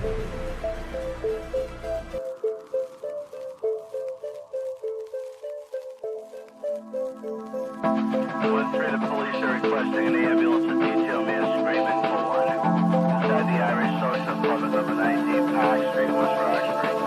1-3, the police are requesting an ambulance to detail man screaming for one. Inside the Irish Social Club at number 19 Park Street, West Rock Street.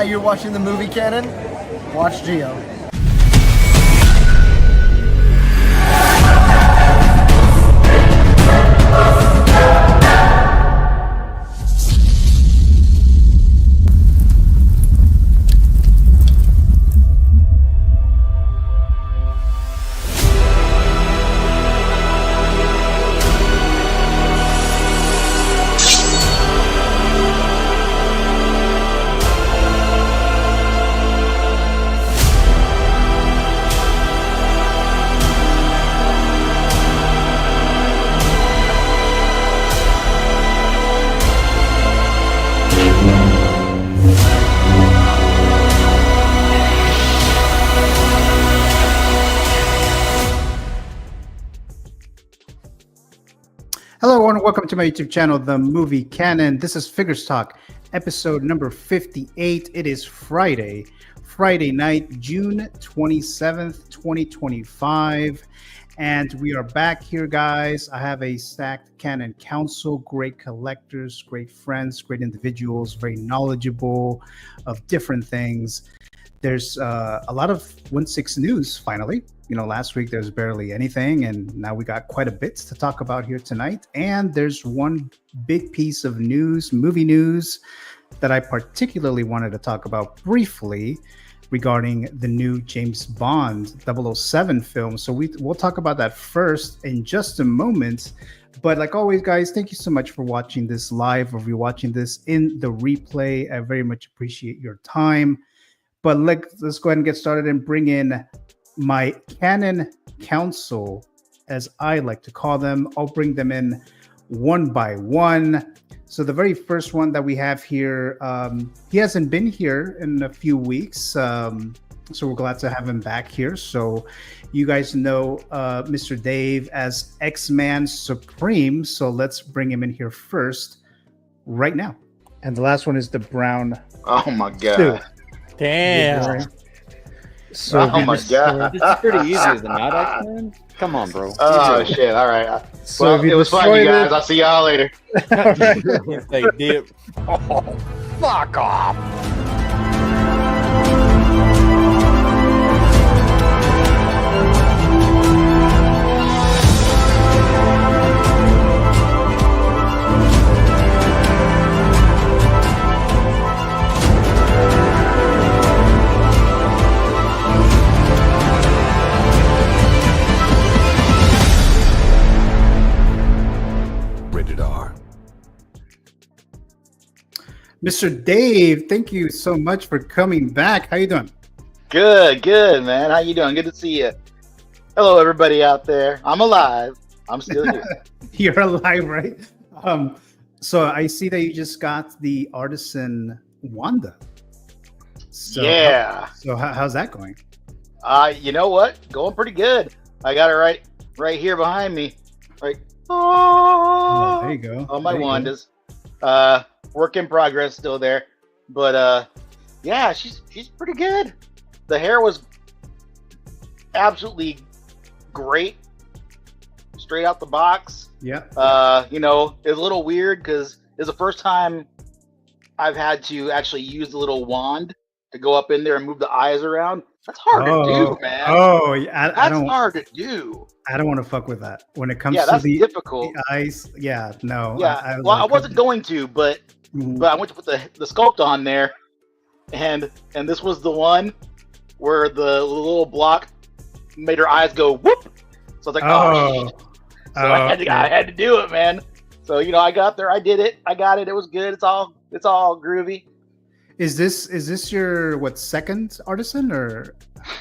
you're watching the movie canon, watch Geo. Hello, everyone. Welcome to my YouTube channel, The Movie Canon. This is Figures Talk, episode number 58. It is Friday night, June 27th, 2025. And we are back here, guys. I have a stacked Canon Council, great collectors, great friends, great individuals, very knowledgeable of different things. There's a lot of 1/6 news, finally. You know, last week there's barely anything, and now we got quite a bit to talk about here tonight. And there's one big piece of news, movie news, that I particularly wanted to talk about briefly regarding the new James Bond 007 film. So we'll talk about that first in just a moment. But like always, guys, thank you so much for watching this live, or if you're watching this in the replay. I very much appreciate your time. But let's go ahead and get started and bring in my Canon Council, as I like to call them. I'll bring them in one by one. So the very first one that we have here, he hasn't been here in a few weeks, so we're glad to have him back here. So you guys know Mr. Dave as X-Man Supreme, so let's bring him in here first right now. And the last one is the brown. Oh my god. Suit. Damn. So oh my god. It's pretty easy as the not X-Men. Come on, bro. Oh shit. All right. So Well, it was fun, you guys. I'll see y'all later. They dip. Oh, fuck off. Mr. Dave, thank you so much for coming back. How you doing? Good, man. How you doing? Good to see you. Hello, everybody out there. I'm alive. I'm still here. You're alive, right? So I see that you just got the Artisan Wanda. So Yeah. How's that going? You know what? Going pretty good. I got it right here behind me. Right. Oh, there you go. On my There you Wandas. Work in progress still there. But yeah, she's pretty good. The hair was absolutely great. Straight out the box. Yeah. You know, it's a little weird because it's the first time I've had to actually use the little wand to go up in there and move the eyes around. That's hard to do, man. Oh, yeah. That's hard to do. I don't want to fuck with that. When it comes Yeah, to that's the difficult. eyes, yeah, no. Yeah, I wasn't going to, but I went to put the sculpt on there, and this was the one where the little block made her eyes go whoop. So I was like, oh shit. So I had to do it, man. So you know, I got there, I did it, I got it. It was good. It's all groovy. Is this your second Artisan, or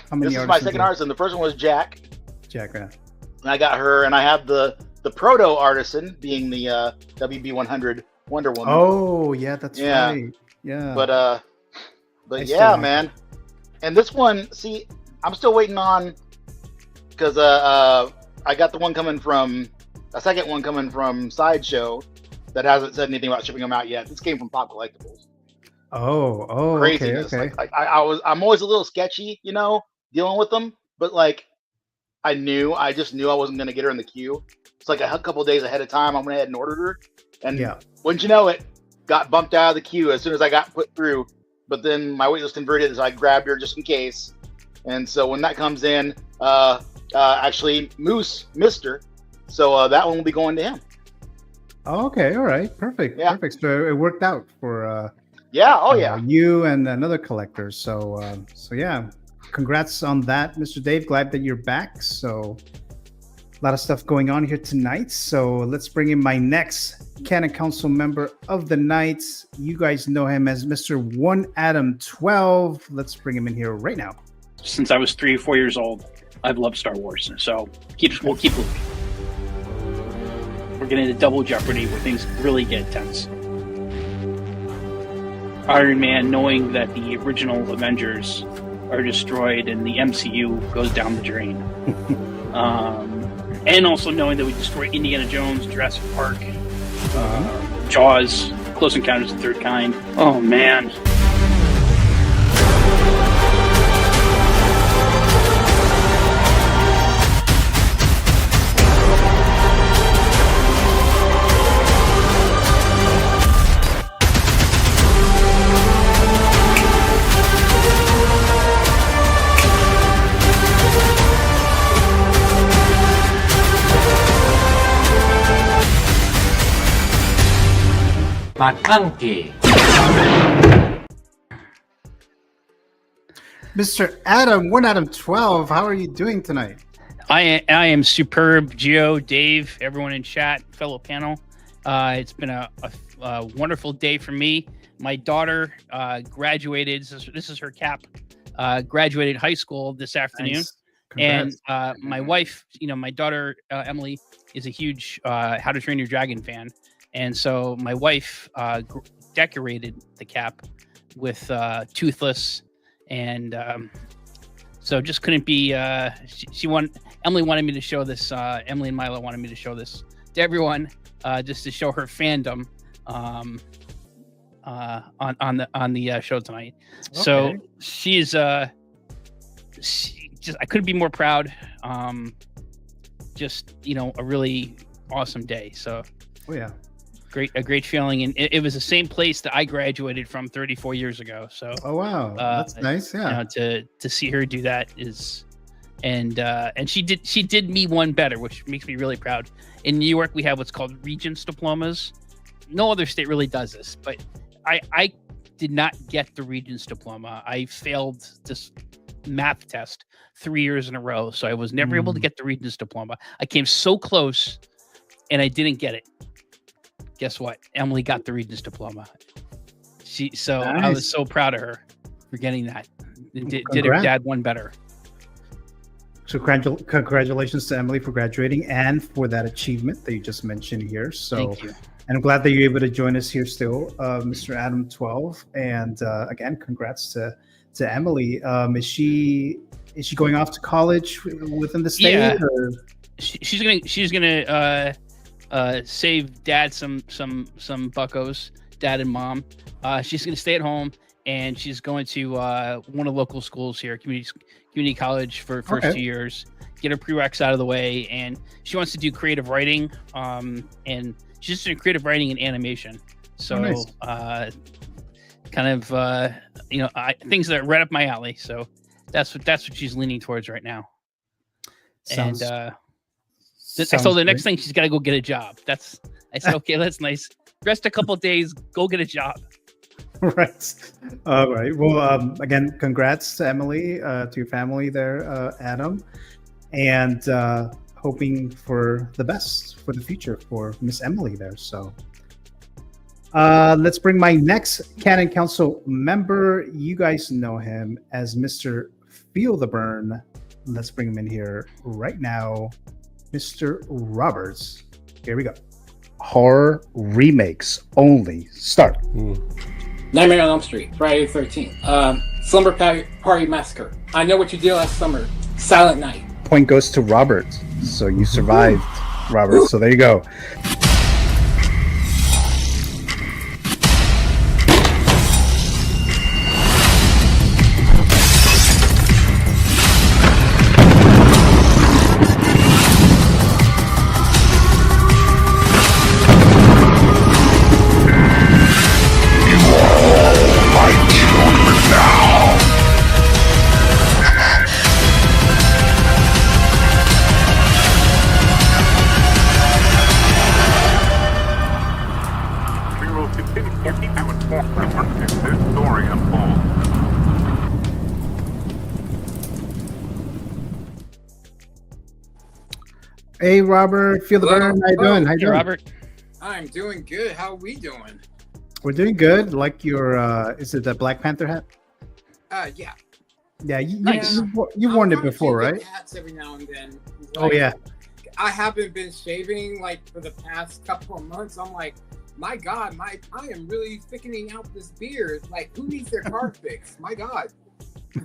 how many? This is my second Artisan. The first one was Jack. Jack, yeah. And I got her, and I have the proto Artisan being the WB100 Wonder Woman. Oh yeah, that's right. Yeah. But yeah, man. And this one, see, I'm still waiting on, because I got the one coming from a second one coming from Sideshow that hasn't said anything about shipping them out yet. This came from Pop Collectibles. Oh, Craziness. Okay. Like I'm always a little sketchy, you know, dealing with them, but like I just knew I wasn't gonna get her in the queue. It's like a couple days ahead of time. I went ahead and ordered her, and wouldn't you know it, got bumped out of the queue as soon as I got put through. but then my weight was converted, so I grabbed her just in case. And so when that comes in, actually Moose missed her, so that one will be going to him. Okay, all right, perfect, Yeah. perfect. So it worked out for Yeah, you and another collector. So yeah, congrats on that, Mr. Dave. Glad that you're back. So a lot of stuff going on here tonight. So let's bring in my next Canon Council member of the night. You guys know him as Mr. One Adam 12. Let's bring him in here right now. Since I was 3 or 4 years old, I've loved Star Wars. So we'll keep moving. We're getting into Double Jeopardy where things really get tense. Iron Man, knowing that the original Avengers are destroyed and the MCU goes down the drain. And also knowing that we destroyed Indiana Jones, Jurassic Park, Jaws, Close Encounters of the Third Kind. Oh, man. Mr. Adam, One Adam 12. How are you doing tonight? I am superb, Gio, Dave, everyone in chat, fellow panel. It's been a wonderful day for me. My daughter graduated. This is her cap. Graduated high school this afternoon. Nice. And Congrats. my wife, my daughter Emily is a huge How to Train Your Dragon fan, and so my wife decorated the cap with Toothless, and so just couldn't be. Emily wanted me to show this. Emily and Milo wanted me to show this to everyone, just to show her fandom on the show tonight. Okay. So she's I couldn't be more proud. Just a really awesome day. So yeah, a great feeling, and it was the same place that I graduated from 34 years ago. So wow, that's nice. Yeah, to see her do that is, and she did me one better, which makes me really proud. In New York, we have what's called Regents diplomas. No other state really does this, but I did not get the Regents diploma. I failed this math test 3 years in a row, so I was never able to get the Regents diploma. I came so close, and I didn't get it. Guess what? Emily got the Regents diploma. Nice. I was so proud of her for getting that. Did her dad one better. So congratulations to Emily for graduating and for that achievement that you just mentioned here. So thank you. And I'm glad that you're able to join us here still, Mr. Adam 12. And again, congrats to Emily. Is she going off to college within the state? Yeah. Or? She's gonna save dad some buckos, dad and mom. She's gonna stay at home, and she's going to one of the local schools here, community college for first 2 years, get her prereqs out of the way, and she wants to do creative writing. And she's doing creative writing and animation. So nice. things that are right up my alley. So that's what she's leaning towards right now. Sounds so the next thing, she's got to go get a job. I said, okay, that's nice. Rest a couple of days, go get a job. Right. All right. Well, again, congrats to Emily, to your family there, Adam, and hoping for the best for the future for Miss Emily there. So let's bring my next Canon Council member. You guys know him as Mr. Feel the Burn. Let's bring him in here right now. Mr. Roberts. Here we go. Horror remakes only. Start. Nightmare on Elm Street, Friday the 13th. Slumber Party Massacre. I Know What You Did Last Summer. Silent Night. Point goes to Robert. So you survived, Robert. So there you go. Hey, Robert, feel the Hello. burn. How you doing? How you Hey, doing? Robert. I'm doing good. How are we doing? We're doing good. Like your, is it the Black Panther hat? Yeah. Yeah, Nice. you've worn it before, right? Hats every now and then. Oh yeah. I haven't been shaving like for the past couple of months. I'm like, my God, I am really thickening out this beard. Like, who needs their car fixed? My God.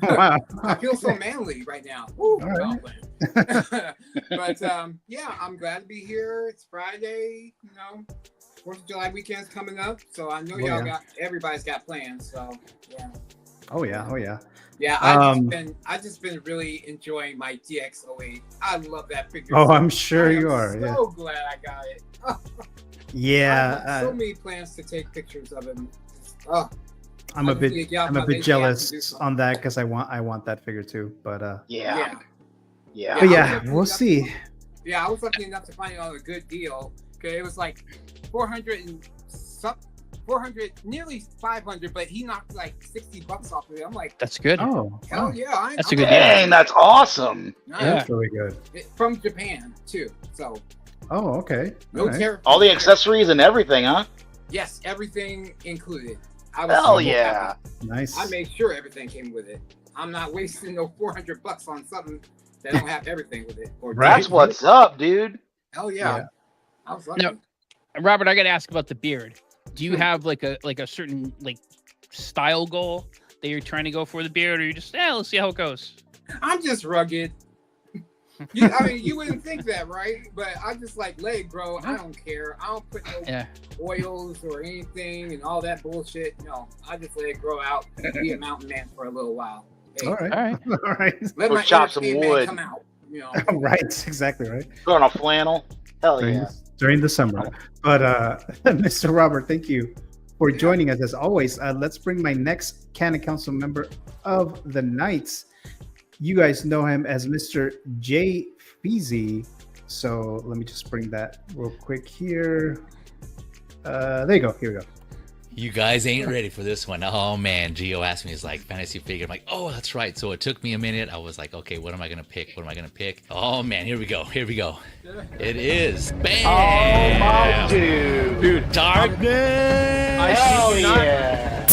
Wow. I feel so manly right now. Woo, All right. But yeah, I'm glad to be here. It's Friday, 4th of July weekend's coming up, so I know everybody's got plans. So yeah. Oh yeah. Oh yeah. Yeah, I've just been really enjoying my DX08. I love that figure. Oh, I'm sure you are. So Yeah. glad I got it. I Yeah. have so many plans to take pictures of him. Oh, I'm a bit jealous on that because I want that figure too. But Yeah. but yeah, we'll see. Yeah, I was lucky enough to find it on a good deal. Okay, it was like 400, nearly 500, but he knocked like $60 off of it. I'm like, That's good. Oh, hell wow. yeah! That's a good deal. Dang, that's awesome. Yeah. That's really good. From Japan too. So Oh, okay. no All right. tariff. All the accessories and everything, huh? Yes, everything included. I was Hell so yeah. happy. Nice. I made sure everything came with it. I'm not wasting no $400 on something that don't have everything with it. Or That's what's up, dude. Hell yeah. Yeah. I was lucky. No. Robert, I got to ask about the beard. Do you have like a certain like style goal that you're trying to go for the beard, or you just let's see how it goes? I'm just rugged. I mean, you wouldn't think that, right? But I just like let it grow. I don't care. I don't put no oils or anything and all that bullshit. No, I just let it grow out and be a mountain man for a little while. Hey, All right. All right. All right. let Or my chop inner some caveman wood. come out. Right. Exactly right. Put on a flannel. Hell yeah. During the summer. But Mr. Robert, thank you for joining us as always. Let's bring my next Canon Council member of the night. You guys know him as Mr. J. Feezy. So let me just bring that real quick here. There you go. Here we go. You guys ain't ready for this one. Oh man, Gio asked me, he's like, fantasy figure. I'm like, oh, that's right. So it took me a minute. I was like, okay, what am I gonna pick? What am I gonna pick? Oh man, here we go. Here we go. It is. Bam! Oh my dude. Darkness! Hell yeah.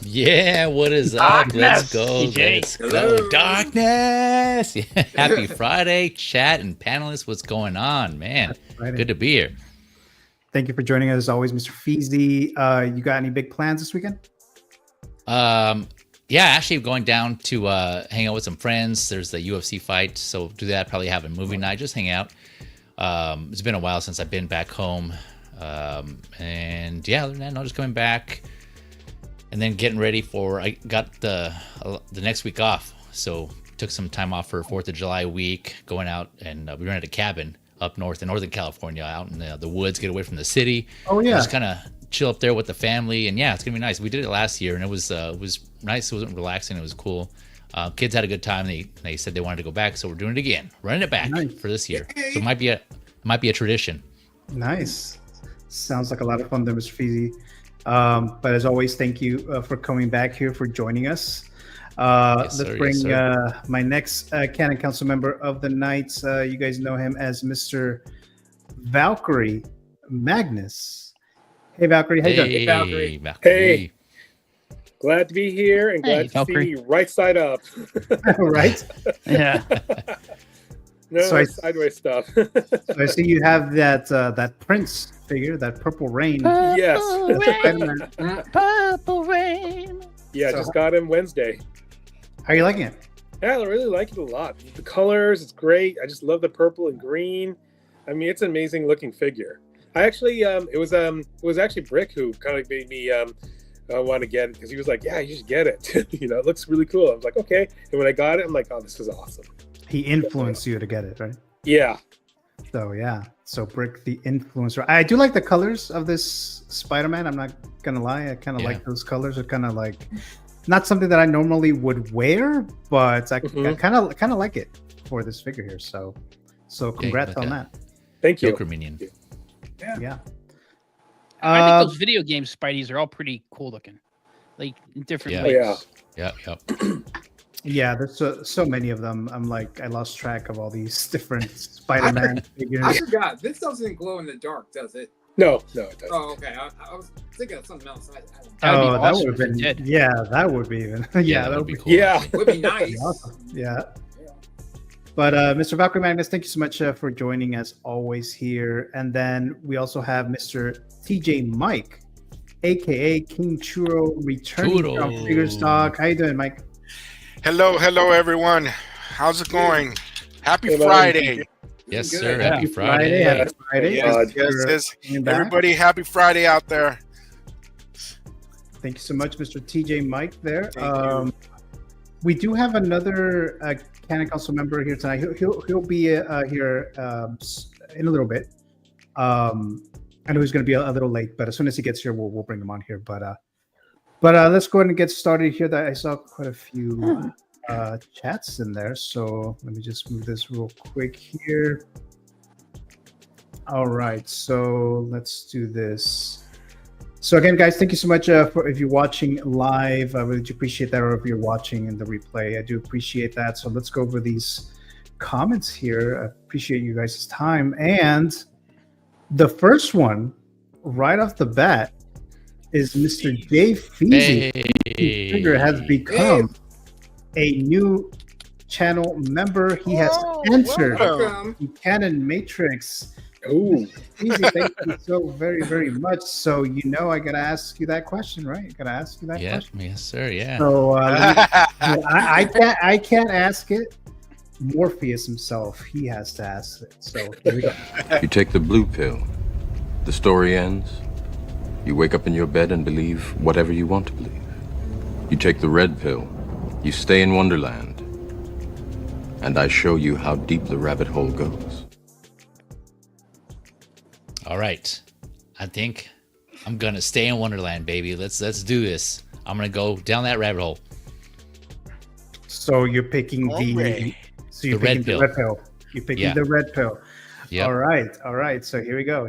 Yeah, what is up? Let's go. DJ. Let's go. Darkness. Yeah. Happy Friday, chat and panelists. What's going on, man? Friday. Good to be here. Thank you for joining us as always, Mr. Feezy. You got any big plans this weekend? Yeah, actually going down to hang out with some friends. There's the UFC fight, so do that. Probably have a movie night, just hang out. It's been a while since I've been back home. And yeah, other than that, no, just coming back. And then getting ready for, I got the next week off, so took some time off for 4th of July week, going out, and we rented a cabin up north in Northern California, out in the woods, get away from the city. Oh yeah. Just kind of chill up there with the family, and yeah, it's gonna be nice. We did it last year, and it was nice. It was relaxing. It was cool. Kids had a good time. They said they wanted to go back, so we're doing it again, running it back for this year. So it might be a tradition. Nice. Sounds like a lot of fun there, Mr. Feezy. But as always, thank you for coming back here, for joining us. Let's bring my next Canon Council member of the night. You guys know him as Mr. Valkyrie Magnus. Hey, Valkyrie. How you doing? Hey, Valkyrie. Hey. Glad to be here and Hey, glad to Valkyrie. see you right side up. Right. Yeah. No, So sideways stuff. So I see you have that Prince figure, that Purple Rain. Yes. Purple rain. Yeah, I So- just got him Wednesday. How are you liking it? Yeah, I really like it a lot. The colors, it's great. I just love the purple and green. I mean, it's an amazing looking figure. I actually, it was actually Brick who kind of made me want to get it because he was like, "Yeah, you should get it." You know, it looks really cool. I was like, "Okay." And when I got it, I'm like, "Oh, this is awesome." He influenced you to get it, right? Yeah. So yeah, so Brick the influencer. I do like the colors of this Spider-Man. I'm not gonna lie, I kind of like those colors. Are kind of like not something that I normally would wear, but I kind of like it for this figure here. So congrats on that. Thank you. Joker minion. Yeah. I think those video game Spideys are all pretty cool looking, like in different ways. Yeah. Yeah, there's so many of them. I'm like, I lost track of all these different Spider-Man figures. I forgot. This doesn't glow in the dark, does it? No, it doesn't. Oh, okay. I was thinking of something else. That would have been. Yeah, that would be even. Yeah, that would be cool. Yeah, would be nice. Awesome. Yeah. But Mr. Valkyrie Magnus, thank you so much for joining as always here. And then we also have Mr. TJ Mike, aka King Churro, returning from Figures Talk. How you doing, Mike? Hello, everyone. How's it going? Happy Friday. Yes, sir. Happy Friday. Happy Friday. Yes. Everybody, happy Friday out there. Thank you so much, Mr. TJ Mike there. We do have another Canon Council member here tonight. He'll be here in a little bit. I know he's going to be a little late, but as soon as he gets here, we'll bring him on here. But let's go ahead and get started here. That I saw quite a few chats in there, so let me just move this real quick here. All right, so let's do this. So again, guys, thank you so much for if you're watching live. I really do appreciate that, or if you're watching in the replay, I do appreciate that. So let's go over these comments here. I appreciate you guys' time. And the first one, right off the bat, is Mr. Dave Feezy. His figure has become a new channel member. He has entered the Canon Matrix. Ooh. Easy, thank you so very, very much. So I gotta ask you that question, right? I gotta ask you that question. Yes, sir. Yeah. So I can't ask it. Morpheus himself, he has to ask it. So here we go. You take the blue pill. The story ends. You wake up in your bed and believe whatever you want to believe. You take the red pill. You stay in Wonderland. And I show you how deep the rabbit hole goes. All right. I think I'm going to stay in Wonderland, baby. Let's do this. I'm going to go down that rabbit hole. So you're picking the red pill. You're picking the red pill. Yeah. All right. So here we go.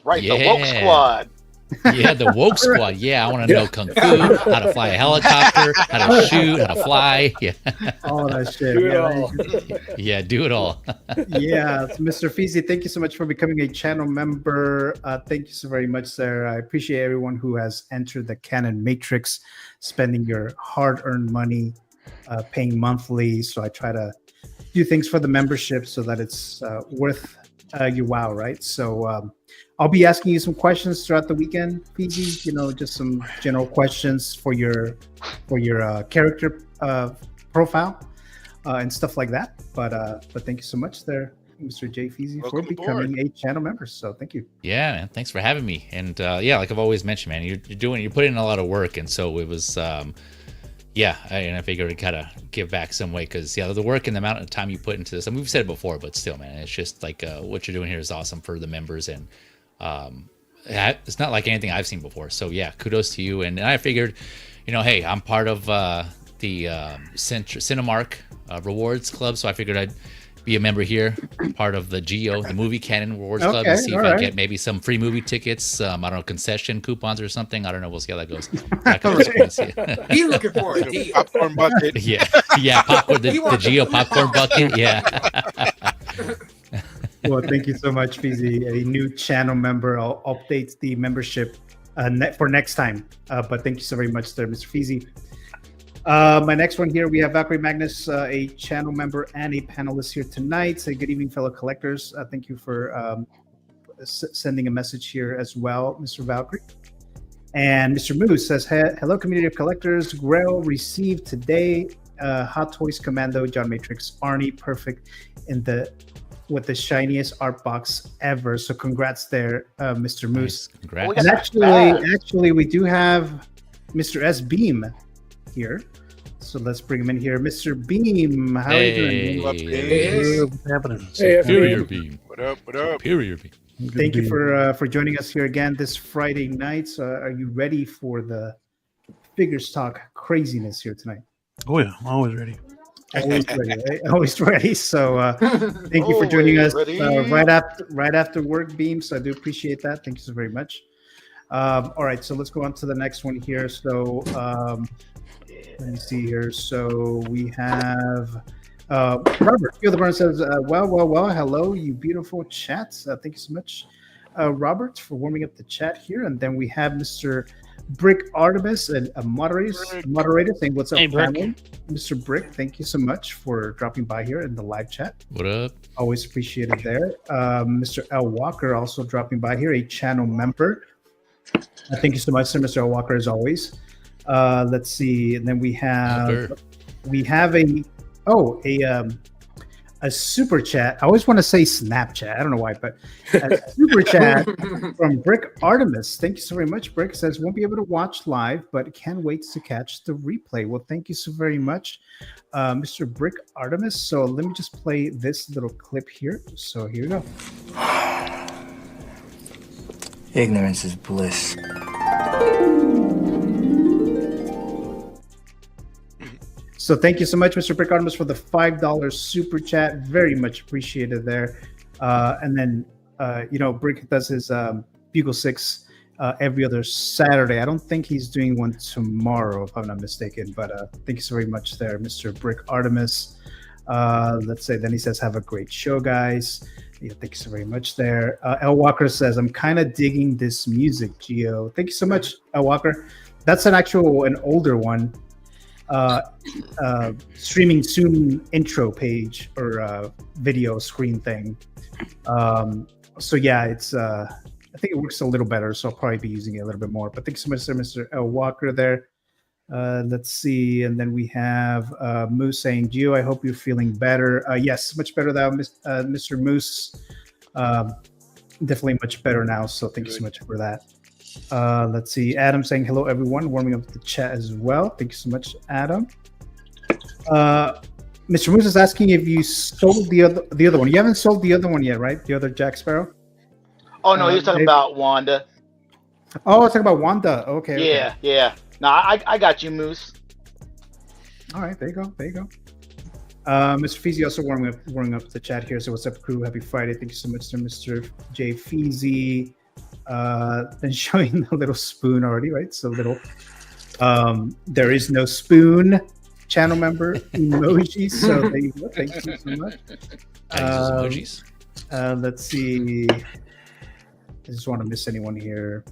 Right, the woke squad. Yeah, the woke squad. Yeah, I want to know kung fu, how to fly a helicopter, how to shoot, how to fly. Yeah, all that shit. Do it all. Yeah, do it all. Yeah, Mr. Feezy, thank you so much for becoming a channel member. Thank you so very much, sir. I appreciate everyone who has entered the Canon Matrix, spending your hard-earned money, paying monthly. So I try to do things for the membership so that it's worth your wow, right? So I'll be asking you some questions throughout the weekend, Fiji. Just some general questions for your character profile and stuff like that. But thank you so much, there, Mr. J. Feezy, for becoming a channel member. So thank you. Yeah, man. Thanks for having me. And like I've always mentioned, man, you're putting in a lot of work, and so it was. And I figured to kind of give back some way because the work and the amount of time you put into this. I mean, we've said it before, but still, man, it's just like what you're doing here is awesome for the members, and it's not like anything I've seen before. So yeah, kudos to you. And I figured, hey, I'm part of the Cinemark Rewards Club, so I figured I'd be a member here, part of the GO, the Movie Canon Rewards Club, and see if I get maybe some free movie tickets, I don't know, concession coupons or something. I don't know. We'll see how that goes. He's looking for a deal. Popcorn bucket. Yeah, popcorn. The GO popcorn bucket. Yeah. Well, thank you so much, Feezy. A new channel member. I'll update the membership for next time. But thank you so very much there, Mr. Feezy. My next one here, we have Valkyrie Magnus, a channel member and a panelist here tonight. Say good evening, fellow collectors. Thank you for sending a message here as well, Mr. Valkyrie. And Mr. Moose says, hello, community of collectors. Grail received today Hot Toys Commando, John Matrix, Arnie, perfect with the shiniest art box ever. So congrats there, Mr. Moose. Nice. Congrats. And actually, we do have Mr. S. Beam here. So let's bring him in here. Mr. Beam, how are you doing? What's happening? Superior Beam. What up? What up? Superior Beam. Thank you for joining us here again this Friday night. Are you ready for the Figures Talk craziness here tonight? Oh yeah, I'm always ready. Always ready, right? Always ready. So thank you for joining us right after work, Beam. So I do appreciate that. Thank you so very much. All right, so let's go on to the next one here. So let me see here. So we have Robert. The Burn says, well, hello, you beautiful chats. Thank you so much, Robert, for warming up the chat here. And then we have Mr. Brick Artemis, and a moderator saying, what's up, family? Mr. Brick, thank you so much for dropping by here in the live chat. What up? Always appreciated there. Mr. L. Walker also dropping by here, a channel member. Thank you so much, sir, Mr. L. Walker, as always. Let's see, and then we have a super chat. I always want to say Snapchat. I don't know why, but a super chat from Brick Artemis. Thank you so very much. Brick says won't be able to watch live, but can't wait to catch the replay. Well, thank you so very much, Mr. Brick Artemis. So let me just play this little clip here. So here we go. Ignorance is bliss. So thank you so much, Mr. Brick Artemis, for the $5 super chat. Very much appreciated there. And then, Brick does his Bugle 6 every other Saturday. I don't think he's doing one tomorrow, if I'm not mistaken. But thank you so very much there, Mr. Brick Artemis. Let's say, then he says, have a great show, guys. Yeah, thank you so very much there. L. Walker says, I'm kind of digging this music, Geo. Thank you so much, L. Walker. That's an older one. Streaming soon intro page or video screen thing. So yeah, it's I think it works a little better, so I'll probably be using it a little bit more. But thanks so much, sir, Mr. L. Walker there. Let's see, and then we have Moose saying, Gio, I hope you're feeling better. Yes, much better now, Mr. Moose. Definitely much better now, so thank you so much for that. Let's see, Adam saying hello everyone, warming up the chat as well. Thank you so much, Adam. Mr. Moose is asking if you sold the other one. You haven't sold the other one yet, right? The other Jack Sparrow. Oh no, he was talking about Wanda. Oh, I was talking about Wanda. Okay. Yeah. No, I got you, Moose. All right, there you go. Mr. Feezy also warming up the chat here. So what's up, crew? Happy Friday. Thank you so much to Mr. J. Feezy. Then showing the little spoon already, right? So little there is no spoon channel member emoji. So there you go. Thank you so much. Emojis. Let's see. I just want to miss anyone here.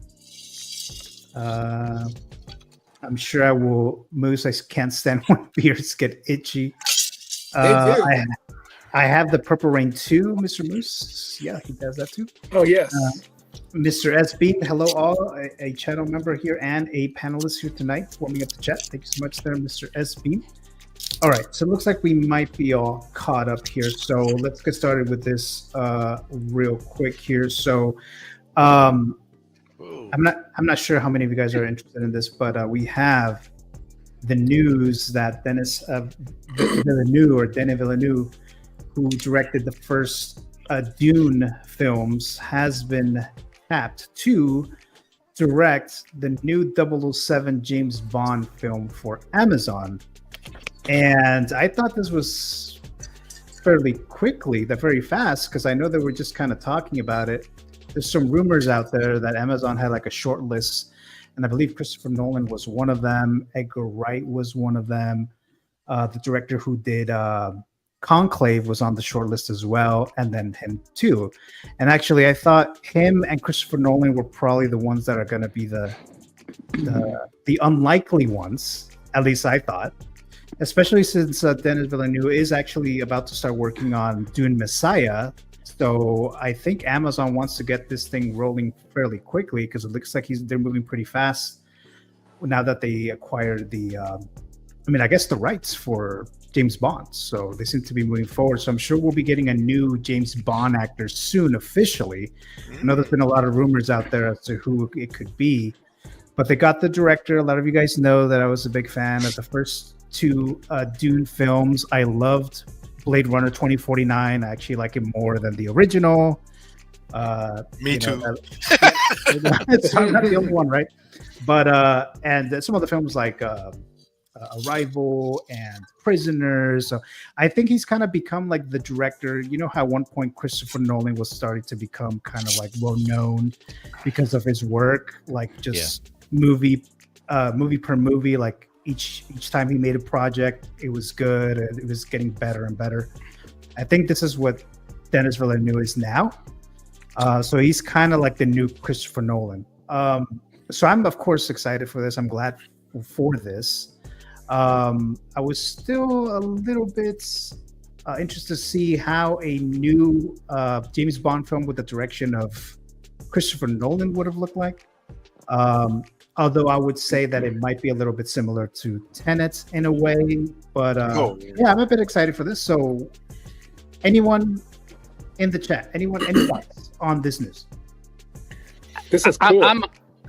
I'm sure I will. Moose, I can't stand when beards get itchy. I have the Purple Rain too, Mr. Moose. Yeah, he does that too. Oh yes. Mr. S. Beam, hello all, a channel member here and a panelist here tonight, warming up the chat. Thank you so much there, Mr. S. Beam. All right, so it looks like we might be all caught up here. So let's get started with this real quick here. So I'm not sure how many of you guys are interested in this, but we have the news that Denis Villeneuve, who directed the first Dune films, has been tapped to direct the new 007 James Bond film for Amazon. And I thought this was very fast, because I know they were just kind of talking about it. There's some rumors out there that Amazon had like a short list, and I believe Christopher Nolan was one of them. Edgar Wright was one of them. The director who did Conclave was on the short list as well, and then him too. And actually, I thought him and Christopher Nolan were probably the ones that are going to be the unlikely ones At least I thought. Especially since Denis Villeneuve is actually about to start working on Dune Messiah. So I think Amazon wants to get this thing rolling fairly quickly because it looks like they're moving pretty fast now that they acquired the, I guess the rights for James Bond. So they seem to be moving forward. So I'm sure we'll be getting a new James Bond actor soon officially. I know there's been a lot of rumors out there as to who it could be. But they got the director. A lot of you guys know that I was a big fan of the first two Dune films. I loved Blade Runner 2049. I actually like it more than the original. Me too. So I'm not the only one, right? But and some of the films like Arrival and Prisoners. So I think he's kind of become like the director. You know how at one point Christopher Nolan was starting to become kind of like well known because of his work, like just movie per movie. Like each time he made a project, it was good and it was getting better and better. I think this is what Denis Villeneuve is now. So he's kind of like the new Christopher Nolan. So I'm of course excited for this. I'm glad for this. I was still a little bit interested to see how a new James Bond film with the direction of Christopher Nolan would have looked like. Although I would say that it might be a little bit similar to Tenet in a way. But yeah, I'm a bit excited for this. So anyone in the chat, any thoughts on this news? This is cool. Go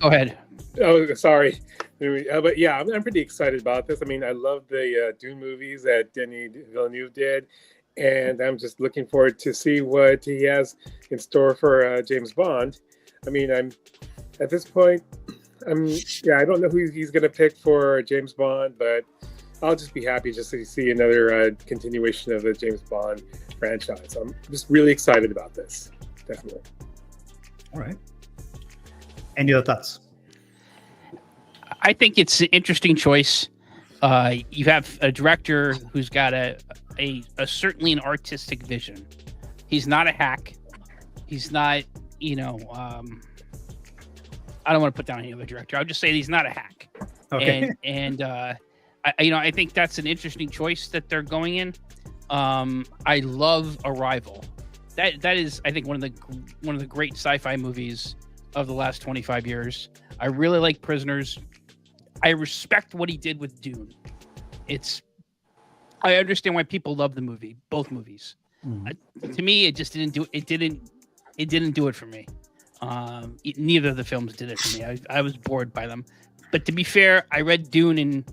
ahead. Oh, sorry. But yeah, I'm pretty excited about this. I mean, I love the Dune movies that Denis Villeneuve did, and I'm just looking forward to see what he has in store for James Bond. I mean, I'm at this point, I don't know who he's going to pick for James Bond, but I'll just be happy just to see another continuation of the James Bond franchise. I'm just really excited about this, definitely. All right. Any other thoughts? I think it's an interesting choice. You have a director who's got a certainly an artistic vision. He's not a hack. He's not, I don't want to put down any other director. I'll just say he's not a hack. Okay. And I think that's an interesting choice that they're going in. I love Arrival. That is, I think, one of the great sci-fi movies of the last 25 years. I really like Prisoners. I respect what he did with Dune. I understand why people love the movie, both movies. To me, it just didn't do it for me. Neither of the films did it for me. I was bored by them. But to be fair, I read Dune in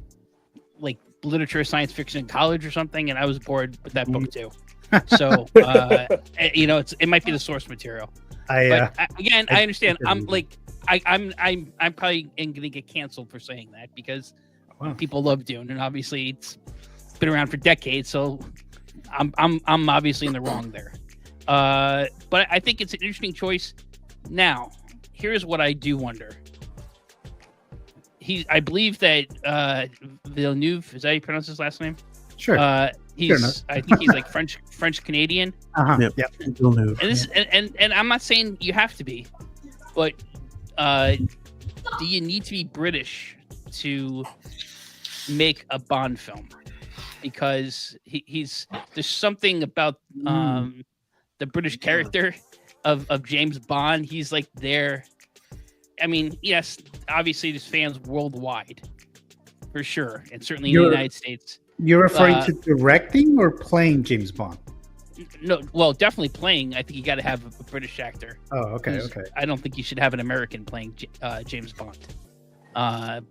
like literature, science fiction in college or something, and I was bored with that book too. So it might be the source material. I understand. I'm probably going to get canceled for saying that because people love Dune, and obviously it's been around for decades. So I'm obviously in the wrong there. But I think it's an interesting choice. Now, here's what I do wonder. I believe that Villeneuve, is that how you pronounce his last name? Sure. I think he's like French Canadian. Yep. Villeneuve. And I'm not saying you have to be, but do you need to be British to make a Bond film? Because there's something about the British character of James Bond. He's like there. I mean, yes, obviously there's fans worldwide, for sure, and certainly in the United States. You're referring to directing or playing James Bond? No, well, definitely playing. I think you got to have a British actor. Oh, okay. I don't think you should have an American playing James Bond.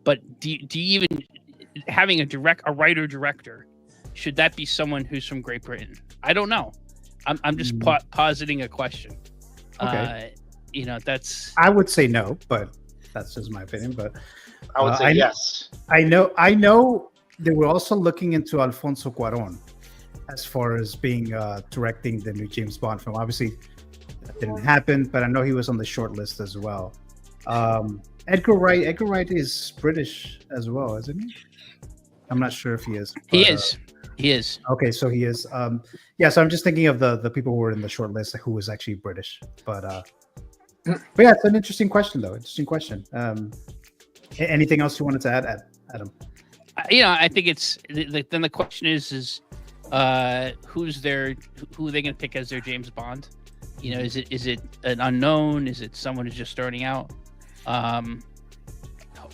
But do you even having a writer-director, should that be someone who's from Great Britain? I don't know. I'm just positing a question. Okay. That's. I would say no, but that's just my opinion. But I would say yes. I know they were also looking into Alfonso Cuarón as far as being directing the new James Bond film. Obviously, that didn't happen, but I know he was on the short list as well. Edgar Wright is British as well, isn't he? I'm not sure if he is. But, he is. Okay, so he is. So I'm just thinking of the people who were in the short list who was actually British. But yeah, it's an interesting question, though. Anything else you wanted to add, Adam? I think it's then the question is who are they going to pick as their James Bond? Is it an unknown? Is it someone who's just starting out?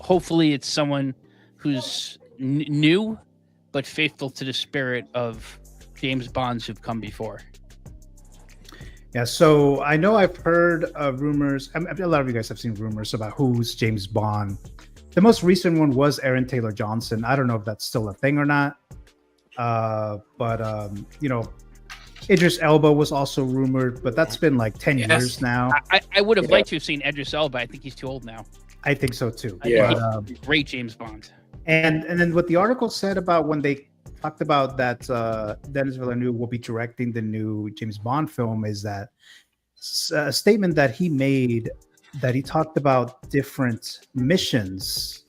Hopefully, it's someone who's new but faithful to the spirit of James Bonds who've come before. Yeah, so I know I've heard rumors. A lot of you guys have seen rumors about who's James Bond. The most recent one was Aaron Taylor Johnson. I don't know if that's still a thing or not. But Idris Elba was also rumored, but that's been like 10 years now. I would have liked to have seen Idris Elba. I think he's too old now. I think so too. Yeah, great James Bond. And then what the article said about when they talked about that Denis Villeneuve will be directing the new James Bond film is that a statement that he made, that he talked about different missions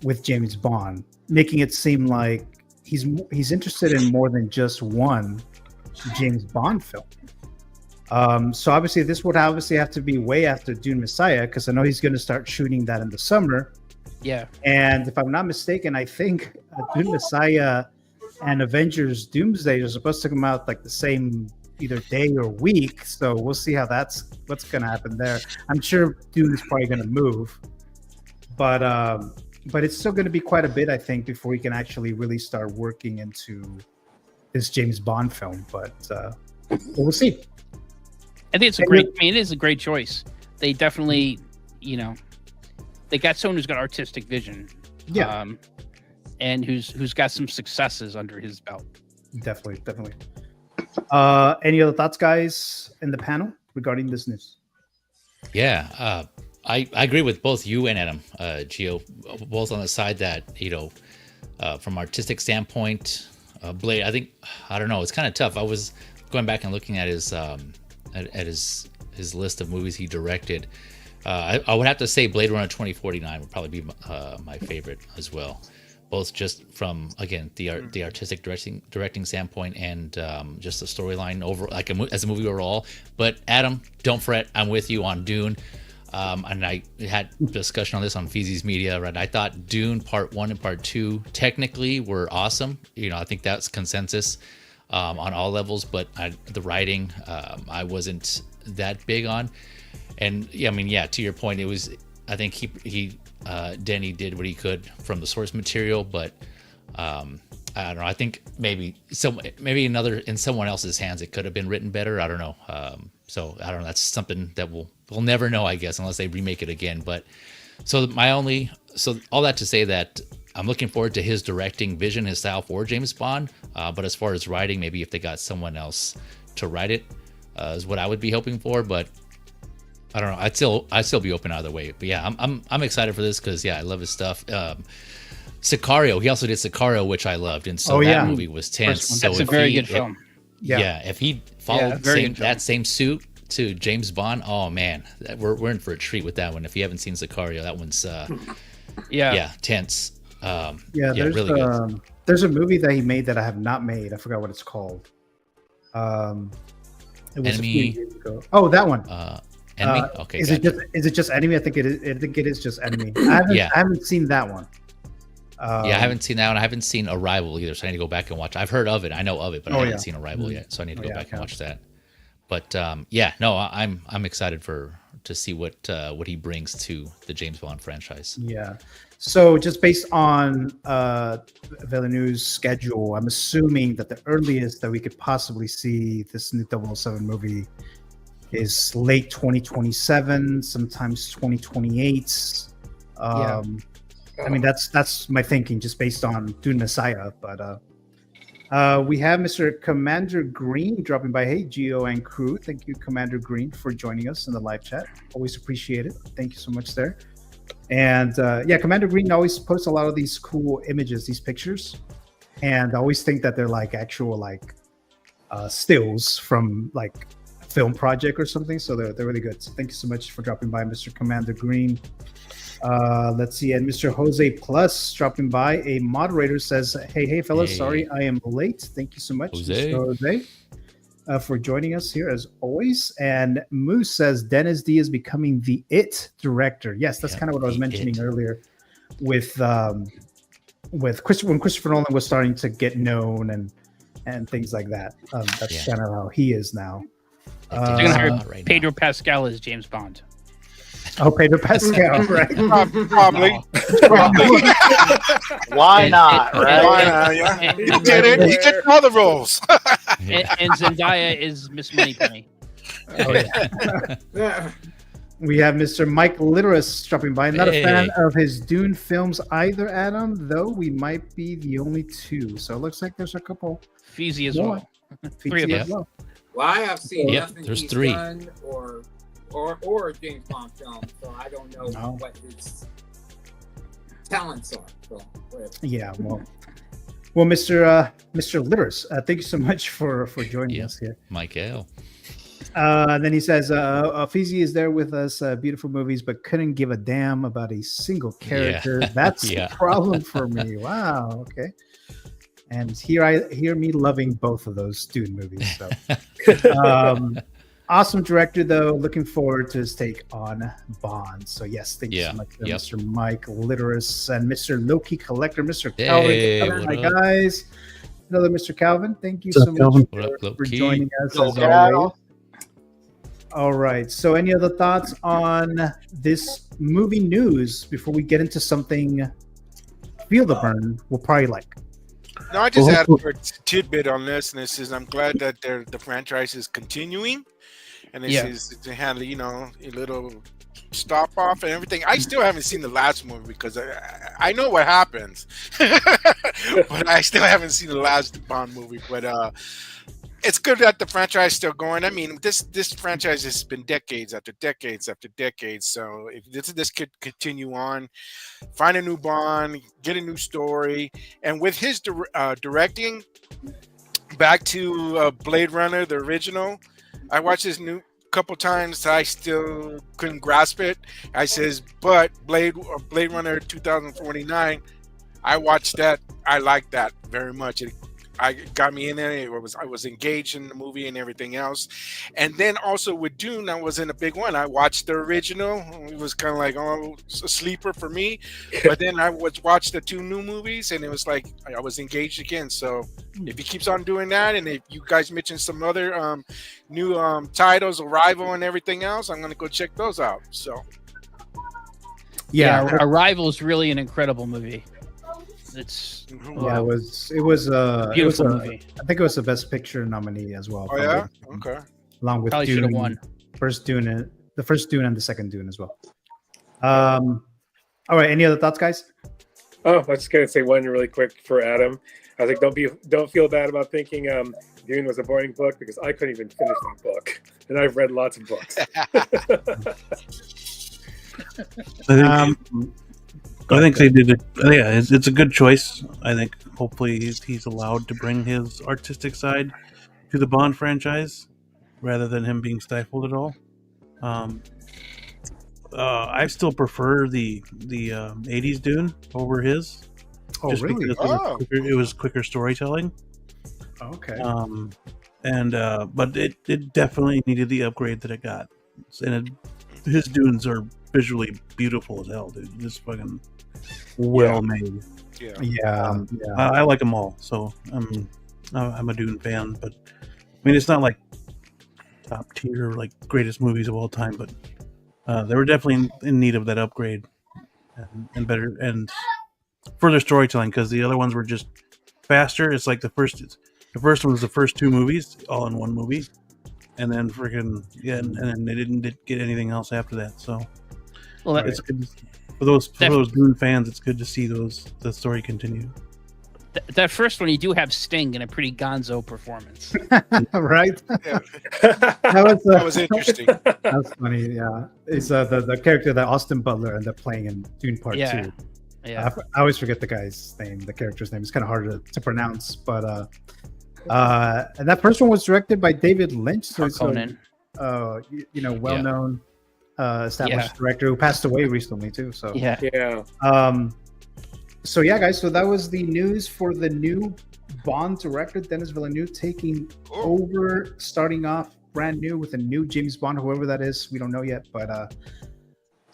with James Bond, making it seem like he's interested in more than just one James Bond film. So obviously this would have to be way after Dune Messiah, because I know he's going to start shooting that in the summer. Yeah. And if I'm not mistaken, I think Dune Messiah and Avengers Doomsday are supposed to come out like the same either day or week. So we'll see how what's going to happen there. I'm sure Dune is probably going to move, but it's still going to be quite a bit, I think, before he can actually really start working into this James Bond film. But we'll see. I think it is a great choice. They definitely, they got someone who's got artistic vision. Yeah. And who's got some successes under his belt. Definitely. Any other thoughts, guys, in the panel regarding this news? Yeah, I agree with both you and Adam, Gio, both on the side that, from artistic standpoint, Blade, I don't know, it's kind of tough. I was going back and looking at his list of movies he directed. I would have to say Blade Runner 2049 would probably be my favorite as well. Both just from, again, the artistic directing standpoint and just the storyline over, like as a movie overall. But Adam, don't fret, I'm with you on Dune. And I had discussion on this on Feezy's Media, right? I thought Dune Part 1 and Part 2 technically were awesome. I think that's consensus on all levels, but the writing I wasn't that big on. And to your point, it was, I think Denny did what he could from the source material, but I don't know. I think maybe in someone else's hands it could have been written better. I don't know. So I don't know. That's something that we'll never know, I guess, unless they remake it again. But so all that to say that I'm looking forward to his directing vision, his style for James Bond. But as far as writing, maybe if they got someone else to write it, is what I would be hoping for. But I don't know. I'd still be open either way. But yeah, I'm excited for this because I love his stuff. Sicario. He also did Sicario, which I loved, and so that movie was tense. So that's a very good film. If he followed that same suit to James Bond, oh man, we're in for a treat with that one. If you haven't seen Sicario, that one's tense. There's really good. There's a movie that he made that I have not made. I forgot what it's called. It was Enemy. A few years ago. Oh, that one. Enemy. Okay. Is it just Enemy? I think it is just Enemy. I haven't seen that one. I haven't seen that one. I haven't seen Arrival either, so I need to go back and watch. I've heard of it. I know of it, but I haven't seen Arrival yet, so I need to go back and watch that. But I'm excited to see what he brings to the James Bond franchise. Yeah. So just based on Villeneuve's schedule, I'm assuming that the earliest that we could possibly see this new 007 movie is late 2027, sometimes 2028. I mean, that's my thinking just based on Dune Messiah. But we have Mr. Commander Green dropping by. Hey, Gio and crew. Thank you, Commander Green, for joining us in the live chat. Always appreciate it. Thank you so much there. And Commander Green always posts a lot of these cool images, these pictures. And I always think that they're like actual stills from like a film project or something. So they're really good. So thank you so much for dropping by, Mr. Commander Green. Let's see, and Mr. Jose Plus dropping by. A moderator says, hey fellas, sorry I am late. Thank you so much, Mr. Jose, for joining us here as always. And Moose says Dennis D is becoming the It director. Yes, that's kind of what I was mentioning earlier with with when Christopher Nolan was starting to get known and things like that. That's kind of how he is now. They're gonna hire Pedro Pascal as James Bond. Oh, Pedro Pascal, right? Probably. Why not? Right? Why not? Yeah. He did it. He did all the roles. And Zendaya is Miss Moneypenny. Oh, yeah. We have Mr. Mike Litteris dropping by. Not a fan of his Dune films either, Adam, though we might be the only two. So it looks like there's a couple. Feezy as well. Three of them. Well, I have seen nothing there's he's 3. done or James Bond film, so I don't know what his talents are. So whatever. Yeah, well, Mr. Litteris, thank you so much for joining us here, Michael. Then he says, Feezy is there with us, beautiful movies, but couldn't give a damn about a single character. That's the problem for me. Wow, okay. And here I hear me loving both of those Dune movies. So, awesome director, though. Looking forward to his take on Bond. So, yes, thank you so much, Mr. Mike Litteris and Mr. Loki Collector, Mr. Calvin. Hi, guys. Another Mr. Calvin. Thank you so much for joining us. As always. All right. So, any other thoughts on this movie news before we get into something Feel the Burn we'll probably like? No, I just had a tidbit on this, and this is I'm glad that the franchise is continuing, and this is to handle a little stop off and everything. I still haven't seen the last movie because I know what happens, but I still haven't seen the last Bond movie. But it's good that the franchise is still going. I mean, this franchise has been decades after decades after decades. So if this could continue on, find a new Bond, get a new story, and with his directing, back to Blade Runner, the original, I watched this new couple times. I still couldn't grasp it. I says, but Blade Runner 2049, I watched that. I liked that very much. I got me in there. I was engaged in the movie and everything else. And then also with Dune, I was in a big one. I watched the original. It was kind of like a sleeper for me. But then I watched the 2 new movies, and it was like I was engaged again. So if he keeps on doing that, and if you guys mentioned some other new titles, Arrival and everything else, I'm going to go check those out. So Arrival is really an incredible movie. It's it was a beautiful movie. I think it was the Best Picture nominee as well. Oh yeah, okay. Along with probably should have won. The first Dune and the second Dune as well. All right, any other thoughts, guys? Oh, I was just gonna say one really quick for Adam. I think don't feel bad about thinking Dune was a boring book, because I couldn't even finish that book, and I've read lots of books. I think they did it. Yeah, it's a good choice. I think hopefully he's allowed to bring his artistic side to the Bond franchise rather than him being stifled at all. I still prefer the 80s Dune over his. Oh, just really? Because it was quicker storytelling. Okay. But it definitely needed the upgrade that it got, and his Dunes are visually beautiful as hell, dude. Just fucking well made. Yeah. I like them all, so I'm a Dune fan. But I mean, it's not like top tier, like greatest movies of all time, but they were definitely in need of that upgrade and better and further storytelling, because the other ones were just faster. It's like the first one was the first 2 movies all in one movie, and then and then they didn't get anything else after that. So it's good for those Dune fans. It's good to see the story continue. That first one, you do have Sting in a pretty gonzo performance, right? Yeah. that was interesting. That's funny. Yeah, it's the character that Austin Butler ended up playing in Dune Part 2. Yeah, I always forget the guy's name. The character's name. It's kind of hard to pronounce, but and that first one was directed by David Lynch. So Conan. Well-known established director who passed away recently too. So So yeah, guys. So that was the news for the new Bond director, Denis Villeneuve, taking over, starting off brand new with a new James Bond, whoever that is. We don't know yet, but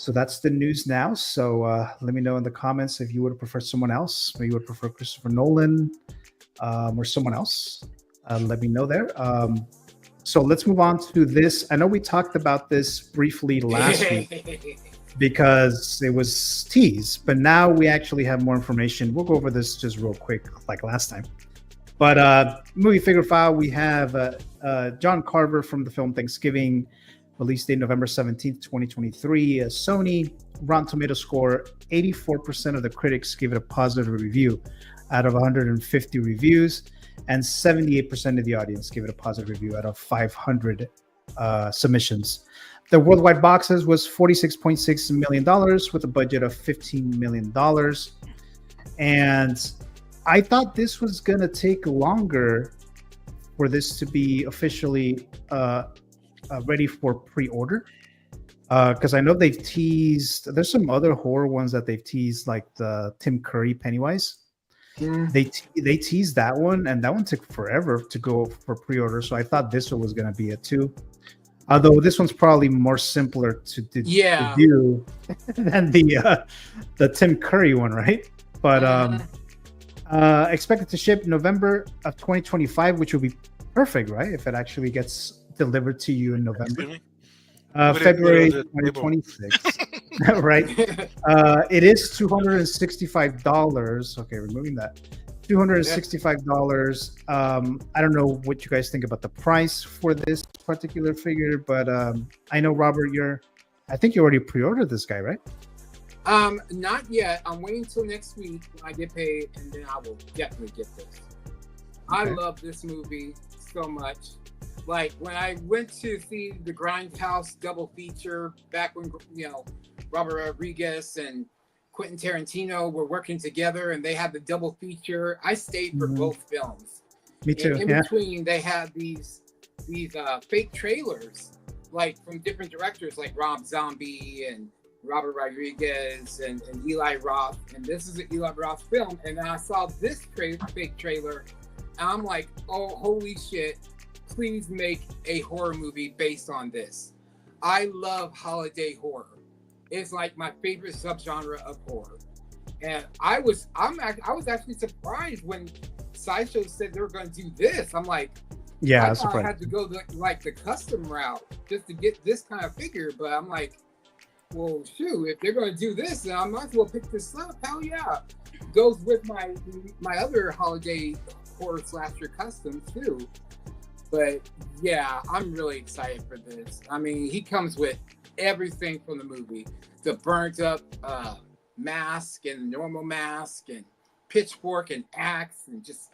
So that's the news now. So let me know in the comments if you would prefer someone else. Maybe you would prefer Christopher Nolan or someone else. Let me know there. So let's move on to this. I know we talked about this briefly last week because it was teased, but now we actually have more information. We'll go over this just real quick, like last time. But movie figure file, we have John Carver from the film Thanksgiving, release date November 17th, 2023. Sony Rotten Tomato score, 84% of the critics give it a positive review out of 150 reviews, and 78% of the audience give it a positive review out of 500 submissions. The worldwide boxes was $46.6 million with a budget of $15 million. And I thought this was going to take longer for this to be officially ready for pre-order. Because I know they've teased, there's some other horror ones that they've teased, like the Tim Curry Pennywise. They teased that one, and that one took forever to go for pre-order. So I thought this one was going to be it too. Although this one's probably more simpler to do than the Tim Curry one, right? But expected to ship November of 2025, which will be perfect, right? If it actually gets delivered to you in November. February 2026. Right. It is $265. Okay, removing that. $265. I don't know what you guys think about the price for this particular figure, but I know, Robert, I think you already pre-ordered this guy, right? Not yet. I'm waiting till next week when I get paid, and then I will definitely get this. Okay. I love this movie so much. Like when I went to see the Grindhouse double feature back when Robert Rodriguez and Quentin Tarantino were working together, and they had the double feature. I stayed for both films. Me too. And in between, they had these fake trailers, like from different directors, like Rob Zombie and Robert Rodriguez and Eli Roth. And this is an Eli Roth film. And then I saw this fake trailer, and I'm like, oh, holy shit! Please make a horror movie based on this. I love holiday horror. It's like my favorite subgenre of horror. And I was actually surprised when Sideshow said they were going to do this. I'm like, I thought I had to go the custom route just to get this kind of figure. But I'm like, well, shoot, if they're going to do this, then I might as well pick this up. Hell yeah. Goes with my other holiday horror slasher customs too. But yeah, I'm really excited for this. I mean, he comes with everything from the movie: the burnt up mask and normal mask and pitchfork and axe and just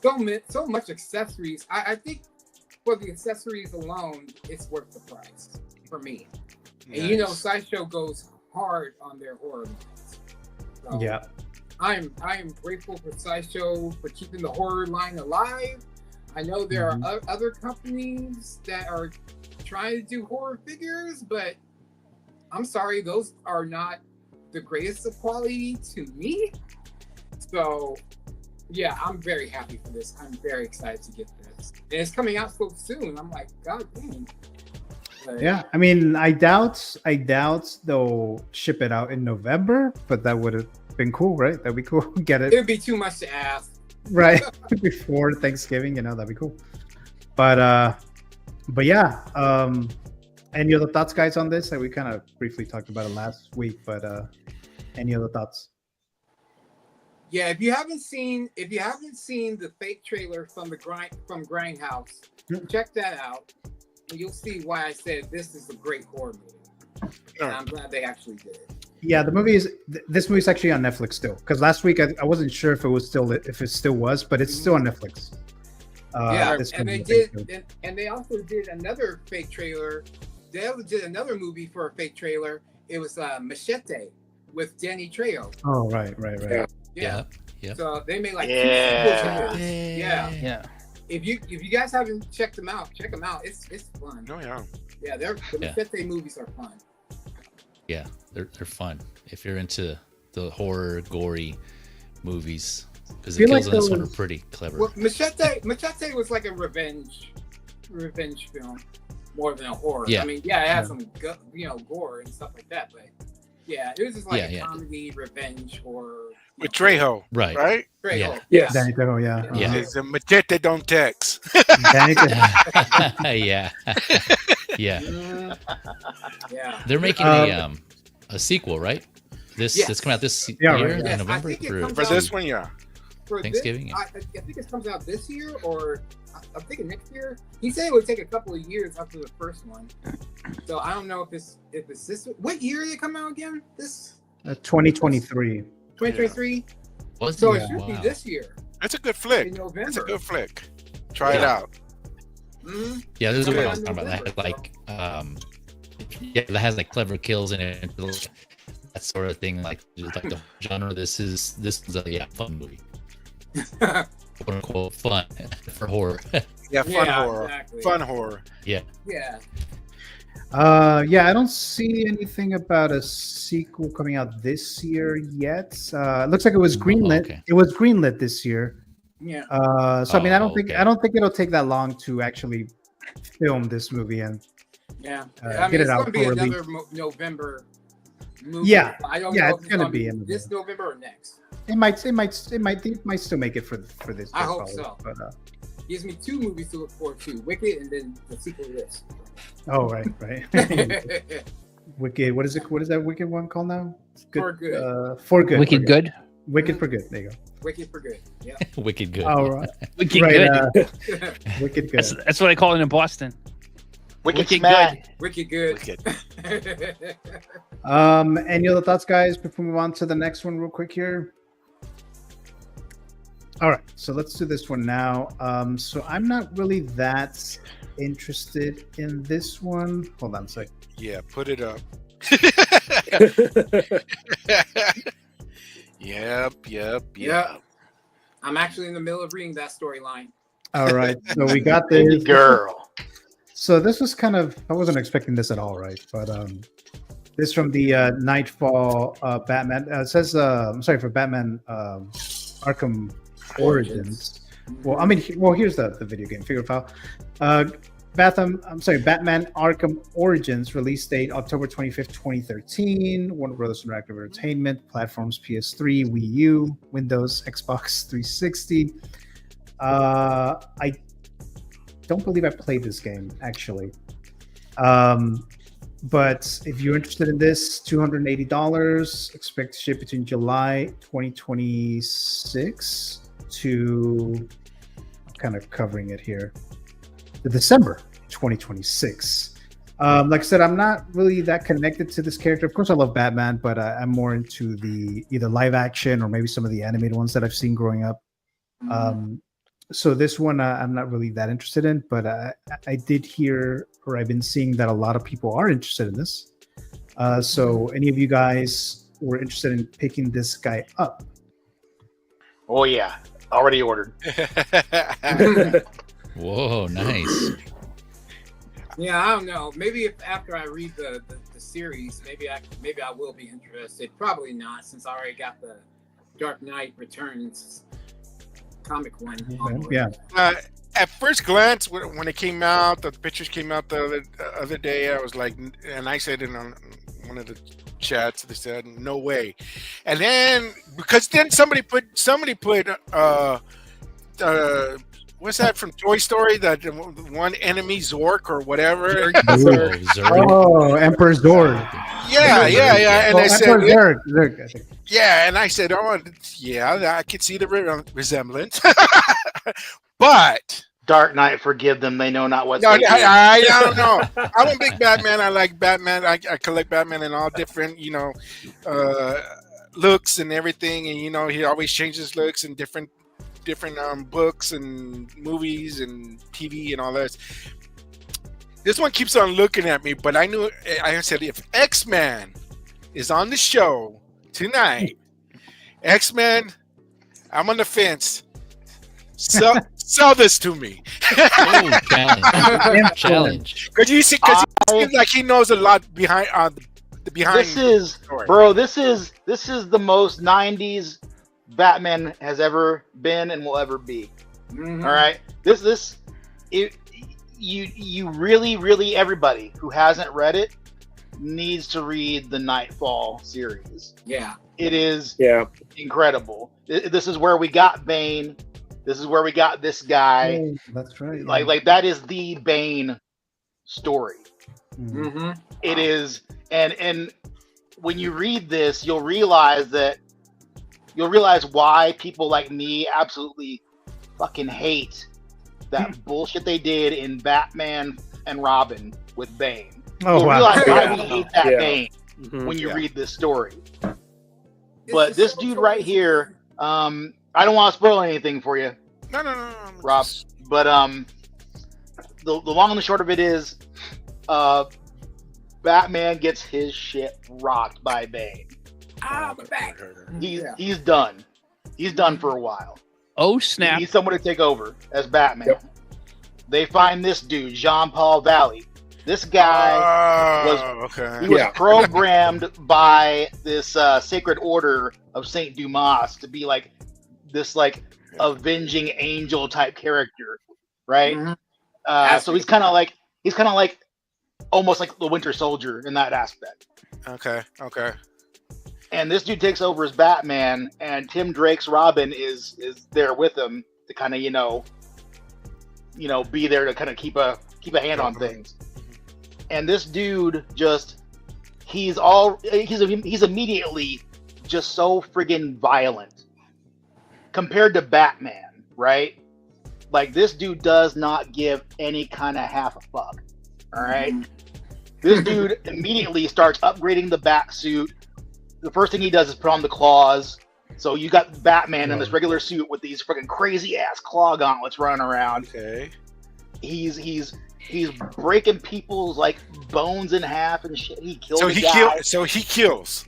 so much accessories. I think for the accessories alone, it's worth the price for me. Nice. And Sideshow goes hard on their horror movies. So yeah, I am grateful for Sideshow for keeping the horror line alive. I know there are other companies that are trying to do horror figures, but I'm sorry, those are not the greatest of quality to me. So, yeah, I'm very happy for this. I'm very excited to get this. And it's coming out so soon. I'm like, God dang. But, yeah, I mean, I doubt they'll ship it out in November, but that would have been cool, right? That'd be cool. Get it. It would be too much to ask. Right. Before Thanksgiving, that'd be cool. But yeah, any other thoughts, guys, on this? We kind of briefly talked about it last week, but any other thoughts? Yeah, if you haven't seen the fake trailer from Grindhouse, check that out, and you'll see why I said this is a great horror movie. And I'm glad they actually did it. Yeah, this movie's actually on Netflix still. Because last week I wasn't sure if it still was, but it's still on Netflix. And they also did another fake trailer. They also did another movie for a fake trailer. It was Machete with Danny Trejo. Oh, right. Yeah. So they made like 2 sequels. Yeah. If you guys haven't checked them out, check them out. It's fun. Oh yeah. Yeah, the Machete movies are fun. Yeah, they're fun if you're into the horror, gory movies, because the kills in this one are pretty clever. Well, Machete was like a revenge film more than a horror. Yeah. I mean, yeah, it has some gore and stuff like that, but Yeah, it was just like Yeah, a yeah. comedy, revenge, or With Trejo, Right. right? Trejo. Yeah. Yes. Danny Trejo, yeah. Yeah. It's a machete don't text. Danny Trejo. Yeah. Yeah. Yeah. They're making a sequel, right? This Yes. it's coming out this Yeah, year right, in yes. I November think it for comes For out- this one, yeah. For Thanksgiving, This, I think it comes out this year, or I'm thinking next year. He said it would take a couple of years after the first one, so I don't know if it's this. What year did it come out again? This 2023. 2023. Was So it? it should Wow. be this year That's a good in flick. November. That's a good flick. Try it out. Mhm. Yeah, this is Coming what I out was in talking about. That November, had like that has like clever kills in it, that sort of thing. Like the genre. This is a fun movie, quote unquote fun for horror. Yeah, fun Yeah, horror. exactly. Fun horror. Yeah. Yeah. Yeah, I don't see anything about a sequel coming out this year yet. It looks like it was greenlit. okay. It was greenlit this year. Yeah. So I mean, I don't okay. think it'll take that long to actually film this movie and Yeah. get it's it out going to be for another release. November movie. Yeah. I don't Yeah, know it's if gonna gonna be be in this November or next. It might still make it for this. I hope probably, so. But, Gives me 2 movies to look forward to: Wicked and then the sequel to this. oh right. Wicked. What is it? What is that Wicked one called now? It's For Good. For good. Wicked for good. Wicked for good. There you go. Wicked for Good. Yeah. Wicked good. All right. Wicked Right, good. Wicked good. That's what I call it in Boston. Wicked Wicked Smack. Wicked Good. Wicked. Any other thoughts, guys, before we move on to the next one real quick here? All right, so let's do this one now. So I'm not really that interested in this one. Hold on a sec. Yeah, put it up. Yep. Yeah. I'm actually in the middle of reading that storyline. All right, so we got this. Girl. So this was kind of, I wasn't expecting this at all, right? But this from the KNIGHTFALL Batman. It says, I'm sorry, for Batman Arkham Origins. Well, I mean, here's the video game figure file. Batman Arkham Origins, release date October 25th, 2013. Warner Brothers Interactive Entertainment, platforms PS3, Wii U, Windows, Xbox 360. I don't believe I played this game, actually. But if you're interested in this, $280. Expect to ship between July 2026 to, I'm kind of covering it here, to December 2026. Like I said, I'm not really that connected to this character. Of course, I love Batman, but I'm more into the either live action or maybe some of the animated ones that I've seen growing up. So this one I'm not really that interested in, but I did hear, or I've been seeing that a lot of people are interested in this. So any of you guys were interested in picking this guy up? Oh yeah, already ordered. Whoa, nice. Yeah, I don't know. Maybe if after I read the series, maybe I will be interested. Probably not, since I already got the Dark Knight Returns comic one. Yeah. At first glance, when it came out, the pictures came out the other day. I was like, and I said it on one of the chats. They said, "No way," and then because then somebody put what's that from Toy Story? That one enemy Zork or whatever. Oh, Emperor Zord. Yeah. And I said, Emperor Zurg, I think. yeah, and I said, oh, yeah, I could see the resemblance, but Dark Knight, forgive them; they know not what no, they do. I don't know. I'm a big Batman. I like Batman. I collect Batman in all different, looks and everything, and he always changes looks in different books and movies and TV and all that. This one keeps on looking at me, but I said, if X-Men is on the show tonight, X-Men, I'm on the fence. Sell this to me. Oh, challenge. Because he seems like he knows a lot behind the behind. This is, story. bro. This is the most '90s Batman has ever been and will ever be. Mm-hmm. All right, you really everybody who hasn't read it, needs to read the Knightfall series. Yeah. It is Yeah. incredible. This is where we got Bane. This is where we got this guy. Oh, that's right. Like that is the Bane story. Mm-hmm. It is, and when you read this, you'll realize why people like me absolutely fucking hate that bullshit they did in Batman and Robin with Bane. Oh, You'll wow. realize why Yeah. we hate that Yeah. Bane Mhm. when you Yeah. read this story. But this dude right here, I don't want to spoil anything for you, No. Rob. But the long and the short of it is, Batman gets his shit rocked by Bane. I'm back. He's done. He's done for a while. Oh He snap! needs someone to take over as Batman. Yep. They find this dude, Jean-Paul Valley. This guy was okay. was Yeah. programmed by this sacred order of Saint Dumas to be like this avenging angel type character, right? Mhm. So he's kind of like almost like the Winter Soldier in that aspect. Okay. And this dude takes over as Batman, and Tim Drake's Robin is there with him to kind of be there to kind of keep a hand on things. And this dude he's immediately just so friggin' violent compared to Batman, right? Like this dude does not give any kind of half a fuck. All right. This dude immediately starts upgrading the bat suit. The first thing he does is put on the claws. So you got Batman in this regular suit with these freaking crazy ass claw gauntlets running around. Okay. He's breaking people's like bones in half and shit. He kills. So he kills.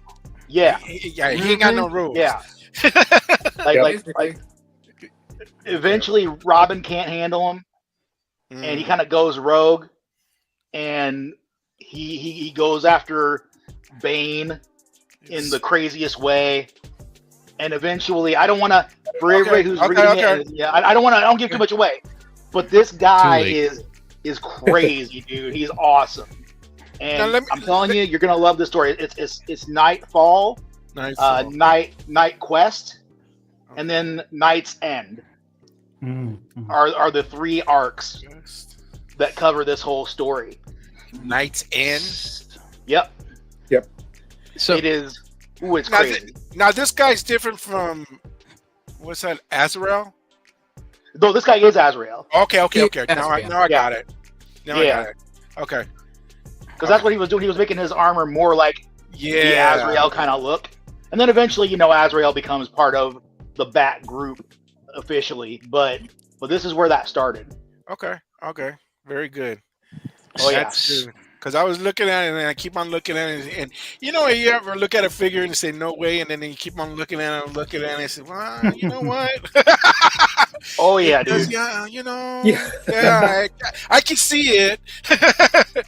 Yeah. He ain't got no rules. Yeah. like eventually Robin can't handle him, and he kind of goes rogue, and he goes after Bane in the craziest way, and eventually I don't want to for everybody who's reading it. Yeah, I don't give too much away, but this guy is crazy, dude. He's awesome, and I'm telling you, you're gonna love this story. It's Knightfall, Night Quest, and then Night's End are the three arcs that cover this whole story. Night's End. Yep. So it is. Ooh, it's now, crazy. Now this guy's different from what's that? Azrael. No, this guy is Azrael. Okay. Now I got it. Now I got it. Okay. Because that's what he was doing. He was making his armor more like the Azrael kind of look. And then eventually, Azrael becomes part of the Bat group officially. But this is where that started. Okay. Very good. Oh, yeah. Because I was looking at it and I keep on looking at it. And you ever look at a figure and say, no way. And then you keep on looking at it and say, well, you know what? Oh, yeah, dude. Yeah, I can see it. And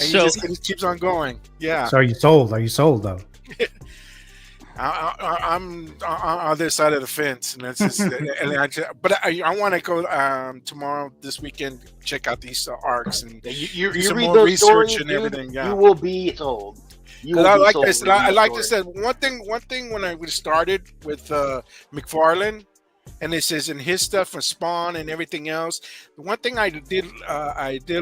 he just keeps on going. Yeah. So are you sold? Are you sold though? I'm on this side of the fence, and that's just. But I want to go tomorrow, this weekend, check out these arcs and you do some read more those research stories, and dude, everything. Yeah, you will be sold. I like this. I like to say one thing when I started with McFarlane, and this is in his stuff from Spawn and everything else. The one thing I did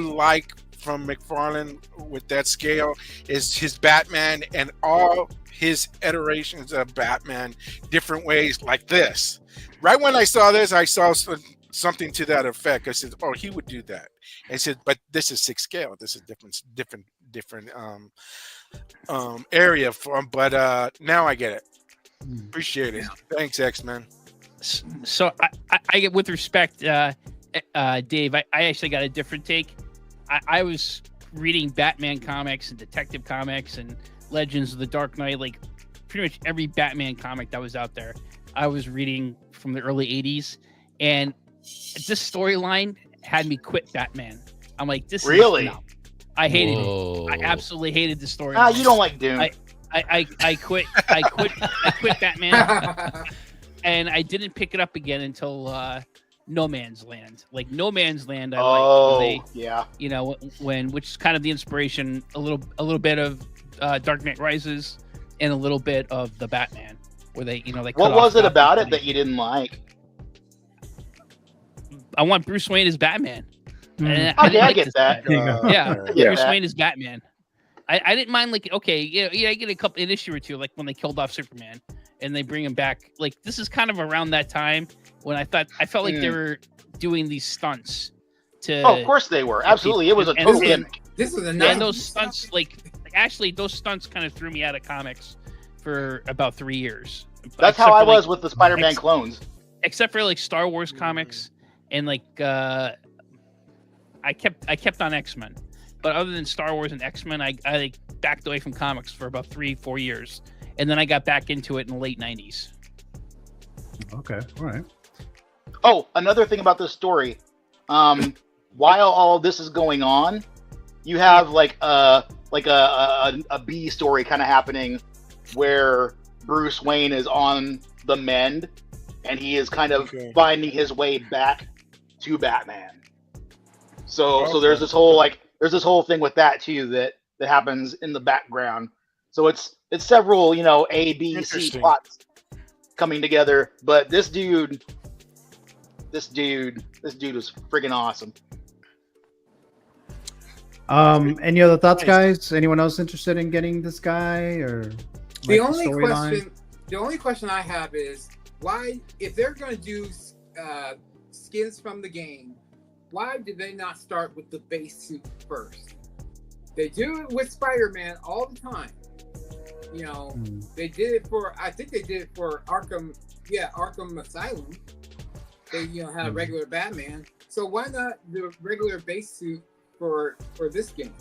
like from McFarlane with that scale is his Batman and all his iterations of Batman, different ways like this. Right when I saw this, I saw something to that effect. I said, "Oh, he would do that." I said, "But this is 6 scale. This is different area from." But now I get it. Appreciate it. Thanks, X-Men. So I get, with respect, Dave, I actually got a different take. I was reading Batman comics and Detective Comics and Legends of the Dark Knight, like pretty much every Batman comic that was out there. I was reading from the early 80s, and this storyline had me quit Batman. I'm like, this really? is no. I hated it. I absolutely hated the story. You don't like Doom. I quit Batman, and I didn't pick it up again until No Man's Land. Like No Man's Land, I Oh, like. yeah. You know, which is kind of the inspiration, a little bit of Dark Knight Rises, and a little bit of the Batman, where they, you know, they. What was it about it that you didn't like? I want Bruce Wayne as Batman. Okay, I I get that. Yeah, Yeah. Bruce Wayne is Batman. I didn't mind, like, okay, yeah, I get an issue or two, like when they killed off Superman and they bring him back. Like, this is kind of around that time when I felt like they were doing these stunts to. Oh, of course they were. Absolutely, it was a total gimmick. This was a and those stunts, like actually, those stunts kind of threw me out of comics for about 3 years. That's how I was with the Spider-Man clones. Except for like Star Wars comics and like I kept on X-Men. But other than Star Wars and X-Men, I like backed away from comics for about 3-4 years. And then I got back into it in the late 90s. Okay, all right. Oh, another thing about this story. While all this is going on, you have like a B story kind of happening where Bruce Wayne is on the mend and he is kind of finding his way back to Batman. So there's this whole thing with that too that happens in the background. So it's several, you know, A, B, C plots coming together. But this dude is friggin' awesome. Any other thoughts, guys? Anyone else interested in getting this guy or the only question I have is why, if they're going to do skins from the game, why did they not start with the base suit first? They do it with Spider-Man all the time. You know, they did it for, I think they did it for Arkham Asylum. They, you know, had a regular Batman. So why not the regular base suit for this game?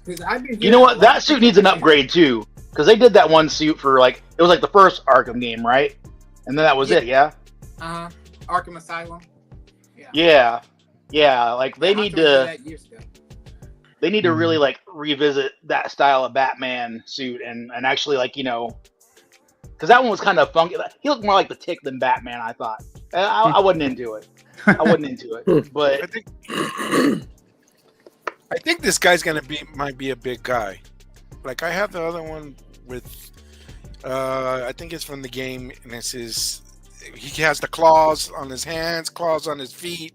Because I've been, you know what, that suit needs an upgrade too. Because they did that one suit for like, it was like the first Arkham game, right? And then that was it, yeah? Arkham Asylum. Yeah, like they need to really like revisit that style of Batman suit and actually, like, you know, because that one was kind of funky. He looked more like the Tick than Batman, I thought. I wasn't into it. But I think this guy's might be a big guy. Like I have the other one with I think it's from the game, and it says he has the claws on his hands, claws on his feet.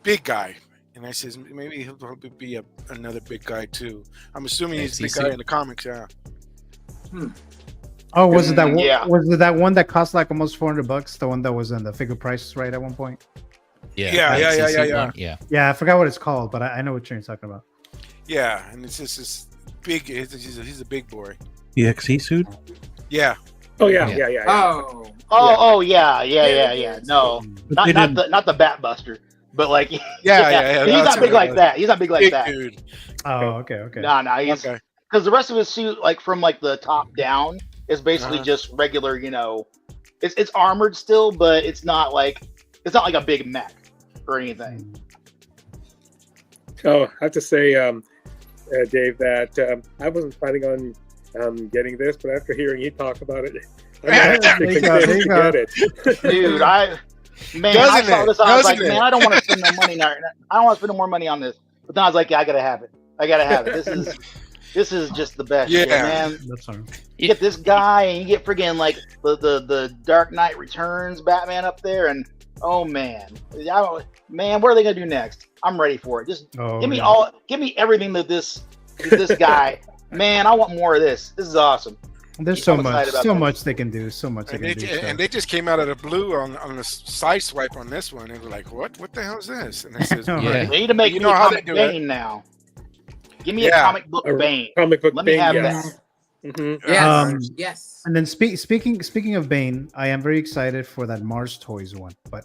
Big guy. And I says maybe he'll be another big guy too. I'm assuming he's a big guy in the comics, yeah. Oh, was it that one? Yeah. Was it that one that cost like almost $400? The one that was in the figure price, right, at one point? Yeah. Yeah, I forgot what it's called, but I know what you're talking about. Yeah, and it's just this big. He's a big boy. The XE suit. Yeah. Oh yeah. Oh yeah. No, not the Batbuster, but like he's not big like that. He's not big like that. Dude. Oh, okay. No, he's because the rest of his suit, like from like the top down, is basically just regular. You know, it's armored still, but it's not like a big mech or anything. Oh, I have to say, Dave, that I wasn't planning on getting this, but after hearing you talk about it, I'm actually convinced to get it. Dude, I saw this. I was like, man, I don't want to spend no money now. I don't want to spend no more money on this. But then I was like, yeah, I gotta have it. This is just the best. Yeah, man. You get this guy, and you get friggin' like the Dark Knight Returns Batman up there, and oh man, what are they gonna do next? I'm ready for it. Just give me everything that this guy. Man, I want more of this. This is awesome. There's so much they can do. And they just came out of the blue on the side swipe on this one, and they're like, "What the hell is this?" And they says, "They need to make a comic Bane now. Give me a comic book Bane. Let me have that." Mm-hmm. Yes. And then speaking of Bane, I am very excited for that Mars Toys one. But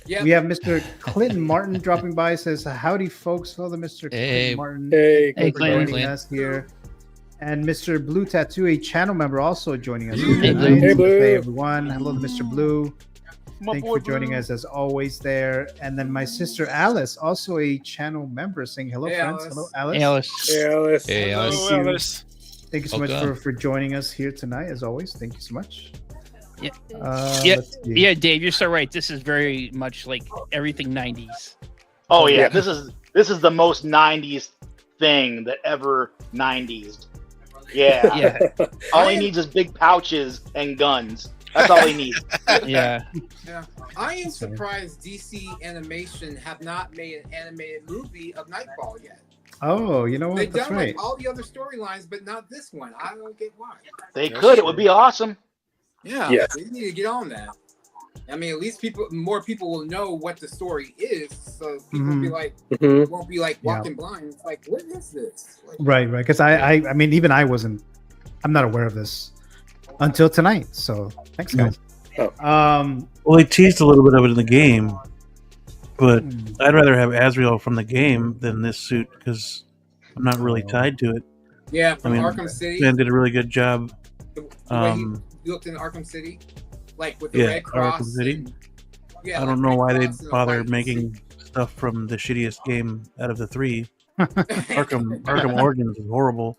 we have Mr. Clinton Martin dropping by. Says, "Howdy, folks." Hello, Mr. Clinton Martin. Hey, thanks for joining us here. And Mr. Blue Tattoo, a channel member, also joining us. Hey, Blue. Hey, everyone. Hello, Mr. Blue. Thank you for joining us as always there. And then my sister Alice, also a channel member, saying hello, friends. Hello, Alice. Hey, Alice. Thank you so much for joining us here tonight, as always. Thank you so much. Yeah, let's see. yeah, Dave, you're so right. This is very much like everything 90s. Oh yeah, this is the most 90s thing that ever 90s. Yeah. Yeah. All he needs is big pouches and guns. That's all he needs. Yeah. Yeah. I am surprised DC Animation have not made an animated movie of Nightfall yet. Oh, you know what? They've That's done right. like all the other storylines, but not this one. I don't get why. They could. It would be awesome. Yeah. Yes. They need to get on that. I mean, at least more people will know what the story is, so people will be like, won't be like walking blind. It's like, what is this? Like, Right. Because I mean, even I'm not aware of this until tonight. So thanks, guys. Well, they teased a little bit of it in the game, but I'd rather have Azrael from the game than this suit because I'm not really tied to it. Yeah, from Arkham City. Man did a really good job. The way he looked in Arkham City, like with the Red Cross. Arkham City. And, yeah, I don't know why they'd bother making stuff from the shittiest game out of the three. Arkham Origins is horrible.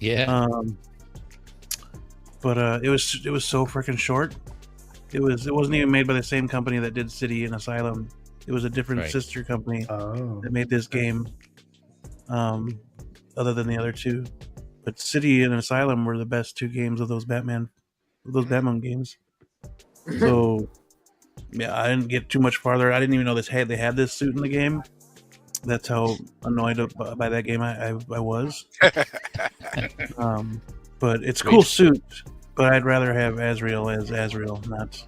Yeah. But it was so freaking short. It wasn't even made by the same company that did City and Asylum. It was a different sister company that made this game. Other than the other two, but City and Asylum were the best two games of those Batman games. So yeah, I didn't get too much farther. I didn't even know they had this suit in the game. That's how annoyed by that game I was. But it's a cool suit. But I'd rather have Azrael as Azrael, not.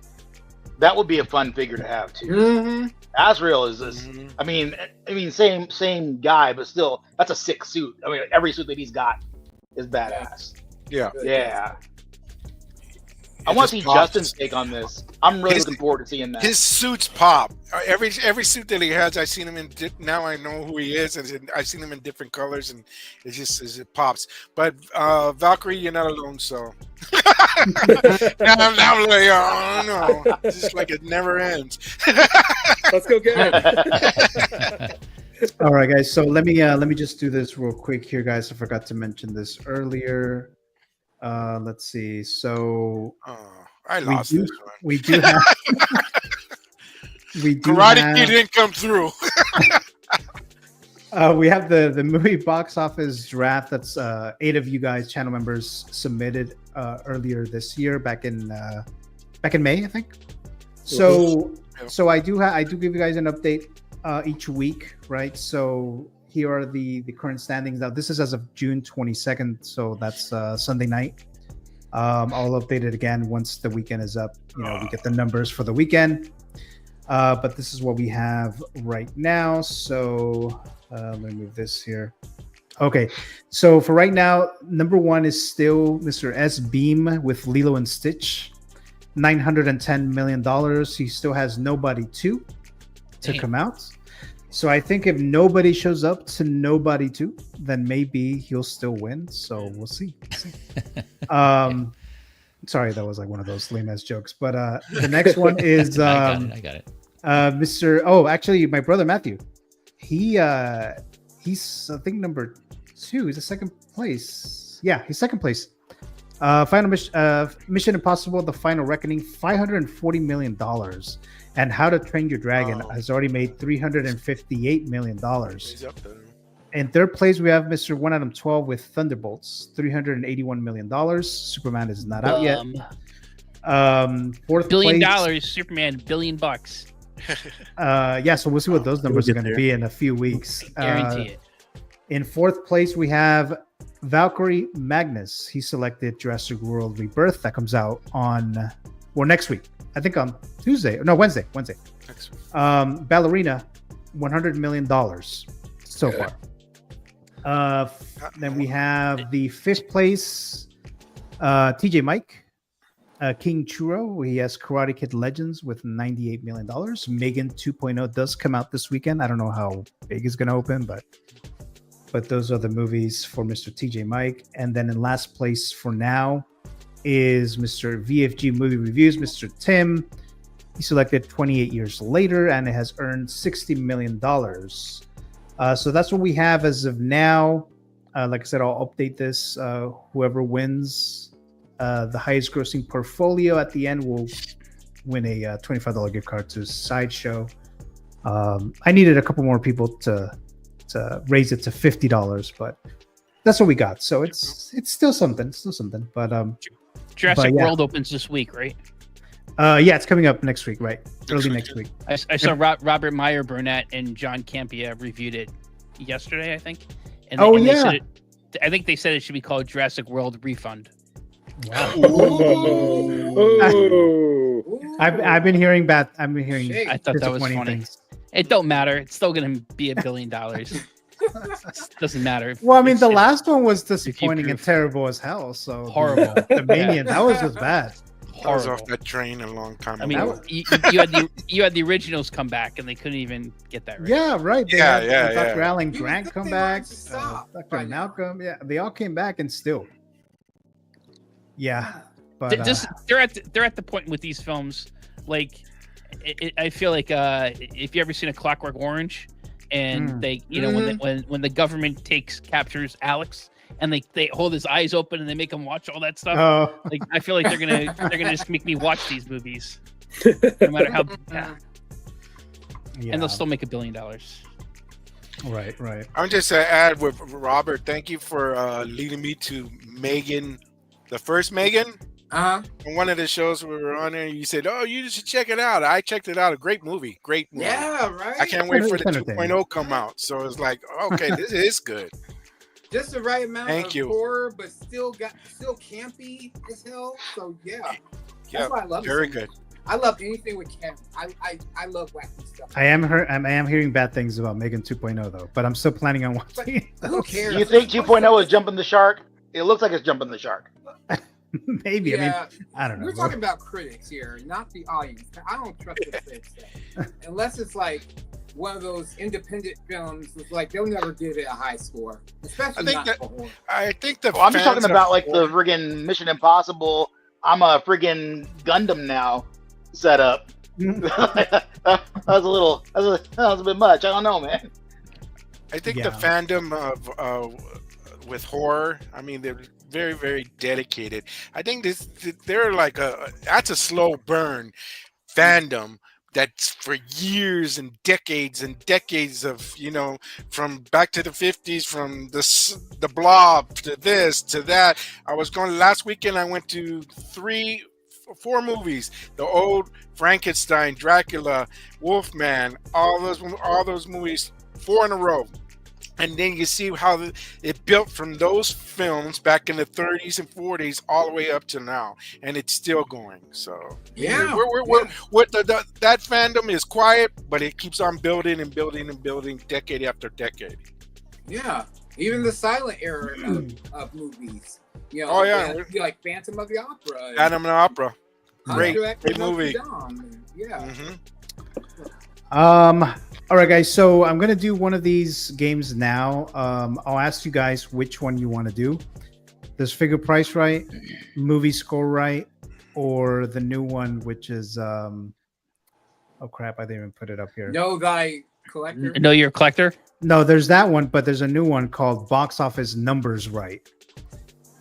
That would be a fun figure to have too. Azrael is I mean, same guy, but still, that's a sick suit. I mean, every suit that he's got is badass. Yeah. I want to see Justin's take on this. I'm really looking forward to seeing that. His suits pop. Every suit that he has, I've seen him in. Now I know who he is, and I've seen him in different colors, and it pops. But Valkyrie, you're not alone. So now I'm like, oh no, it's just like it never ends. Let's go get it. All right, guys. So let me just do this real quick here, guys. I forgot to mention this earlier. Let's see. So I lost this one. We do have. Karate Kid didn't come through. We have the movie box office draft. That's 8 of you guys, channel members, submitted earlier this year, back in May, I think. So I do give you guys an update each week, right? So here are the current standings. Now this is as of June 22nd, so that's Sunday night. I'll update it again once the weekend is up. We get the numbers for the weekend. But this is what we have right now. So let me move this here. Okay, so for right now, number 1 is still Mr. S. Beam with Lilo and Stitch, $910 million. He still has Nobody 2 to come out. So I think if nobody shows up to Nobody 2, then maybe he'll still win. So we'll see. Sorry, that was like one of those lame ass jokes. But the next one is I got it. Mr. Oh, actually, my brother Matthew. He's I think number 2. He's a second place. Yeah, he's second place. Final Mission Impossible: The Final Reckoning, $540 million. And How to Train Your Dragon has already made $358 million. He's up there. In third place, we have Mr. 1 Adam 12 with Thunderbolts, $381 million. Superman is not out yet. Fourth $1 billion, place, Superman, $1 billion. Yeah, so we'll see what those numbers are going to be in a few weeks. Guarantee it. In fourth place, we have Valkyrie Magnus. He selected Jurassic World Rebirth. That comes out on, next week. I think on Wednesday. Next week. Ballerina, $100 million so far. Then we have the fifth place, TJ Mike, King Churro. He has Karate Kid Legends with $98 million. Megan 2.0 does come out this weekend. I don't know how big it's going to open, but those are the movies for Mr. TJ Mike. And then in last place for now is Mr. VFG Movie Reviews, Mr. Tim. He selected 28 Years Later, and it has earned $60 million. So that's what we have as of now. Like I said, I'll update this. Whoever wins the highest grossing portfolio at the end will win a $25 gift card to Sideshow. I needed a couple more people to raise it to $50, but that's what we got. So it's still something. But Jurassic yeah. World opens this week, right? Yeah, it's coming up next week, right? Early next week. I saw Robert Meyer Burnett and John Campia reviewed it yesterday, I think. And they said I think they said it should be called Jurassic World Refund. Wow. I've been hearing bad. I thought that was funny. Things. It don't matter. It's still going to be $1 billion. Doesn't matter. Well, I mean, the last one was disappointing and terrible as hell. So horrible. The Manian, that was just bad. I was off that train a long time ago. You had the originals come back and they couldn't even get that right. Yeah, right. They Yeah, had yeah. Dr. Alan Grant come back. Dr. Malcolm. Yeah, they all came back and still. Yeah, but they're at the point with these films. Like, I feel like if you ever seen A Clockwork Orange, and they, when the government captures Alex. And they hold his eyes open and they make him watch all that stuff. Like, I feel like they're gonna just make me watch these movies, no matter how. And they'll still make $1 billion. Right. I'm just to add with Robert. Thank you for leading me to Megan, the first Megan. On one of the shows we were on there, you said, "Oh, you should check it out." I checked it out. A great movie. Great movie. Yeah, right. I can't wait for the 2.0 come out. So it's like, okay, this is good. Just the right amount Thank of you. horror, but still campy as hell. So yeah, Yeah, why I love it very so good. much. I love anything with camp. I love wacky stuff. I am hearing bad things about Megan 2.0 though, but I'm still planning on watching it. Who cares? You think 2.0 is jumping the shark? It looks like it's jumping the shark. Maybe. Yeah, I mean, I don't know. We're talking about critics here, not the audience. I don't trust what critics say. Unless it's like one of those independent films, it's like they'll never give it a high score. Especially I'm just talking about like the friggin' Mission Impossible. I'm a friggin' Gundam now setup. that was a bit much. I don't know, man. I think the fandom of with horror, I mean, they're very, very dedicated. I think they're like that's a slow burn fandom that's for years and decades of, from back to the 50s, from the Blob to this to that. I was going last weekend. I went to 4 movies: the old Frankenstein, Dracula, Wolfman, all those movies, 4 in a row. And then you see how it built from those films back in the 30s and 40s all the way up to now, and it's still going. So yeah, that fandom is quiet, but it keeps on building and building and building, decade after decade. Yeah, even the silent era of movies. Like Phantom of the Opera. Phantom of the Opera, great movie. Yeah. All right, guys. So I'm gonna do one of these games now. I'll ask you guys which one you want to do. Does figure price right, movie score right, or the new one, which is oh crap, I didn't even put it up here. Know Thy Collector. Know Your Collector. No, there's that one, but there's a new one called Box Office Numbers Right,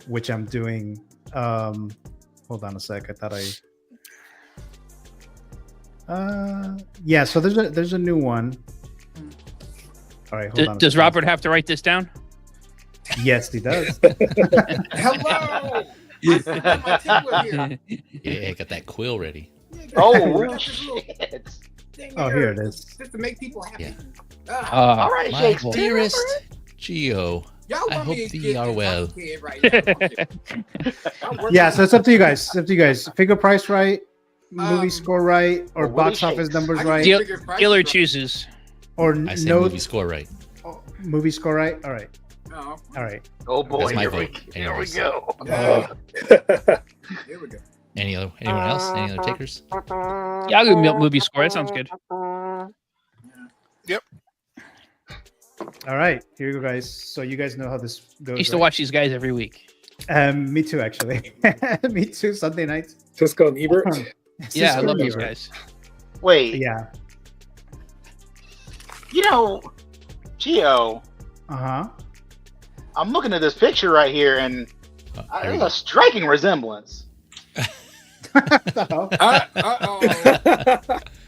which I'm doing. Hold on a sec. I thought yeah, so there's a new one. All right, hold on. Does Robert have to write this down? Yes, he does. Hello. Yeah, got that quill ready. Oh shit! Oh, here it is. Just to make people happy. Yeah. All right, my Shakespeare. dearest Geo, Y'all I want hope me to thee get are well. right now. Yeah, so it's up to you guys. It's up to you guys. Figure price right, movie score right, or box office numbers right. Dealer chooses. Or I say no movie score right. Movie score right. All right. Oh. All right. Oh boy, That's my here vote. we Anyways. go. Here we go. Anyone else? Any other takers? Yeah, I'll go movie score. That sounds good. Yep. All right. Here you go, guys. So you guys know how this goes. I used to watch these guys every week. Me too, actually. Me too. Sunday nights. Siskel and Ebert. Yeah, I love those guys. Wait. Yeah. Gio. Uh huh. I'm looking at this picture right here, and There's a striking resemblance.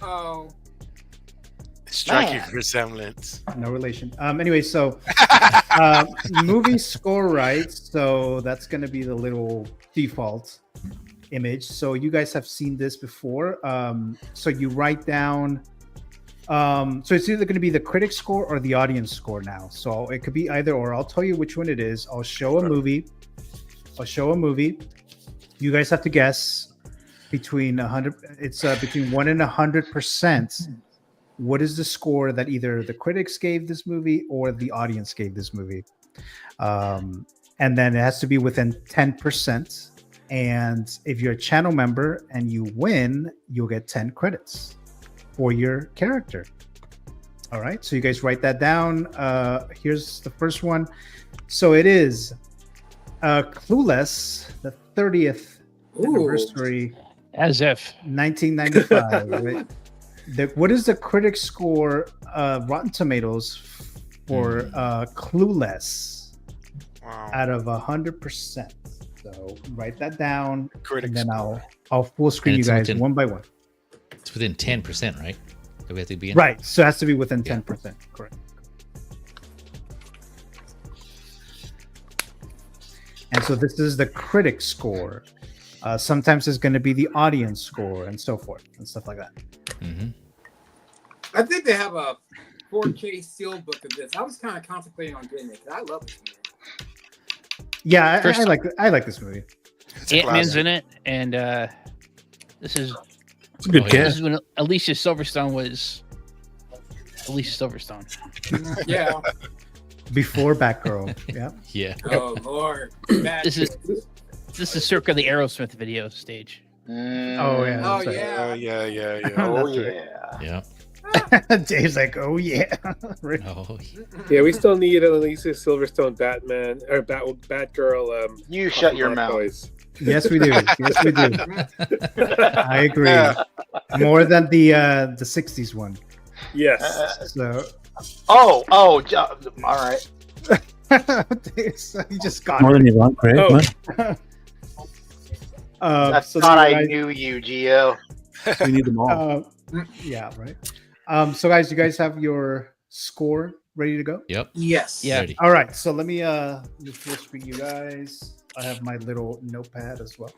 Oh. Striking resemblance. No relation. Anyway, so movie score rights. So that's going to be the little default image. So you guys have seen this before. So you write down. So it's either going to be the critic score or the audience score now. So it could be either or. I'll tell you which one it is. I'll show a movie. You guys have to guess between 100. It's between 1 and 100%. What is the score that either the critics gave this movie or the audience gave this movie? And then it has to be within 10%. And if you're a channel member and you win, you'll get 10 credits for your character. All right, so you guys write that down. Here's the first one. So it is Clueless, the 30th anniversary. As if. 1995, right? What is the critic score, Rotten Tomatoes, for Clueless? Wow. Out of 100%. So write that down, Critic and then score. I'll full screen you guys one by one. It's within 10%, right? That we have to be in? Right, so it has to be within 10%. Correct. And so this is the critic score. Sometimes it's going to be the audience score and so forth and stuff like that. Mm-hmm. I think they have a 4K seal book of this. I was kind of contemplating on getting it because I love this movie. Yeah, I like this movie. Ant-Man's in it, and this is It's a good This cast. is when Alicia Silverstone was Alicia Silverstone. Yeah. Before Batgirl. Yeah. Yeah. Oh Lord. This is circa the Aerosmith video stage. Oh yeah. Oh that's right. yeah. Oh yeah, yeah, yeah. Oh That's right. yeah. Yeah. Dave's like, oh yeah. Right. Oh, Yeah, we still need an Alicia Silverstone Batman or Batgirl. You shut your Hot mouth. Boys. Yes, we do. Yes, we do. I agree. More than the 60s one. Yes. So Oh, all right. so he just got More it. than you want, Craig. Oh. What? That's So not then I you knew you, Gio. We need them all. yeah, right. So guys, you guys have your score ready to go? Yep. Yes. Yeah. Ready. All right. So let me just full screen you guys. I have my little notepad as well.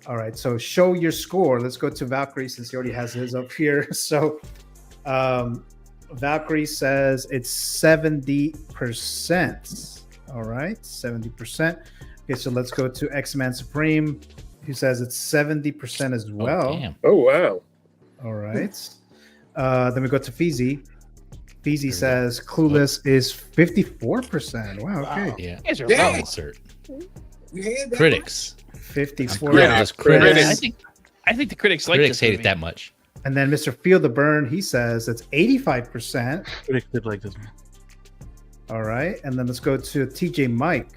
All right. So show your score. Let's go to Valkyrie since he already has his up here. So Valkyrie says it's 70%. All right, 70%. Okay, so let's go to X-Man Supreme, who says it's 70% as well. Damn. Oh wow. All right. Then we go to Feezy. Feezy says Clueless is 54%. Wow, okay. Yeah. You guys are Dang. low. Insert. You had that Critics. 54. Yeah, those critics. I think the critics like Critics this hate movie. it that much. And then Mr. Feel the Burn, he says it's 85%. Critics did like this one. All right. And then let's go to TJ Mike.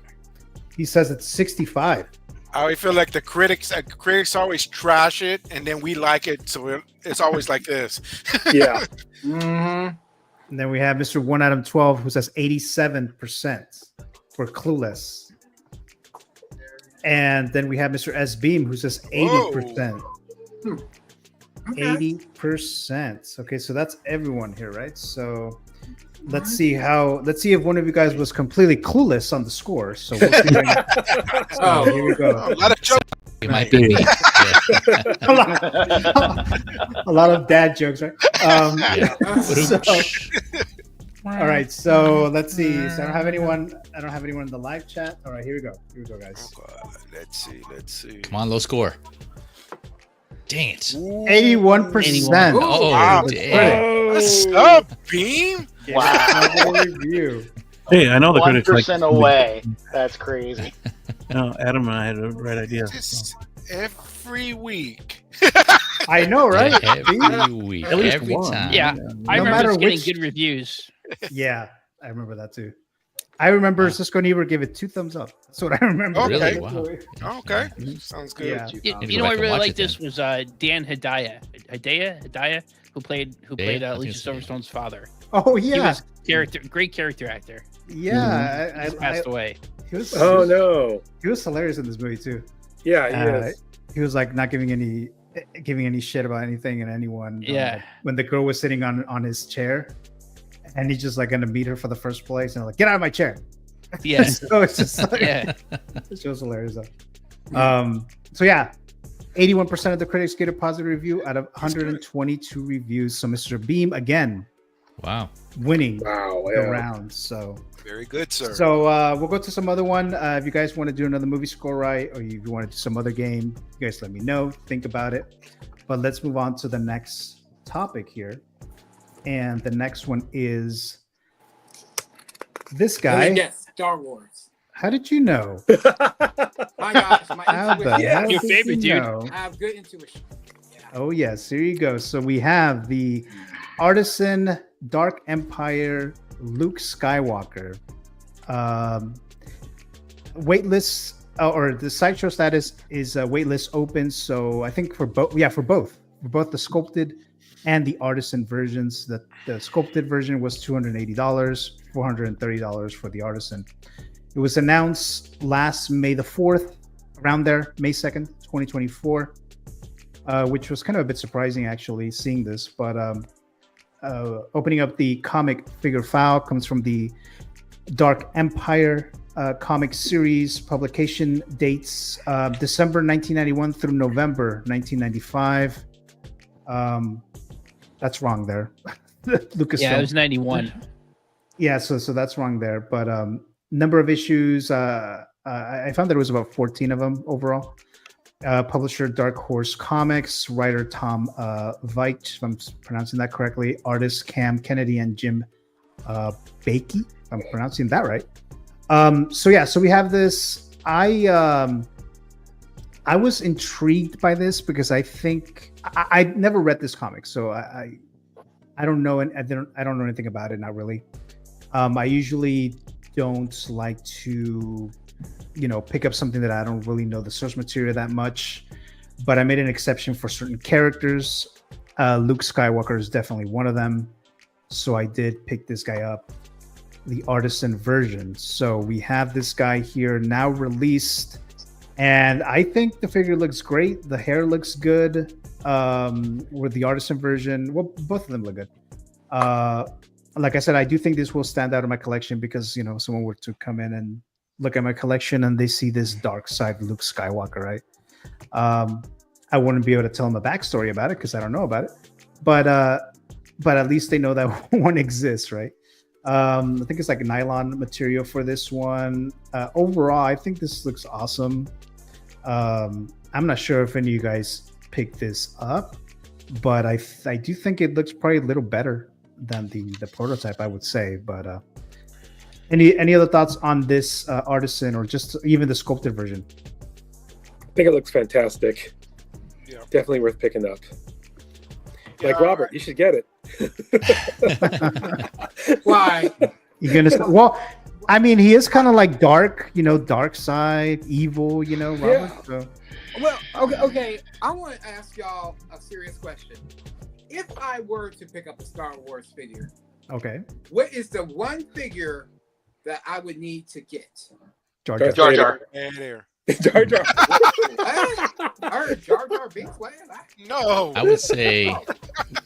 He says it's 65. I always feel like the critics always trash it, and then we like it, so it's always like this. Yeah. Mm-hmm. And then we have Mr. 1 Adam 12 who says 87% for Clueless. And then we have Mr. S Beam who says 80%. Okay. 80%. Okay, so that's everyone here, right? So let's see if one of you guys was completely clueless on the score. So we'll see Oh. here we go. A lot of jokes. It might be me. a lot of dad jokes, right? Yeah. So- all right, so let's see. So I don't have anyone in the live chat. All right, here we go, guys. Let's see. Come on, low score. Dang it. 81%. Oh, wow. damn. What's up, Beam? Wow. Review. Hey, I know the critics like 1% away. That's crazy. No, Adam and I had the right idea. Just every week. I know, right? Every week. At least Every one. time. Yeah, I No remember matter it's getting which- good reviews. Yeah, I remember that too. I remember Cisco and Ebert gave it 2 thumbs up. That's what I remember. Okay. Really? Wow. Okay, sounds good. Yeah. You know, I really like this was Dan Hedaya, who played I Alicia think so. Silverstone's father. Oh He yeah, was great character actor. yeah. He's passed away. Oh no. He was hilarious in this movie too. Yeah, he is. He was like not giving any shit about anything and anyone. Yeah. When the girl was sitting on his chair, and he's just like gonna meet her for the first place, and like, get out of my chair. Yeah. So it's just like, Yeah. It was hilarious though. So yeah, 81% of the critics gave a positive review out of 122 reviews. So Mr. Beam again, Wow. winning Wow, the round. So Very good, sir. So we'll go to some other one. If you guys want to do another movie score right, or if you want to do some other game, you guys let me know. Think about it. But let's move on to the next topic here. And the next one is this guy. Yes, Star Wars. How did you know? My gosh, my How the intuition. hell Your did favorite, you dude. know? I have good intuition. Oh yes, here you go. So we have the Artisan Dark Empire Luke Skywalker. Waitlist or the sideshow status is waitlist open. So I think for both, for both the sculpted and the artisan versions. The sculpted version was $280, $430 for the artisan. It was announced last May the 4th, around there, May 2nd, 2024, which was kind of a bit surprising actually seeing this. But opening up the comic figure file comes from the Dark Empire comic series. Publication dates December 1991 through November 1995. That's wrong there. Lucasfilm. Yeah, it was 91. Yeah, so that's wrong there. But number of issues, I found that it was about 14 of them overall. Publisher Dark Horse Comics, writer Tom Veidt, if I'm pronouncing that correctly, artist Cam Kennedy and Jim Bakey, if I'm pronouncing that right. So we have this. I was intrigued by this because I think I never read this comic, so I don't know, and I don't know anything about it, not really. I usually don't like to, pick up something that I don't really know the source material that much, but I made an exception for certain characters. Luke Skywalker is definitely one of them, so I did pick this guy up, the artisan version. So we have this guy here now released, and I think the figure looks great. The hair looks good. With the artisan version, well, both of them look good. Like I said, I do think this will stand out in my collection because, someone were to come in and look at my collection and they see this Darkside Luke Skywalker, right? I wouldn't be able to tell them a backstory about it because I don't know about it, but at least they know that one exists, right? I think it's like nylon material for this one. Overall, I think this looks awesome. I'm not sure if any of you guys picked this up, but I do think it looks probably a little better than the prototype, I would say. But any other thoughts on this artisan or just even the sculpted version? I think it looks fantastic. Yeah. Definitely worth picking up. Like Robert, you should get it. Why? You're gonna well, I mean, he is kind of like dark, dark side, evil, Robert. Yeah. So. Well, okay. I want to ask y'all a serious question. If I were to pick up a Star Wars figure, Okay. what is the one figure that I would need to get? Jar Darth Jar. Vader. There. Jar Jar. I heard Jar Jar Binks. No. I would say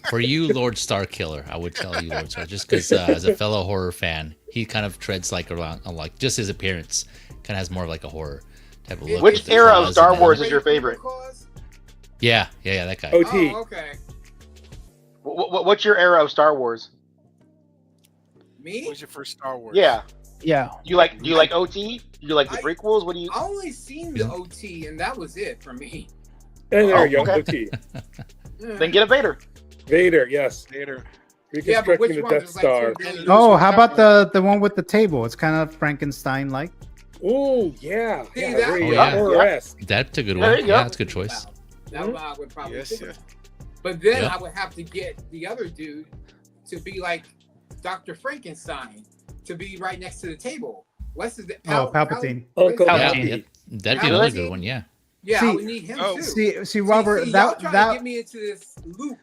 for you, Lord Starkiller, I would tell you, Lord Star, just because as a fellow horror fan, he kind of treads like around, like just his appearance kind of has more of like a horror type of look. Which with the era of claws Star and Wars the- is your favorite? Yeah, that guy. OT. Oh, okay. What's your era of Star Wars? Me? What's your first Star Wars? Yeah. Do you like OT? Do you like the prequels? What do you? I only seen the OT, and that was it for me. And there you go, okay. OT. Then get a Vader. Vader, yes. Vader. Yeah, but which Reconstructing the one? Death There's like Star. two really Oh, loose how ones. about the one with the table? It's kind of Frankenstein-like. Oh, yeah. See, Yeah, that very one? Yeah. horror-esque. That's a good There one. you go. Yeah, that's a good choice. That one I would probably Yes, pick yeah. up. But then Yeah. I would have to get the other dude to be like Dr. Frankenstein, to be right next to the table. What's his name? Palpatine. Uncle Yeah, Palpatine. that'd be another good one. Yeah. Yeah, See- I would need him Oh. too. See, Robert, y'all that trying to that get me into this loop.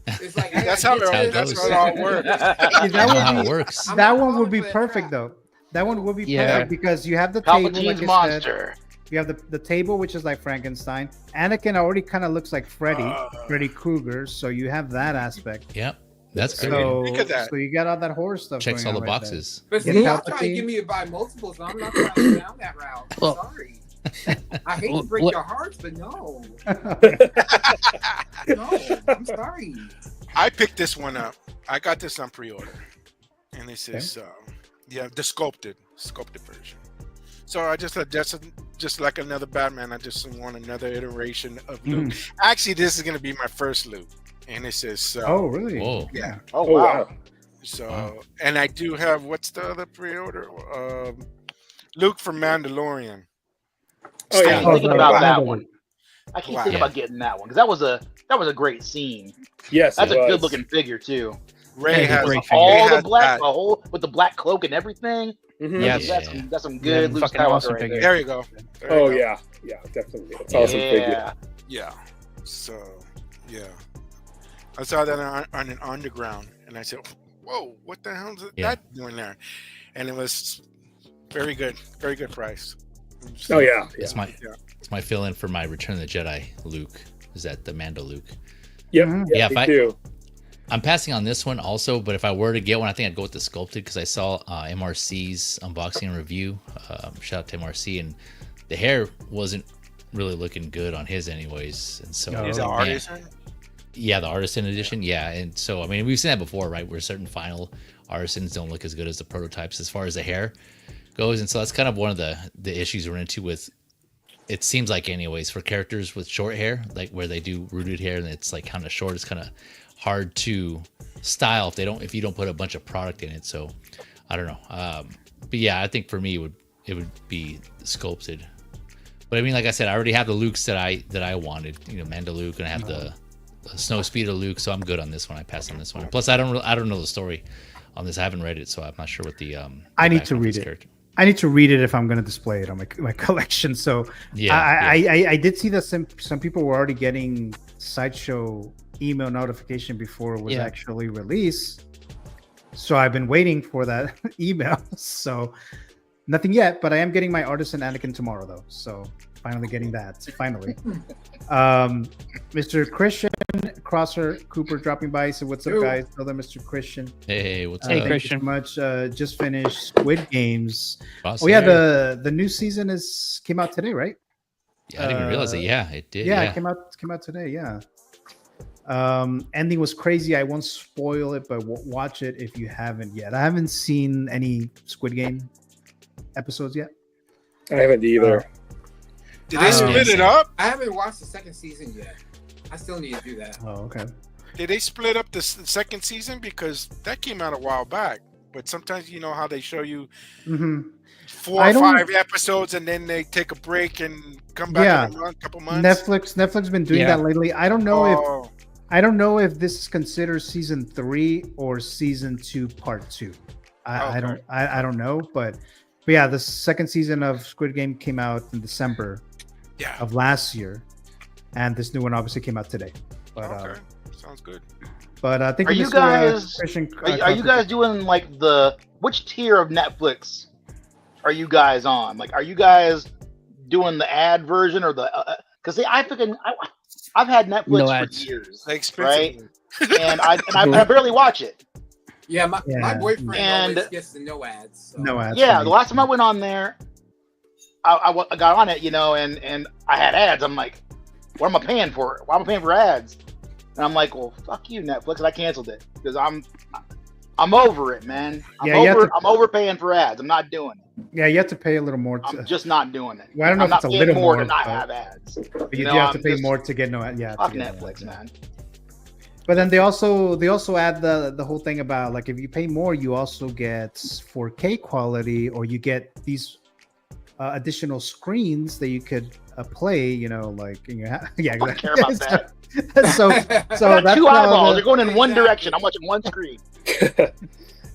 It's like I That's gotta how get how to it that's goes. how it all works. that I know how would it be works. I'm that not one would falling be for that perfect trap. though. That one will be Yeah. perfect because you have the table, like Palpatine's I monster. said. You have the table, which is like Frankenstein. Anakin already kind of looks like Freddy Krueger. So you have that aspect. Yep. That's good. So, Look at that. so you got all that horror stuff. Checks all going the on right boxes. But Yeah, see, y'all trying to Palpatine. give me to buy multiples, so I'm not trying to go down that route. I'm Well- sorry. I hate to break What- your hearts, but no. there. No, I'm sorry. I picked this one up. I got this on pre-order, and this is the sculpted version. So I just just like another Batman. I just want another iteration of Luke. Actually, this is gonna be my first Luke, and it says Oh, really? Whoa. yeah. Oh, Oh wow. wow. So and I do have what's the other pre-order? Luke from Mandalorian. Oh I yeah. keep thinking about that Wow. one. I keep Wow. thinking about getting that one because that was a great scene. Yes. That's it a was. good looking figure too. Ray Yeah, has great Ray All has the black, that. the whole with the black cloak and everything. Mhm. Yes. That's some good Yeah, Luke fucking Skywalker awesome right figure. there. There you go. There you Oh go. yeah. Yeah, definitely. It's awesome figure. Yeah. Yeah. So, yeah. I saw that on an underground, and I said, "Whoa, what the hell is that doing there?" And it was very good price. Oh yeah. It's my fill-in for my Return of the Jedi Luke. Is that the Mando Luke? Yep. Yeah, me too. I'm passing on this one also, but if I were to get one, I think I'd go with the sculpted because I saw MRC's unboxing and review. Shout out to MRC, and the hair wasn't really looking good on his anyways. And so Is it artisan? Yeah, the artisan edition. Yeah, and so I mean we've seen that before, right? Where certain final artisans don't look as good as the prototypes as far as the hair goes, and so that's kind of one of the issues we're into with. It seems like anyways for characters with short hair, like where they do rooted hair and it's like kind of short, it's kind of hard to style if you don't put a bunch of product in it. So I don't know. But yeah, I think for me it would be sculpted. But I mean, like I said, I already have the Lukes that I wanted. You know, Mando Luke, and I have the Snow Speeder Luke, so I'm good on this one. I pass on this one. Plus, I don't know the story on this. I haven't read it, so I'm not sure what the I need to read it. Character. I need to read it if I'm going to display it on my collection. So Yeah, I did see that some people were already getting Sideshow email notification before it was actually released. So I've been waiting for that email. So nothing yet, but I am getting my Artisan Anakin tomorrow though. So finally getting that. Finally. Mr. Christian Crosser Cooper dropping by. So what's up, guys? Hello, Mr. Christian. Hey, what's up? Thank Christian. you so much. Just finished Squid Games. Awesome. Oh yeah, the new season came out today, right? Yeah, I didn't even realize it. Yeah, it did. Yeah, it came out today. Yeah. Ending was crazy. I won't spoil it, but watch it if you haven't yet. I haven't seen any Squid Game episodes yet. I haven't either. Did they split it up? I haven't watched the second season yet. I still need to do that. Oh, okay. Did they split up the second season? Because that came out a while back. But sometimes you know how they show you 4 or 5 episodes and then they take a break and come back in a couple months. Netflix been doing that lately. I don't know if this is considered season 3 or season 2 part 2. I don't know, but yeah, the second season of Squid Game came out in December of last year, and this new one obviously came out today. But sounds good. But I think Are you guys doing like which tier of Netflix are you guys on? Like, are you guys doing the ad version or the? Because I've had Netflix for years, right? And I barely watch it. Yeah, my boyfriend always gets the no ads. So. No ads. Yeah, the last time I went on there, I got on it, and I had ads. I'm like, what am I paying for? Why am I paying for ads? And I'm like, well, fuck you, Netflix, and I canceled it because I'm over it, man. I'm overpaying for ads. I'm not doing it. Yeah, you have to pay a little more. I'm just not doing it. Well, I don't know I'm if it's a little more to not have ads. But you do have to pay more to get no ads. Yeah, fuck Netflix, man. But then they also add the whole thing about like if you pay more, you also get 4K quality, or you get these additional screens that you could play. Like in your yeah. I don't care about that. so that's 2 eyeballs. They're going in one direction. I'm watching one screen.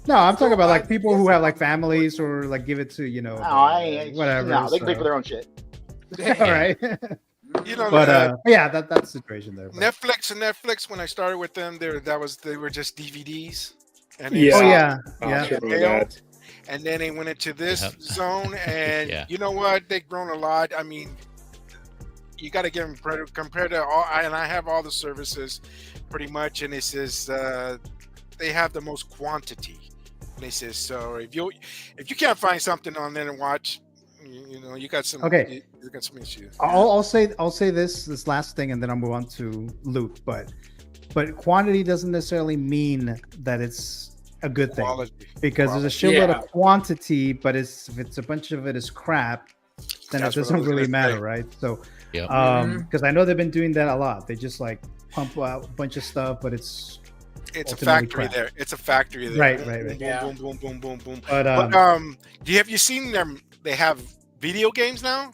No, I'm talking about like people who have like families or like give it to whatever. No, they can pay for their own shit. All right. But yeah, that's the situation there. But. Netflix. When I started with them, they were just DVDs. And and then they went into this Yep. zone, and Yeah. you know what? They've grown a lot. I mean, you got to give them credit compared to all. And I have all the services, pretty much, and it says they have the most quantity. And they says so. If you can't find something on there to watch, you know you got some. Okay. You got some issues. I'll say this last thing, and then I'll move on to loot. But quantity doesn't necessarily mean that it's a good thing, because there's a shitload of quantity, but if it's a bunch of it is crap, then That's it what I doesn't was really gonna matter, say. right? So, Yep. because I know they've been doing that a lot. They just like pump out a bunch of stuff, but it's a ultimately factory crap. there. It's a factory there. Right. Boom, Yeah. boom, boom, boom, boom, boom. But Have you seen them? They have video games now.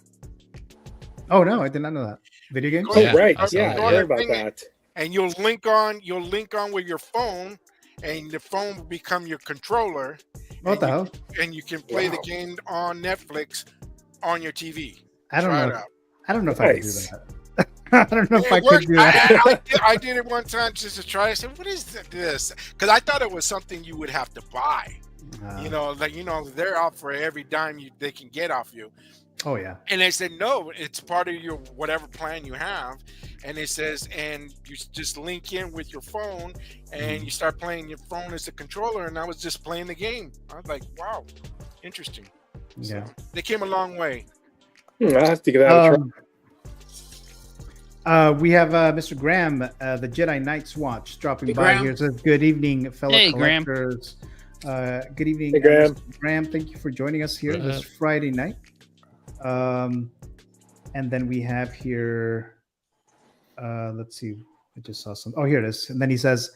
oh no, I did not know that. Video games. Oh, Yeah, right. I saw Yeah, that, I yeah. heard about that. And you'll link on with your phone, and the phone will become your controller. What the hell? And you can play the game on Netflix on your TV. I don't Try know. it out. I don't know if I could do Nice. that. I don't know if I It could worked. do that. I did it one time just to try. I said, "What is this?" Because I thought it was something you would have to buy. They're out for every dime they can get off you. Oh yeah. And they said, no, it's part of your whatever plan you have. And it says, and you just link in with your phone, and you start playing your phone as a controller. And I was just playing the game. I was like, wow, interesting. Yeah. They came a long way. I'll have to give that a try. We have Mr. Graham, the Jedi Knights Watch, dropping Hey, by Graham. here. Says, "Good evening, fellow Hey, Graham. collectors." Good evening, Hey, Graham. Mr. Graham. Thank you for joining us here What this up? Friday night. And then we have here. Let's see. I just saw some. Oh, here it is. And then he says,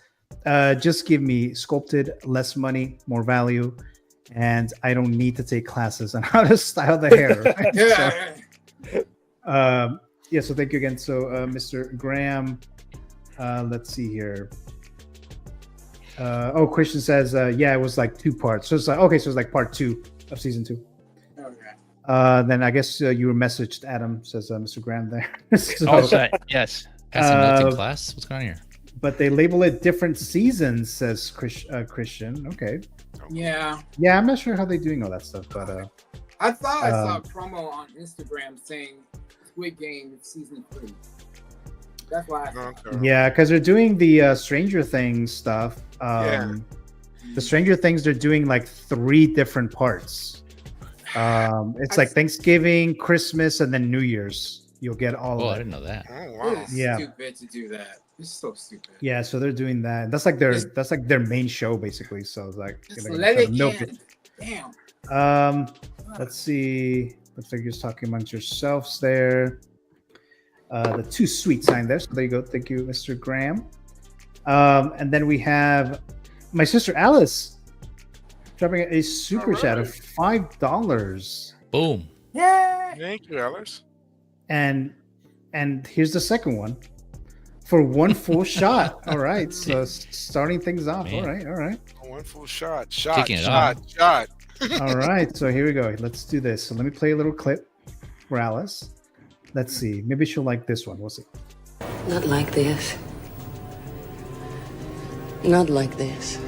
"Just give me sculpted, less money, more value, and I don't need to take classes on how to style the hair." Right? So, yeah, so thank you again. So, Mr. Graham, let's see here. Christian says, yeah, it was like 2 parts. So it's like, okay, so it's like part 2 of season 2. Okay. Then I guess you were messaged, Adam, says Mr. Graham there. So, All set. Yes. Passing melting class. What's going on here? but they label it different seasons, says Christian. Okay. Yeah. Yeah, I'm not sure how they're doing all that stuff, but I thought I saw a promo on Instagram saying Squid Game season 3. That's why. yeah, because they're doing the Stranger Things stuff. The Stranger Things, they're doing like 3 different parts. It's like Thanksgiving, Christmas, and then New Year's. You'll get all Oh, of I it. didn't know that. Oh, wow. It is Yeah. stupid to do that. It's so stupid. Yeah, so they're doing that. That's like their main show basically. So it's like Just they're let gonna it milk in. Damn. Let's see. Looks like you're talking amongst yourselves there. The 2 sweet sign there. So there you go. Thank you, Mr. Graham. And then we have my sister Alice dropping a super chat of $5. Boom. Yeah. Thank you, Alice. And here's the second one for 1 full shot. All right, so starting things off. Man. All right. 1 full shot. Shot. Kicking it Shot. off. Shot. All right, so here we go. Let's do this. So let me play a little clip for Alice. Let's see. Maybe she'll like this one. We'll see. Not like this. Not like this.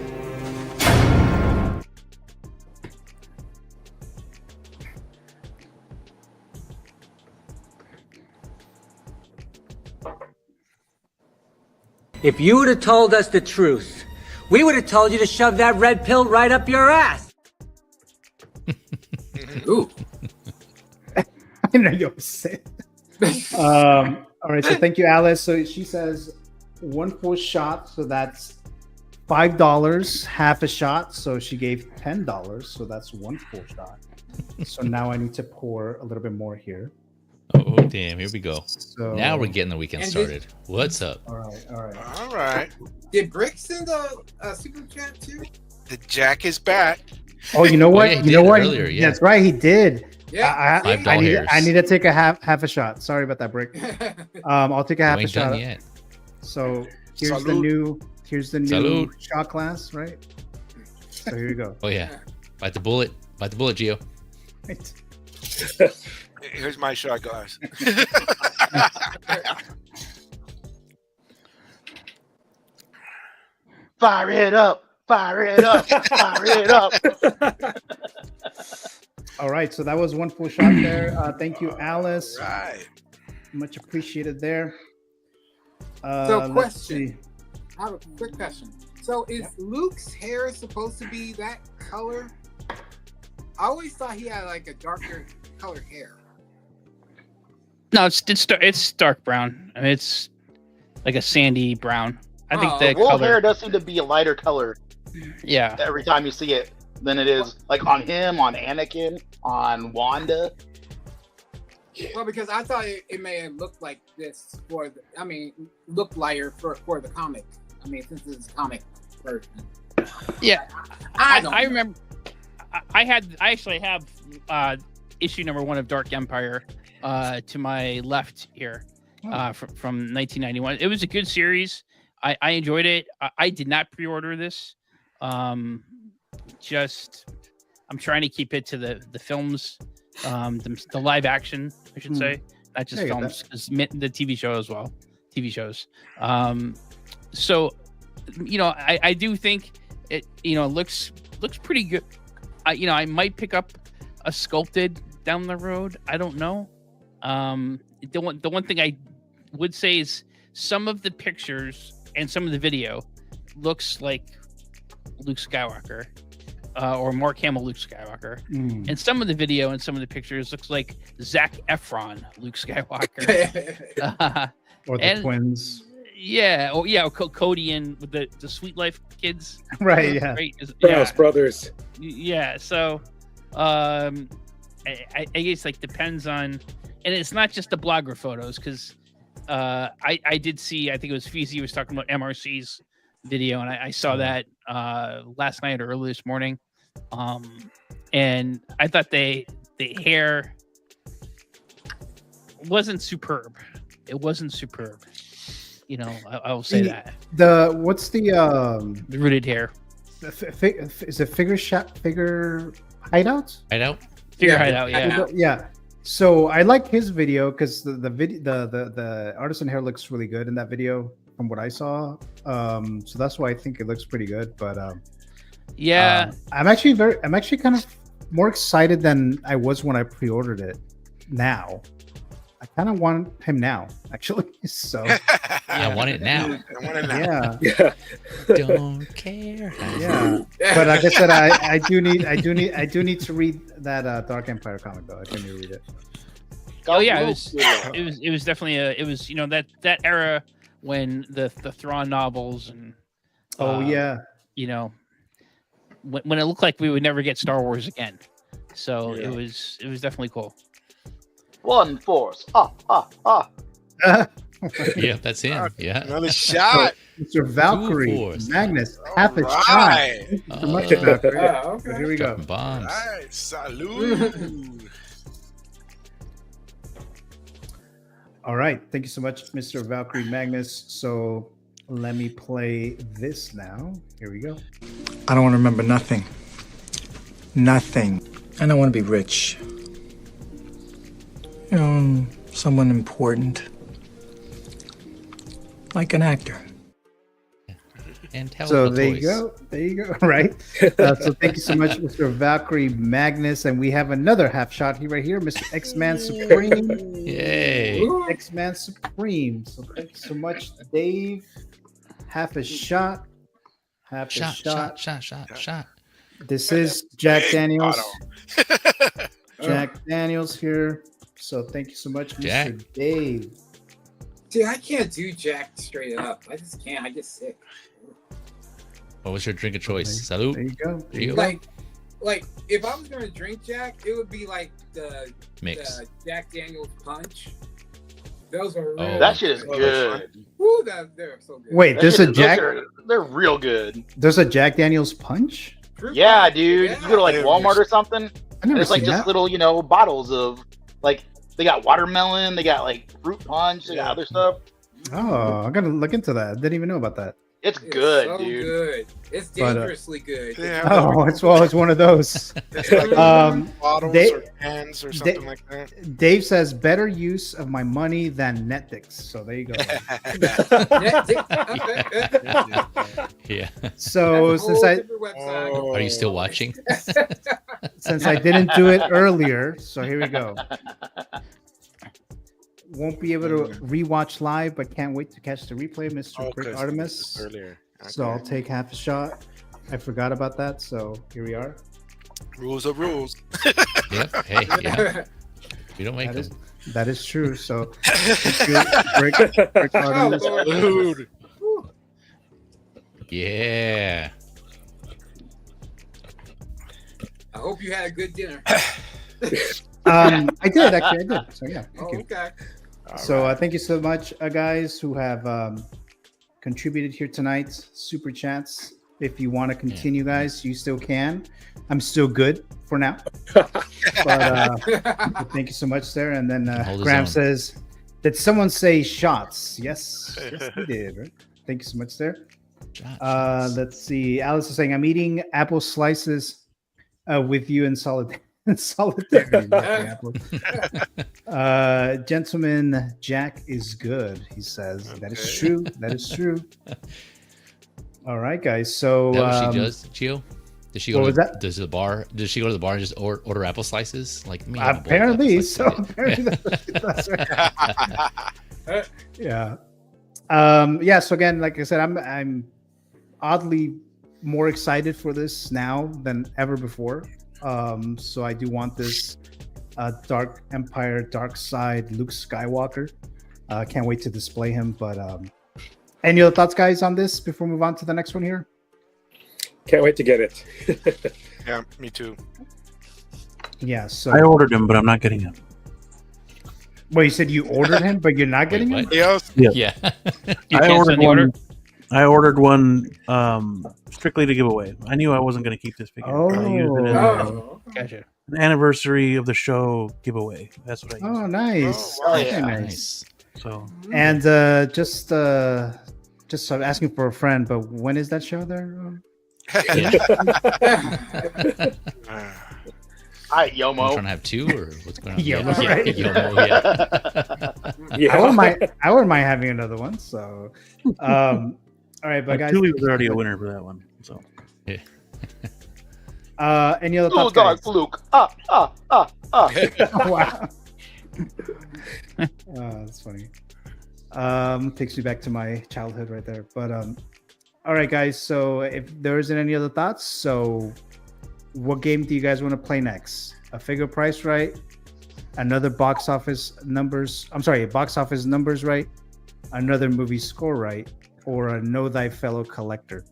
If you would have told us the truth, we would have told you to shove that red pill right up your ass. Ooh. I didn't know you said. All right, so thank you, Alice. So she says 1 full shot, so that's $5, half a shot. So she gave $10, so that's 1 full shot. So now I need to pour a little bit more here. Oh, damn. Here we go. So Now we're getting the weekend And started. What's up? all right. All right. Did Brick send a super chat too? The Jack is back. Oh, you know what? yeah, he you know did what? earlier, yeah. That's right, he did. Yeah. Five ball hairs. I need to take a half a shot. Sorry about that, Brick. I'll take a half We a ain't done shot. yet. So here's Salud. the new Salud. shot glass, right? So here you go. Oh, yeah. Bite the bullet. Bite the bullet, Gio. Right. Here's my shot glass. Fire it up. Fire it up. Fire it up. All right, so that was one full shot there. Thank you, Alice. Right. Much appreciated there. So, let's question. see. I have a quick question. So, is Luke's hair supposed to be that color? I always thought he had like a darker colored hair. No, it's dark brown. I mean, it's like a sandy brown. I think the Wolf color. hair does seem to be a lighter color. Yeah. Every time you see it, than it is like on him, on Anakin, on Wanda. Well, because I thought it may have looked like this look lighter for the comic. I mean, since it's a comic version. Yeah, I remember. I actually have issue number 1 of Dark Empire to my left here from 1991. It was a good series. I enjoyed it. I did not pre-order this. I'm trying to keep it to the films, the live action, I should say, not just films, the TV show as well, TV shows. So, I do think it, looks pretty good. I might pick up a sculpted down the road. I don't know. The one thing I would say is some of the pictures and some of the video looks like Luke Skywalker, or Mark Hamill Luke Skywalker, and some of the video and some of the pictures looks like Zac Efron Luke Skywalker, or the twins. Yeah, Cody and with the Sweet Life kids, right? Yeah, Sprouse Brothers. Yeah, so I guess like depends on, and it's not just the blogger photos because I did see, I think it was Feezy was talking about MRC's video, and I saw that last night or early this morning, and I thought the hair wasn't superb. It wasn't superb. I will say that. What's the rooted hair? Is it figure hideouts? Hideout? Figure hideout, yeah. Yeah. So I like his video because the artisan hair looks really good in that video from what I saw. So that's why I think it looks pretty good. But I'm actually kind of more excited than I was when I pre-ordered it. Now, I kind of want him now, actually. So I want it now. I want it now. Yeah. Don't care. Yeah. But like I said, I do need to read that Dark Empire comic though. I can't read it. Oh yeah, it was definitely it was that era when the Thrawn novels and when it looked like we would never get Star Wars again. So it was definitely cool. One force. Yeah, that's him. Yeah. Another shot. Mr. Valkyrie, Magnus, half a shot. Thank you so much, Valkyrie. Okay. Here we go. Dropping bombs. All right, salute. All right. Thank you so much, Mr. Valkyrie Magnus. So let me play this now. Here we go. I don't want to remember nothing. Nothing. I don't want to be rich. Someone important. Like an actor. And so there you go. There you go. Right. So thank you so much, Mr. Valkyrie Magnus. And we have another half shot here right here, Mr. X-Man Supreme. Yay. X-Man Supreme. So thank you so much, Dave. Half a shot. Shot. This is Jack Daniels. Jack Daniels here. So thank you so much, Jack. Mr. Dave. Dude, I can't do Jack straight up. I just can't. I get sick. What was your drink of choice? Salute. There you go. There you go. Like if I was gonna drink Jack, it would be like the Jack Daniels Punch. Those are real. That shit is good. Woo, they're so good. Wait, there's a Jack. They're real good. There's a Jack Daniels Punch. Yeah, dude. You go to like Walmart or something. I never it's like seen just that. little, bottles of like they got watermelon, they got like fruit punch, they got other stuff. Oh, I gotta look into that. Didn't even know about that. It's good, so dude. Good. It's dangerously good. It's one of those. It's like bottles or cans or something like that. Dave says better use of my money than Netflix. So there you go. Yeah. So since are you still watching? since I didn't do it earlier, so here we go. Won't be able to rewatch live, but can't wait to catch the replay, Mr. Brick Artemis. Earlier. Okay. So I'll take half a shot. I forgot about that, so here we are. Rules are rules. Yep. Hey, yeah. You don't make them. That is true. So, Brick Artemis. Dude. Yeah. I hope you had a good dinner. I did actually. I did. So yeah, thank you. Okay. So thank you so much, guys, who have contributed here tonight. Super chats. If you want to continue, guys, you still can. I'm still good for now. but thank you so much there. And then Graham says, "Did someone say shots?" Yes, yes, he did. Right? Thank you so much there. Let's see. Alice is saying, "I'm eating apple slices with you in solidarity." Gentleman Jack is good, he says. That is true. That is true. All right, guys. So that what she does, Gio? Does she go to that? Does she go to the bar and just order apple slices? Like me. Apparently, so apparently that's right. Yeah. Yeah. So again, like I said, I'm oddly more excited for this now than ever before. So I do want this Dark Empire, Darkside, Luke Skywalker. Can't wait to display him. But any other thoughts, guys, on this before we move on to the next one here? Can't wait to get it. Yeah, me too. Yeah. So I ordered him, but I'm not getting him. Well, you said you ordered him, but you're not getting him? Yes. Yeah. I ordered one strictly to give away. I knew I wasn't going to keep this figure. I used it as Gotcha. an anniversary of the show giveaway. That's what I used. Oh, nice. Oh, Okay, yeah. nice. So And just I'm asking for a friend, but when is that show there? All right, Yomo. Are you trying to have two, or what's going on? Yomo, yeah, right? Yomo, yeah. I wouldn't mind having another one. So, all right, but guys, Tuli was already a winner for that one. So, yeah. Any other thoughts, Dark guys? Luke. Wow. That's funny. Takes me back to my childhood right there. But all right, guys. So if there isn't any other thoughts, so what game do you guys want to play next? A figure price right? Another box office numbers? I'm sorry, box office numbers right? Another movie score right? Or a Know Thy Fellow Collector?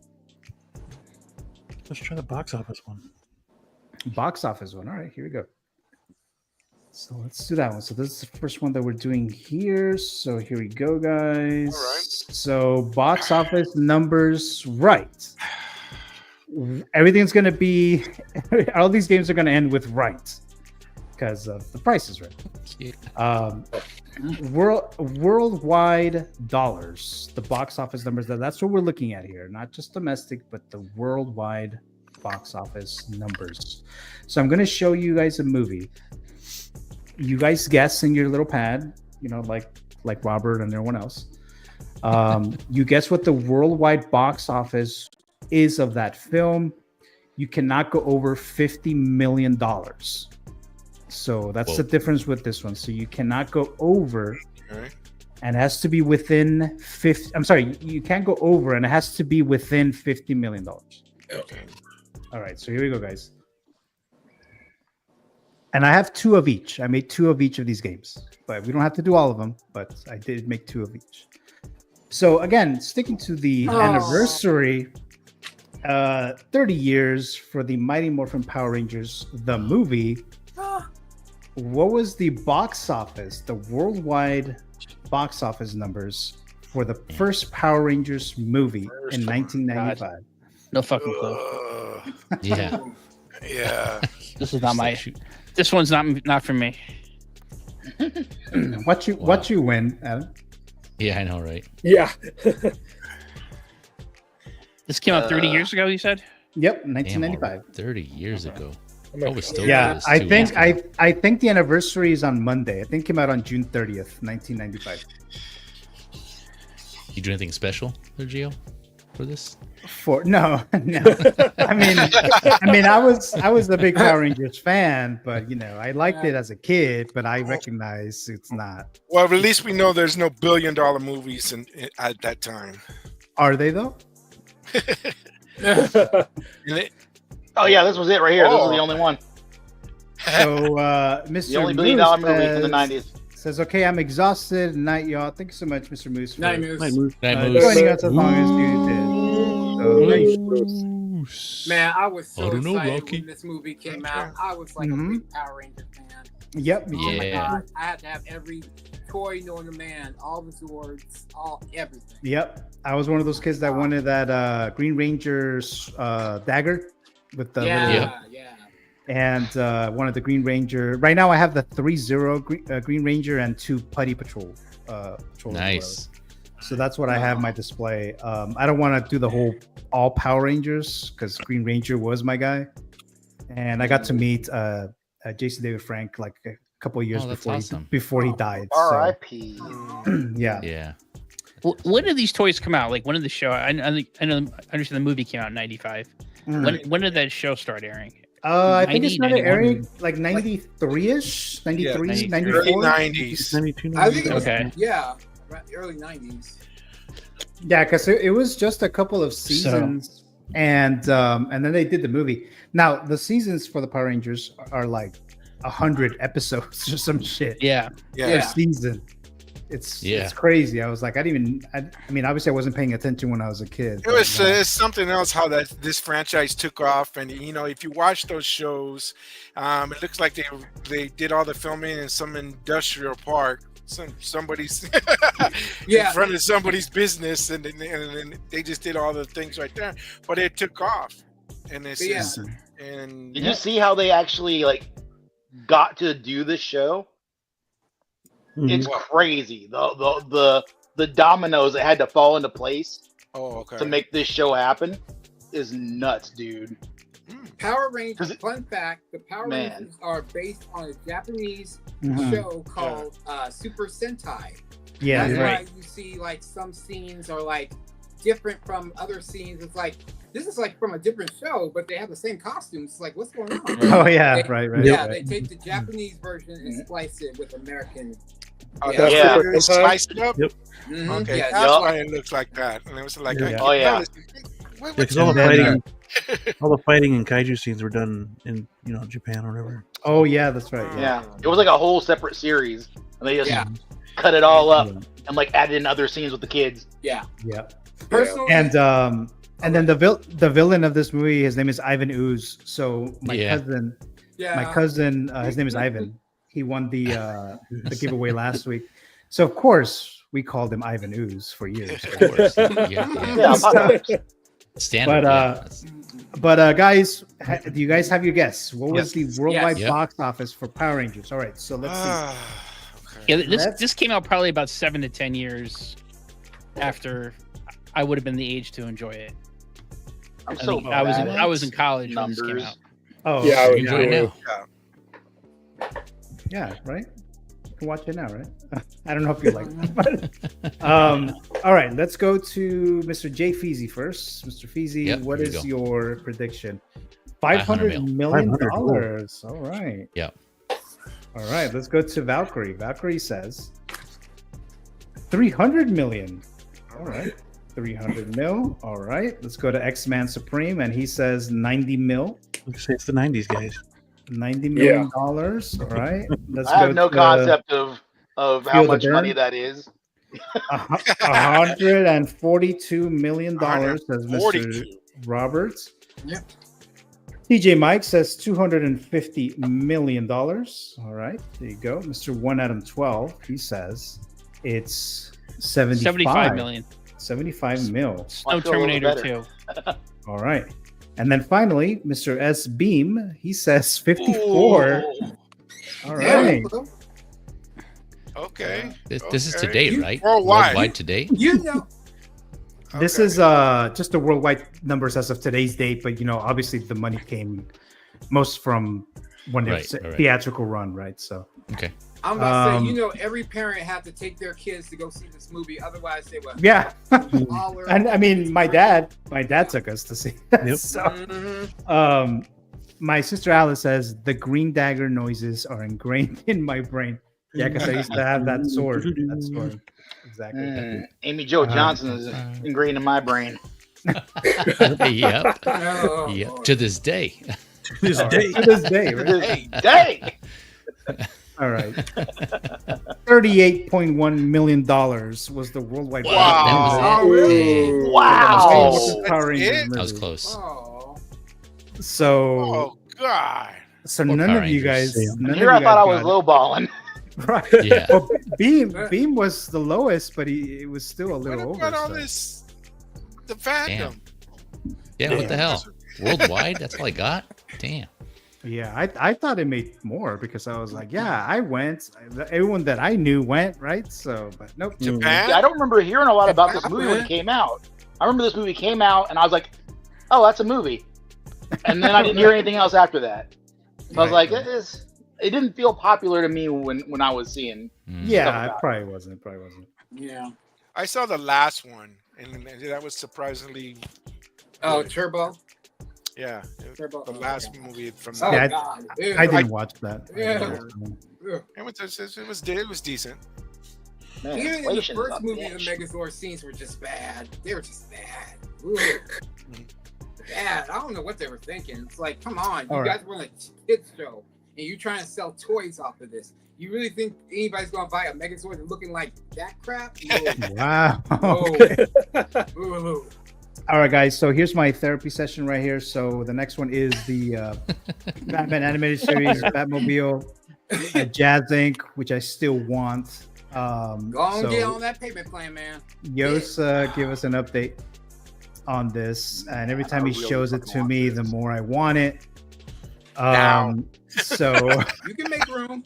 let's try the box office one. Box office one. All right, here we go. So let's do that one. So this is the first one that we're doing here. So here we go, guys. All right. So box office numbers right. Everything's going to be, all these games are going to end with right because of the prices, right? Worldwide dollars, the box office numbers, that's what we're looking at here. Not just domestic, but the worldwide box office numbers. So I'm going to show you guys a movie. You guys guess in your little pad, you know, like Robert and everyone else. You guess what the worldwide box office is of that film. You cannot go over $50 million. So that's the difference with this one. So you cannot go over, and it has to be within 50. I'm sorry, you can't go over, and it has to be within $50 million. Okay. All right, so here we go, guys. And I have two of each. I made two of each of these games, but we don't have to do all of them. But I did make two of each. So again, sticking to the anniversary, 30 years for the Mighty Morphin Power Rangers, the movie. What was the box office, the worldwide box office numbers for the first Power Rangers movie in 1995? God. No fucking clue. Yeah. Yeah. This is not my issue. This one's not for me. What you win, Adam? Yeah, I know, right? Yeah. This came out 30 years ago, you said? Yep, 1995. 30 years ago. I was still I think the anniversary is on Monday. I think it came out on June 30th, 1995. You do anything special there, Gio, for this? No. I mean, I was a big Power Rangers fan, but I liked it as a kid, but I recognize it's not. Well, at least we know there's no billion-dollar movies at that time. Are they though? Oh yeah, this was it right here. This was the only one. So, Mr. The only billion-dollar movie from the 90s. Says, okay, I'm exhausted. Night, y'all. Thank you so much, Mr. Moose. Night, Moose. Joining us as long as you did. So, man, I was so don't know, excited Rocky. when this movie came out. I was like a big Power Ranger fan. Yep. Oh my Yeah. God. I had to have every toy known to man, all the swords, everything. Yep. I was one of those kids that wanted that Green Ranger's dagger with the little... And one of the Green Ranger. Right now, I have the 3-0 Green Ranger and 2 Putty Patrol. Nice. So that's what I have in my display. I don't want to do the whole all Power Rangers because Green Ranger was my guy, and I got to meet Jason David Frank like a couple of years before he died. R.I.P. So, yeah. Yeah. When did these toys come out? Like when did the show? I understand the movie came out in '95. When did that show start airing? I think it started airing like 93-ish, 93, 94. Early 90s. 92, I think it was, Okay. yeah, early 90s. Yeah, because it was just a couple of seasons, and then they did the movie. Now the seasons for the Power Rangers are like 100 episodes or some shit. Yeah. Per season. It's crazy. I was like, I mean, obviously I wasn't paying attention when I was a kid. It was it's something else how this franchise took off, and if you watch those shows, it looks like they did all the filming in some industrial park, somebody's in front of somebody's business, and they just did all the things right there. But it took off, and it's and did you see how they actually got to do this show? It's crazy. The dominoes that had to fall into place to make this show happen is nuts, dude. Power Rangers, fun fact, the Power Rangers are based on a Japanese show called Super Sentai. Yeah, that's right. why you see some scenes are different from other scenes. It's this is from a different show, but they have the same costumes. It's what's going on? Oh yeah, right. Yeah, they take the Japanese version and splice it with American. Spice it up. Yep. Okay, that's why it looks like that. And it was like, because all the fighting and kaiju scenes were done in Japan or whatever. Oh yeah, that's right. Yeah, it was like a whole separate series, and they just cut it all up and added in other scenes with the kids. Yeah. Personally, and then the villain of this movie, his name is Ivan Ooze. So my cousin, his name is Ivan. He won the giveaway last week, so of course we called him Ivan Ooze for years. Of course. Standard. But guys, do you guys have your guess? What was the worldwide box office for Power Rangers? All right, so let's see. Yeah, this came out probably about 7 to 10 years after I would have been the age to enjoy it. I was in college when this came out. Oh, yeah, I was right now. Yeah, right. You can watch it now, right? I don't know if you like it. All right, let's go to Mr. Jay Feezy first. Mr. Feezy, what is your prediction? $500 million. All right. Yeah. All right, let's go to Valkyrie. Valkyrie says 300 million. All right. 300 mil. All right. Let's go to X-Man Supreme, and he says 90 mil. It's the 90s, guys. $90 million. All right. Let's I have no concept of how much money that is. $142 million, says Mr. Roberts. Yep. TJ Mike says $250 million. All right. There you go. Mr. One Adam 12, he says it's 75 million. 75 mil. No Terminator 2. All right. And then finally, Mr. S. Beam, he says 54. All right. Okay. This is today, right? Worldwide today. This is just the worldwide numbers as of today's date, but obviously the money came most from when Right, it's right. theatrical run, right? So Okay. I'm about to say, every parent had to take their kids to go see this movie, otherwise they would. yeah. And I mean, my dad took us to see that. So, my sister Alice says the green dagger noises are ingrained in my brain. Yeah, because I used to have that sword. Exactly. Amy Jo Johnson is ingrained in my brain. Yep. Oh, Yep. Lord. To this day. To this day, right? Day. All right. $38.1 million was the worldwide. Wow. Oh, really? Wow. That was close. Oh. So, Oh God. so Poor none Power of you Rangers. guys. None Here of I you thought I guys was got lowballing. it. Right. Yeah. Well, Beam was the lowest, but it was still a little What over. about all so. this? The fandom. Damn. Yeah, what the hell? Worldwide? That's all I got? Damn. Yeah, I thought it made more because I was like, yeah, I went. Everyone that I knew went, right? So, but nope. Japan. Yeah, I don't remember hearing a lot about this movie when it came out. I remember this movie came out, and I was like, "Oh, that's a movie," and then I didn't hear anything else after that. So I was like, it didn't feel popular to me when I was seeing. Yeah, it probably wasn't. Yeah. I saw the last one, and that was surprisingly. Oh, good. Turbo. Yeah, Turbo. the last movie from. Oh, Yeah, God. I didn't watch that. Yeah. It was decent. Man, Even in the inflation is first a movie, bitch. the Megazord scenes were just bad. They were just bad. Ooh. Bad. I don't know what they were thinking. It's like, come on, you All right. guys were on a kids show, and you're trying to sell toys off of this. You really think anybody's gonna buy a Megazord looking like that crap? No. Wow. No. Okay. Ooh. All right, guys. So here's my therapy session right here. So the next one is the Batman animated series, Batmobile, JAZZINC, which I still want. Go on, get on that payment plan, man. Yos, give us an update on this, and every time he shows it to me, the more I want it. So You can make room.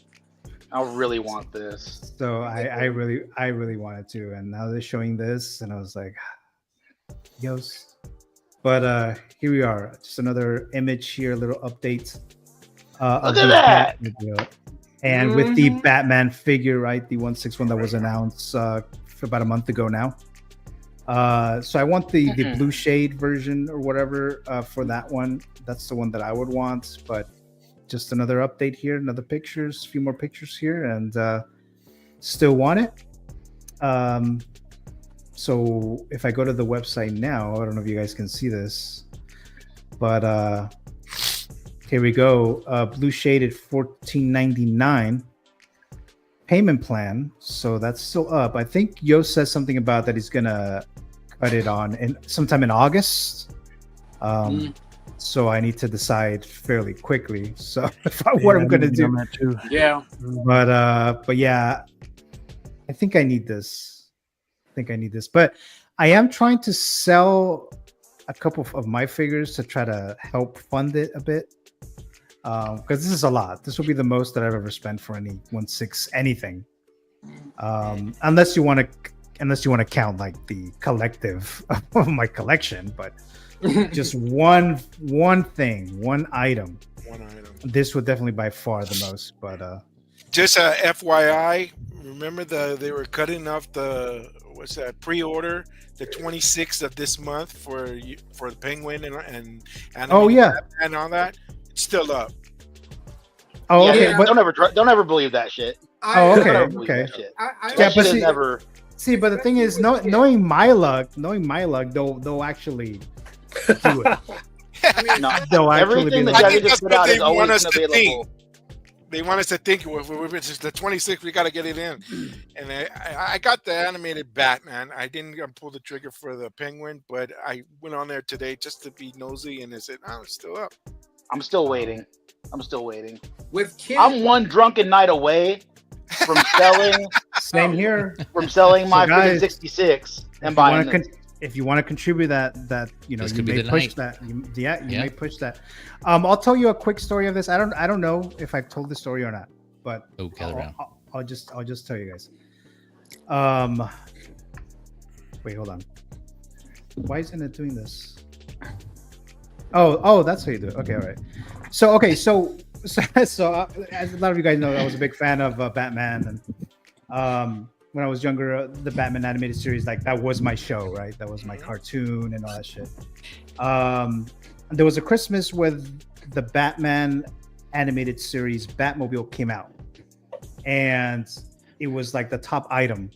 I really want this. So I really wanted to, and now they're showing this, and I was like, Yos. But here we are, just another image here, a little update. Look at that! And with the Batman figure, right, the 161 that was announced about a month ago now. So I want the blue shade version or whatever for that one. That's the one that I would want. But just another update here, another pictures, a few more pictures here, and still want it. So if I go to the website now, I don't know if you guys can see this, but here we go. Blue shaded $14.99 payment plan. So that's still up. I think Yo says something about that he's gonna cut it on sometime in August. So I need to decide fairly quickly. So what I'm gonna do. That too. Yeah. But yeah, I think I need this. But I am trying to sell a couple of my figures to try to help fund it a bit. Because this is a lot. This will be the most that I've ever spent for any 1/6 anything. Unless you want to count like the collective of my collection, but just one thing, one item. This would definitely by far the most, but just a FYI, remember they were cutting off the pre-order the 26th of this month for the Penguin and oh yeah, and all that. It's still up. Oh okay, yeah, but don't ever believe that shit. Oh okay, okay. Yeah, but see, but the thing is, knowing my luck, they'll actually do it. Everything that Jazzy just put out is always available. They want us to think if it's the 26th, we got to get it in. And I got the animated Batman. I didn't pull the trigger for the Penguin, but I went on there today just to be nosy, and they said, "Oh, it's still up." I'm still waiting. With Kim, I'm one drunken night away from selling. Same here. From selling my guys, 66 and buying it. If you want to contribute that you know, you may push that. You may push that. I'll tell you a quick story of this. I don't know if I've told the story or not, but I'll just tell you guys. Wait, hold on. Why isn't it doing this? Oh, that's how you do it. Okay, all right. So as a lot of you guys know, I was a big fan of Batman, and when I was younger, the Batman animated series, like that was my show, right? That was my cartoon and all that shit. There was a Christmas with the Batman animated series Batmobile came out, and it was like the top item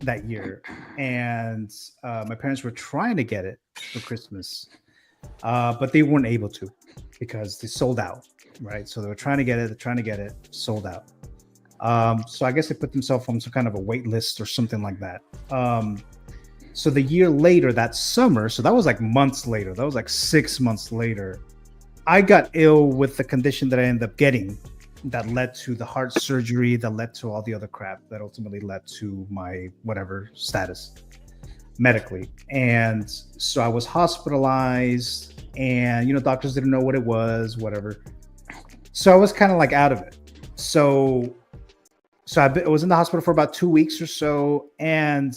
that year. And my parents were trying to get it for Christmas, but they weren't able to because they sold out, right? So they were trying to get it, sold out. So I guess they put themselves on some kind of a wait list or something like that. So the year later, that summer, so that was like months later, that was like 6 months later, I got ill with the condition that I ended up getting that led to the heart surgery, that led to all the other crap that ultimately led to my whatever status medically. And so I was hospitalized, and doctors didn't know what it was, whatever. So I was kind of like out of it. So I was in the hospital for about 2 weeks or so, and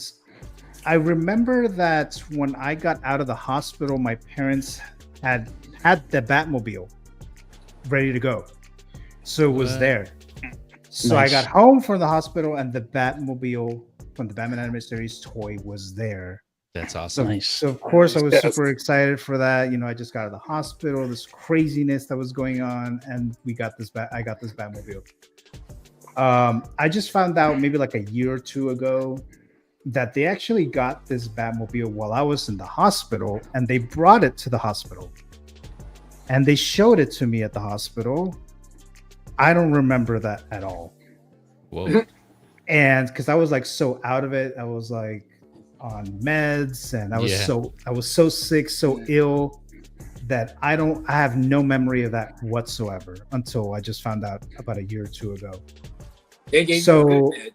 I remember that when I got out of the hospital, my parents had the Batmobile ready to go. So it was there. So nice. I got home from the hospital, and the Batmobile from the Batman animated series toy was there. That's awesome. So of course I was super excited for that. I just got out of the hospital, this craziness that was going on, and I got this Batmobile. I just found out maybe like a year or two ago that they actually got this Batmobile while I was in the hospital, and they brought it to the hospital and they showed it to me at the hospital. I don't remember that at all. Whoa. And because I was like so out of it, I was like on meds, and I was so sick, so ill that I have no memory of that whatsoever until I just found out about a year or two ago. They gave you good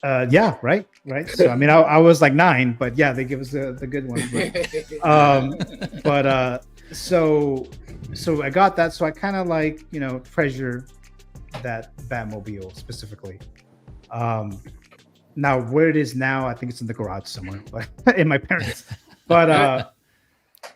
meds. Yeah, right. So I mean, I was like 9, but yeah, they give us the good ones. So I got that. So I kind of like treasure that Batmobile specifically. Now where it is now, I think it's in the garage somewhere, but in my parents. But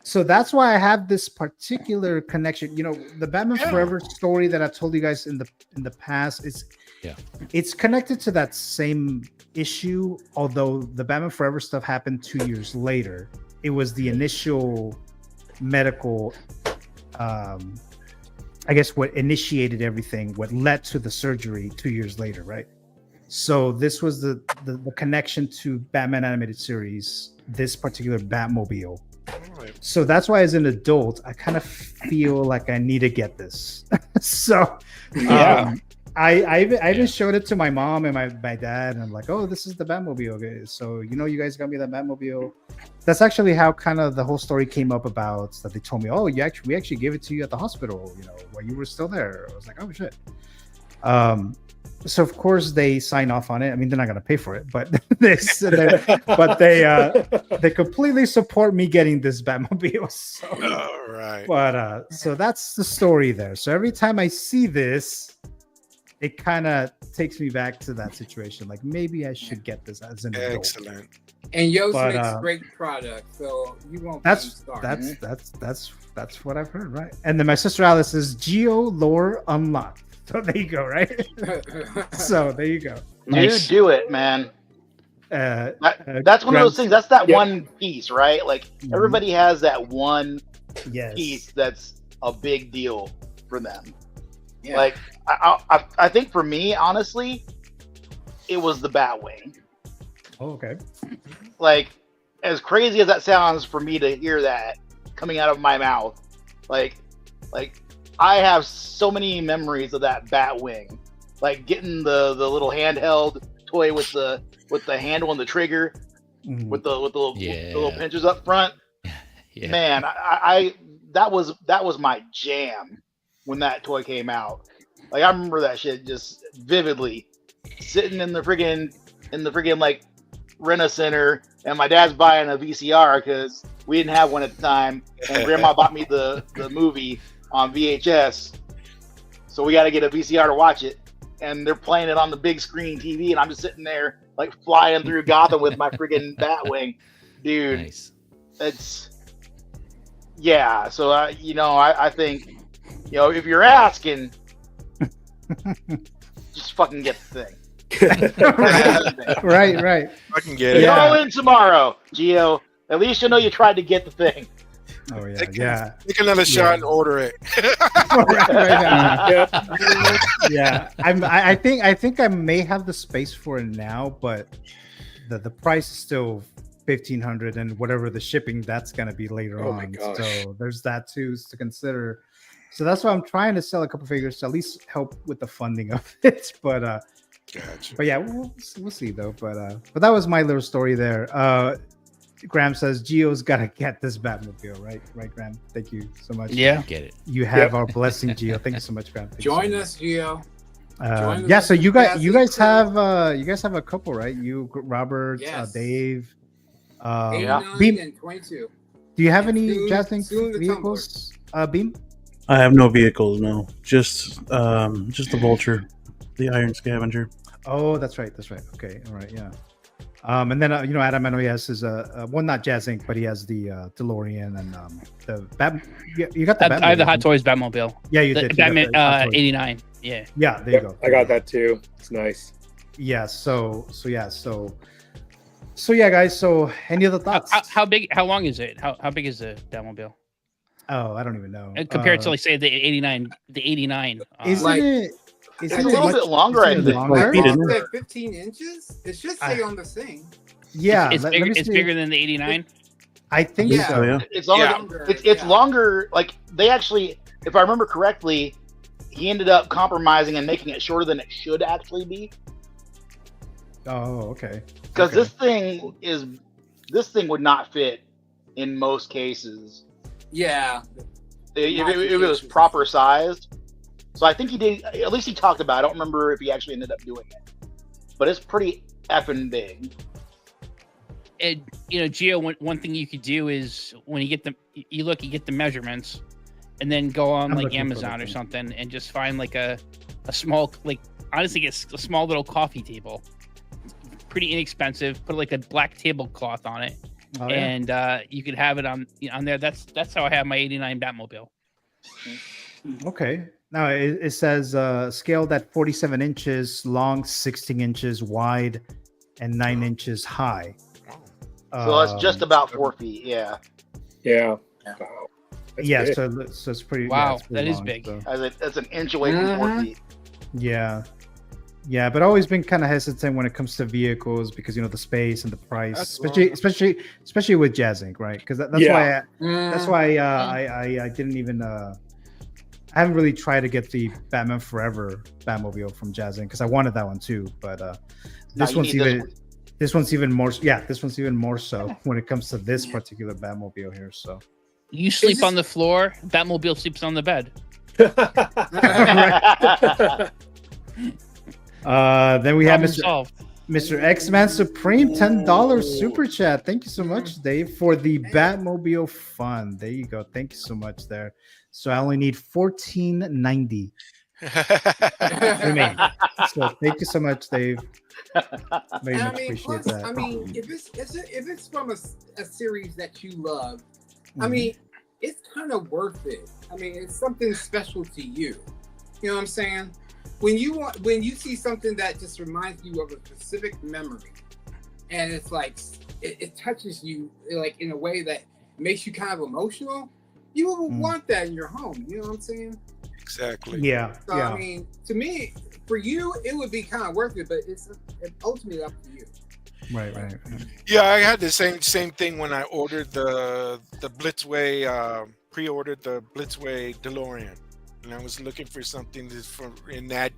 so that's why I have this particular connection. The Batman Forever story that I told you guys in the past is. Yeah, it's connected to that same issue, although the Batman Forever stuff happened 2 years later. It was the initial medical, I guess, what initiated everything, what led to the surgery 2 years later, right? So this was the connection to Batman animated series, this particular Batmobile. So that's why as an adult, I kind of feel like I need to get this. So I even showed it to my mom and my dad, and I'm like, oh, this is the Batmobile. So, you guys got me that Batmobile. That's actually how kind of the whole story came up about that. They told me, oh, we actually gave it to you at the hospital, while you were still there. I was like, oh, shit. So, of course, they sign off on it. I mean, they're not going to pay for it, but they completely support me getting this Batmobile. So, all right. But so that's the story there. So every time I see this, it kind of takes me back to that situation. Like maybe I should get this as an adult. Excellent. And Yost makes great product, so you won't. That's what I've heard, right? And then my sister Alice says Geo lore unlocked. So there you go, right? So there you go. Dude, do it, man. That's one of those things. That's that one piece, right? Like everybody has that one piece that's a big deal for them. Yeah. Like I think for me, honestly, it was the Batwing. Oh, okay. Like, as crazy as that sounds for me to hear that coming out of my mouth, like I have so many memories of that Batwing. Like getting the little handheld toy with the handle and the trigger, with the little pinchers up front. Yeah. Man, I that was my jam when that toy came out. Like I remember that shit just vividly, sitting in the friggin' like Rent-A-Center, and my dad's buying a VCR because we didn't have one at the time, and Grandma bought me the movie on VHS, so we got to get a VCR to watch it, and they're playing it on the big screen TV, and I'm just sitting there like flying through Gotham with my friggin' Batwing, dude. Nice. It's so I think if you're asking, Just fucking get the thing. Right. Fucking get it. Call in tomorrow, Gio. At least you know you tried to get the thing. Oh yeah, Take another shot and order it. Yeah. I think I may have the space for it now, but the price is still $1,500, and whatever the shipping that's gonna be later on. Gosh. So there's that too to consider. So that's why I'm trying to sell a couple figures to at least help with the funding of it. But Gotcha. but yeah, we'll see though. But that was my little story there. Graham says Gio's gotta get this Batmobile, right, Graham? Thank you so much. Yeah, get it. You have our blessing, Gio. Thank you so much, Graham. Join us, Gio. Yeah, so you guys have a couple, right? You, Robert, Yes. Dave, 89 Beam. and 22. Do you have any Soon JAZZINC the vehicles? Beam. I have no vehicles, no. Just the Vulture, the Iron Scavenger. Oh, that's right. Okay, all right, yeah. And then Adam, I know he has his one, not JAZZINC, but he has the DeLorean and the Bat. You got the Batmobile. I have the Hot Toys Batmobile. Yeah, you the did. Batman You got the Hot Toys. 89. Yeah. Yeah, there you go. I got that too. It's nice. Yeah. So yeah, guys. So any other thoughts? How big? How long is it? How big is the Batmobile? Oh, I don't even know. Compared to, like, say, the 89. The 89. Isn't it? It's a little bit longer, I think. Is it 15 inches? It should say on the thing. Yeah, It's bigger than the 89. I think Yeah. so. Yeah. It's longer. It's longer. Like, they actually, if I remember correctly, he ended up compromising and making it shorter than it should actually be. Oh, okay. Because this thing would not fit in most cases. Yeah. If it was proper sized. So I think he did. At least he talked about it. I don't remember if he actually ended up doing it. But it's pretty effing big. And Gio, one thing you could do is when you get the measurements, and then go on I'm like looking for Amazon the or thing. something, and just find like a small, like, honestly, get a small little coffee table. Pretty inexpensive. Put like a black tablecloth on it, Oh, yeah. and you could have it on there. That's how I have my 89 Batmobile. Okay. Now it says scaled at 47 inches long, 16 inches wide, and 9 inches high. So that's just about 4 feet. Yeah. Yeah. Wow. That's Yeah. big. So it's pretty. Wow, yeah, it's pretty that is long, big. so- That's an inch away from 4 feet. Yeah. Yeah, but always been kind of hesitant when it comes to vehicles because the space and the price, especially with JAZZINC, right? Because that's why I didn't even I haven't really tried to get the Batman Forever Batmobile from JAZZINC because I wanted that one too, but this one's even more. Yeah, this one's even more so when it comes to this particular Batmobile here. So You sleep on the floor. Batmobile sleeps on the bed. Then we have Problem solved. Mr. X-Man Supreme, $10 super chat. Thank you so much, Dave, for the Batmobile fund. There you go. Thank you so much there. So I only need $14.90. So thank you so much, Dave. Very much appreciate that. I mean, if it's from a series that you love, I Mhm. mean, it's kind of worth it. I mean, it's something special to you. You know what I'm saying? When you see something that just reminds you of a specific memory, and it's like it touches you like in a way that makes you kind of emotional, you will want that in your home. You know what I'm saying? Exactly. Yeah. So yeah. I mean, to me, for you, it would be kind of worth it, but it's ultimately up to you. Right. Yeah, I had the same thing when I ordered the Blitzway, pre-ordered the Blitzway DeLorean, and I was looking for something that's from in that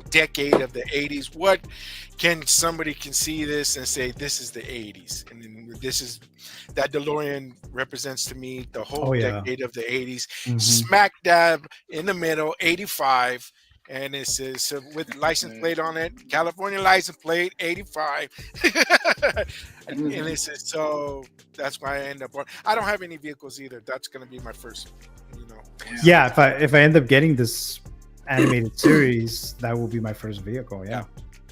decade of the 80s. What can somebody can see this and say this is the 80s, and then that DeLorean represents to me the whole decade of the 80s, smack dab in the middle, 85. And it says with license plate on it, California license plate 85. And it says, so that's why I end up on. I don't have any vehicles either. That's going to be my first, Yeah, if I end up getting this animated series, that will be my first vehicle. Yeah.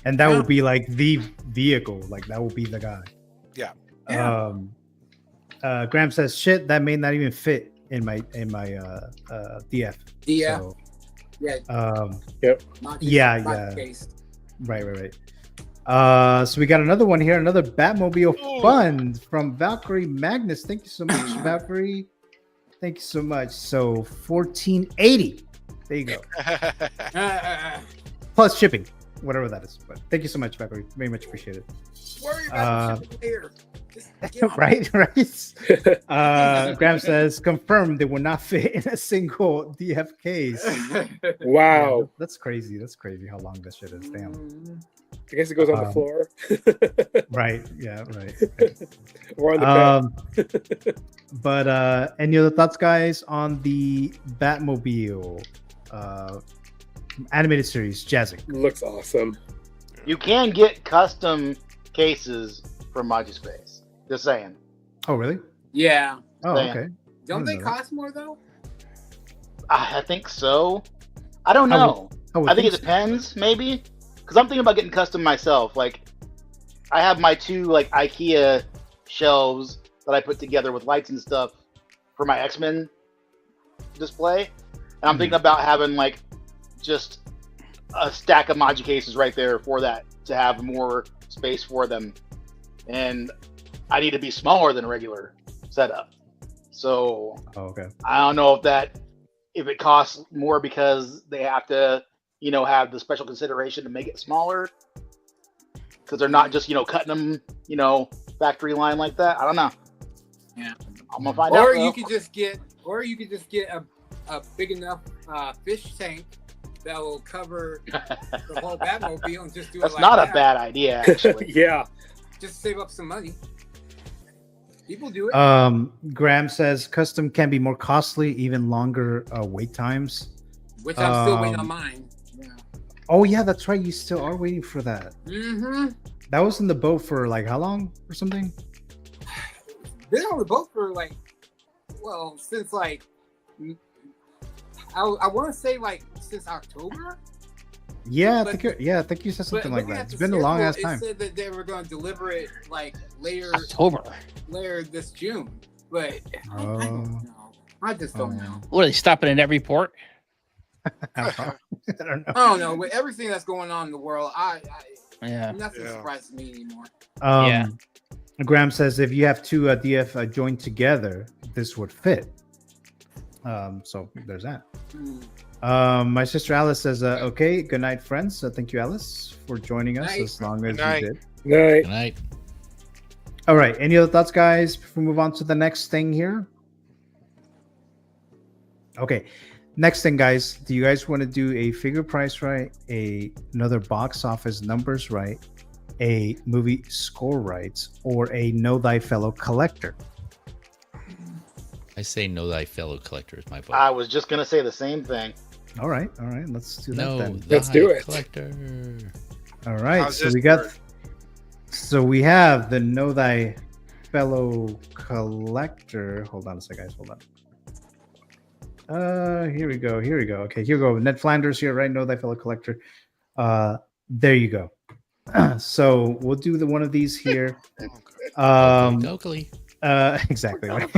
And that will be like the vehicle. Like that will be the guy. Yeah. Graham says, shit, that may not even fit in my DF. Yeah. So, Yeah. Yep. Yeah. Right. So we got another one here, another Batmobile fund from Valkyrie Magnus. Thank you so much, Valkyrie. Thank you so much. So 1480. There you go. Plus shipping, whatever that is. But thank you so much, Valkyrie. Very much appreciated. Worry about shipping later. Right. Graham says, confirmed they will not fit in a single DF case. Wow. Yeah, that's crazy. That's crazy how long this shit is. Damn. I guess it goes on the floor. Right. Yeah. Right. Or on the bed. But any other thoughts, guys, on the Batmobile animated series, JAZZINC? Looks awesome. You can get custom cases from MajiSpace. Just saying. Oh, really? Yeah. Oh, okay. Don't they cost more though? I think so. I don't know. I think it depends, maybe. Because I'm thinking about getting custom myself. Like, I have my 2 like IKEA shelves that I put together with lights and stuff for my X-Men display, and I'm thinking about having like just a stack of Maji cases right there for that to have more space for them. And I need to be smaller than a regular setup. So I don't know if it costs more because they have to, have the special consideration to make it smaller. Because they're not just, cutting them, factory line like that. I don't know. Yeah. I'm gonna find out. Or you could just get a big enough fish tank that will cover the whole Batmobile and just do That's it like not that. a bad idea, actually. Yeah. Just save up some money. People do it. Graham says custom can be more costly, even longer wait times. Which I'm still waiting on mine. Yeah. Oh yeah, that's right. You still are waiting for that. Mm-hmm. That was in the boat for like how long or something? Been on the boat for since I want to say since October. Yeah, I think you said something like that. It's been a long ass time. It said that they were going to deliver it later this June, but I don't know. I just don't know. What are they stopping at every port? I don't know. I don't know. With everything that's going on in the world, nothing surprises me anymore. Graham says if you have 2 DF joined together, this would fit. So there's that. My sister Alice says, okay, good night, friends. Thank you, Alice, for joining us as long as you did. Good night. All right. Any other thoughts, guys, before we move on to the next thing here? Okay. Next thing, guys. Do you guys want to do a figure price right, another box office numbers right, a movie score right, or a know thy fellow collector? I say know thy fellow collector is my vote. I was just gonna say the same thing. All right. Let's do that then. Let's do it. Collector. All right. So we have the know thy fellow collector. Hold on a second, guys. Hold on. Here we go. Okay, here we go. Ned Flanders here, right? Know thy fellow collector. There you go. So we'll do one of these here. Oakley. Exactly. Right.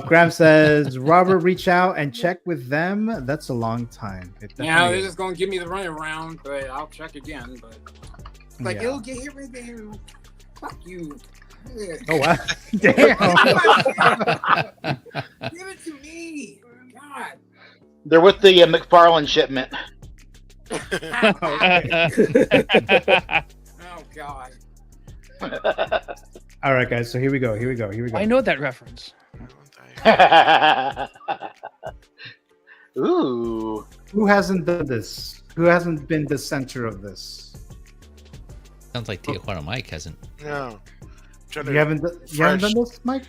Graham says, Robert, reach out and check with them. That's a long time. They're just gonna give me the runaround, but I'll check again. But it'll get here right there. Fuck you. Oh wow! Damn. Give it to me. God. They're with the McFarlane shipment. Oh God. All right, guys. So here we go. I know that reference. Ooh. Who hasn't done this? Who hasn't been the center of this? Sounds like Tijuana Mike hasn't. No. You haven't done this, Mike?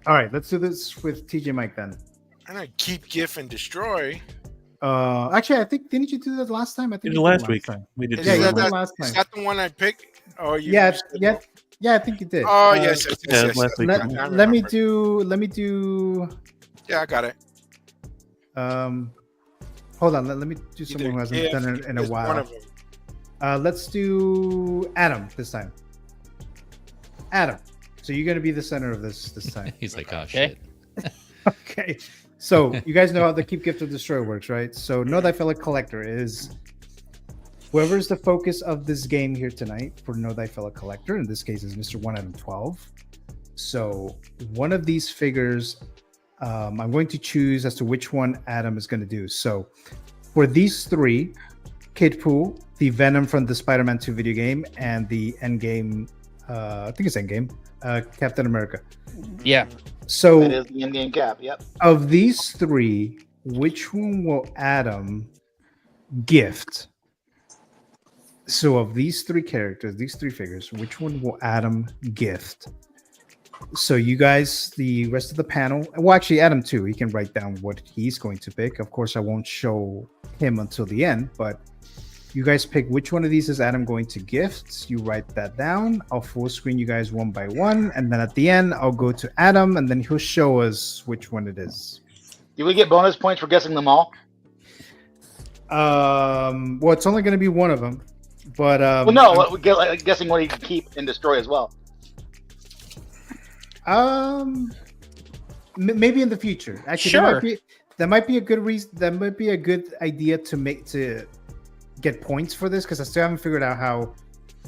All right, let's do this with TJ Mike then. I'm gonna keep, GIF, and destroy. Actually, I think didn't you do that last time? I think last week. We did. Yeah, last time. Is that the one I picked? Oh, yeah, I think you did. Oh yes. Last week. Let me do. Yeah, I got it. Hold on. Let me do someone who hasn't done it in a while. One of them. Let's do Adam this time. Adam, so you're gonna be the center of this time. He's like, oh shit. Okay. So you guys know how the keep, gift, or destroy works, right? So know thy fellow collector is whoever is the focus of this game here tonight for know thy fellow collector. In this case, is Mr. 1 out of 12. So one of these figures, I'm going to choose as to which one Adam is going to do. So for these three, Kid Pool, the Venom from the Spider-Man 2 video game, and the Endgame, I think it's Endgame, Captain America. Yeah. So That is the Endgame Cap. Yep. of these three, which one will Adam gift? So of these three characters, these three figures, which one will Adam gift? So you guys, the rest of the panel, well, actually Adam too, he can write down what he's going to pick. Of course, I won't show him until the end, but you guys pick which one of these is Adam going to gift. You write that down. I'll full screen you guys one by one, and then at the end, I'll go to Adam, and then he'll show us which one it is. Do we get bonus points for guessing them all? Well, it's only going to be one of them, but Well, no, we get like, guessing what he can keep and destroy as well. Maybe in the future. Actually, Sure. that might be a good reason. That might be a good idea to get points for this, because I still haven't figured out how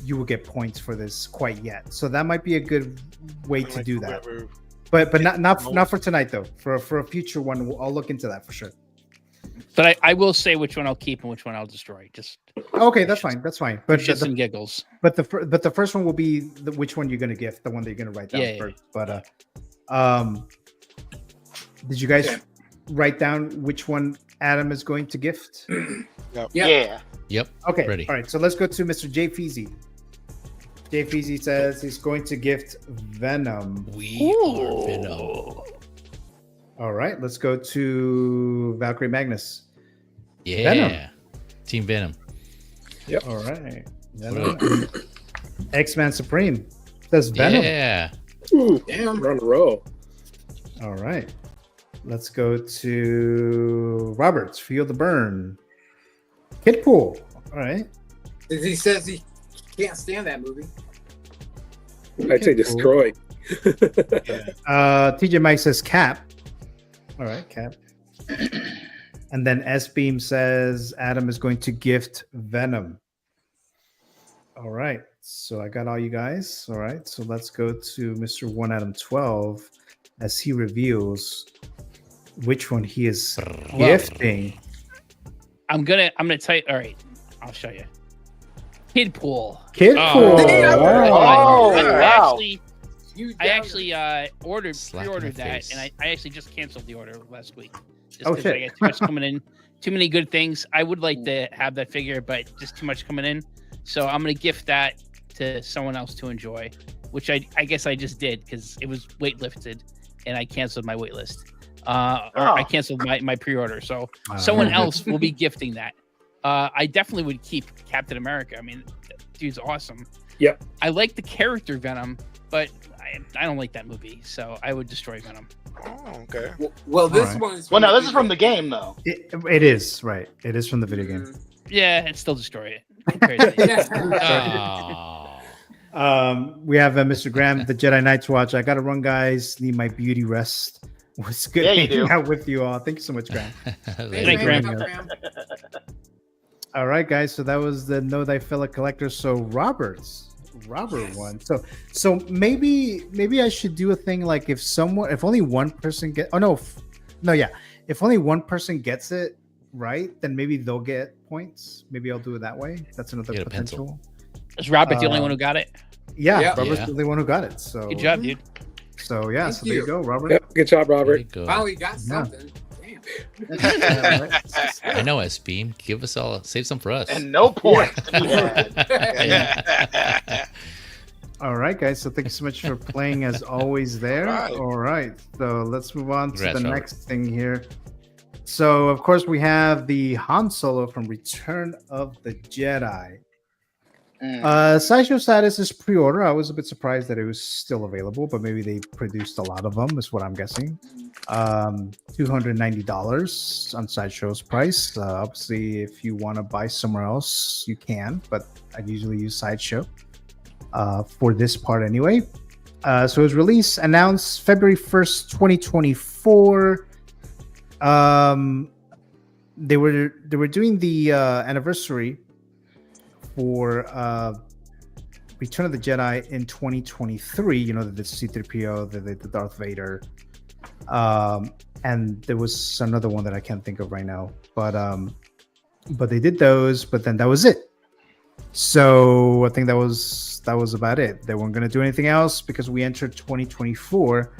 you will get points for this quite yet. So that might be a good way to do that. But not for tonight though. For a future one, I'll look into that for sure. But I will say which one I'll keep and which one I'll destroy. Just okay, that's fine. That's fine. But shits and giggles. But the first one will be which one you're gonna gift, the one that you're gonna write down first. Yeah. But did you guys write down which one Adam is going to gift? Yeah. Yep. Okay. Ready. All right. So let's go to Mr. J. Feezy. J. Feezy says he's going to gift Venom. We are Venom. All right. Let's go to Valkyrie Magnus. Yeah. Venom. Team Venom. Yep. All right. Venom. X-Man Supreme says Venom. Yeah. Ooh, damn. We're on a roll. All right. Let's go to Roberts. Feel the Burn. Kid Pool. All right. He says he can't stand that movie. I'd say destroy. TJ Mike says Cap. All right, Cap. And then S Beam says Adam is going to gift Venom. All right. So I got all you guys. All right. So let's go to Mr. 1 Adam 12 as he reveals which one he is gifting. I'm gonna tell you. All right, I'll show you. Kid Pool. Kid Pool. Oh, wow. I actually pre-ordered that, and I actually just canceled the order last week. Just Oh, because shit. I got too much coming in, too many good things. I would like to have that figure, but just too much coming in. So I'm gonna gift that to someone else to enjoy, which I guess I just did because it was weightlifted, and I canceled my waitlist. Or I canceled my pre-order. So someone else will be gifting that. I definitely would keep Captain America. I mean, that dude's awesome. Yep. I like the character Venom, but I don't like that movie, so I would destroy Venom. Oh, okay. Well, this Right. one's. Well, no, this is from the game though. It is, right. It is from the video game. Yeah, and still destroy it. Go crazy. We have Mr. Graham, the Jedi Knights Watch. I got to run, guys. Need my beauty rest. It was good Yeah, you hanging do. out with you all. Thank you so much, Graham. Thank you, Graham. All right, guys. So that was the Know Thy Fellow Collector. So Robert won. So maybe I should do a thing like if only one person if only one person gets it right, then maybe they'll get points. Maybe I'll do it that way. That's another Get a potential. Is Robert the only one who got it? Yeah, Robert's the only one who got it. So Good job, dude. So yeah, Thank there you you. go, Robert. Yep. Good job, Robert. Finally got something. I know, S Beam. Give us all, save some for us. And no points. All right, guys. So thank you so much for playing as always there. All right. So let's move on to Congrats, the Robert. next thing here. So of course we have the Han Solo from Return of the Jedi. Sideshow status is pre-order. I was a bit surprised that it was still available, but maybe they produced a lot of them, is what I'm guessing. $290 on Sideshow's price. Obviously, if you want to buy somewhere else, you can, but I usually use Sideshow for this part anyway. So it was announced February 1st, 2024. They were doing the anniversary for Return of the Jedi in 2023. You know, the C-3PO, the Darth Vader, and there was another one that I can't think of right now. But they did those, but then that was it. So I think that was about it. They weren't going to do anything else because we entered 2024,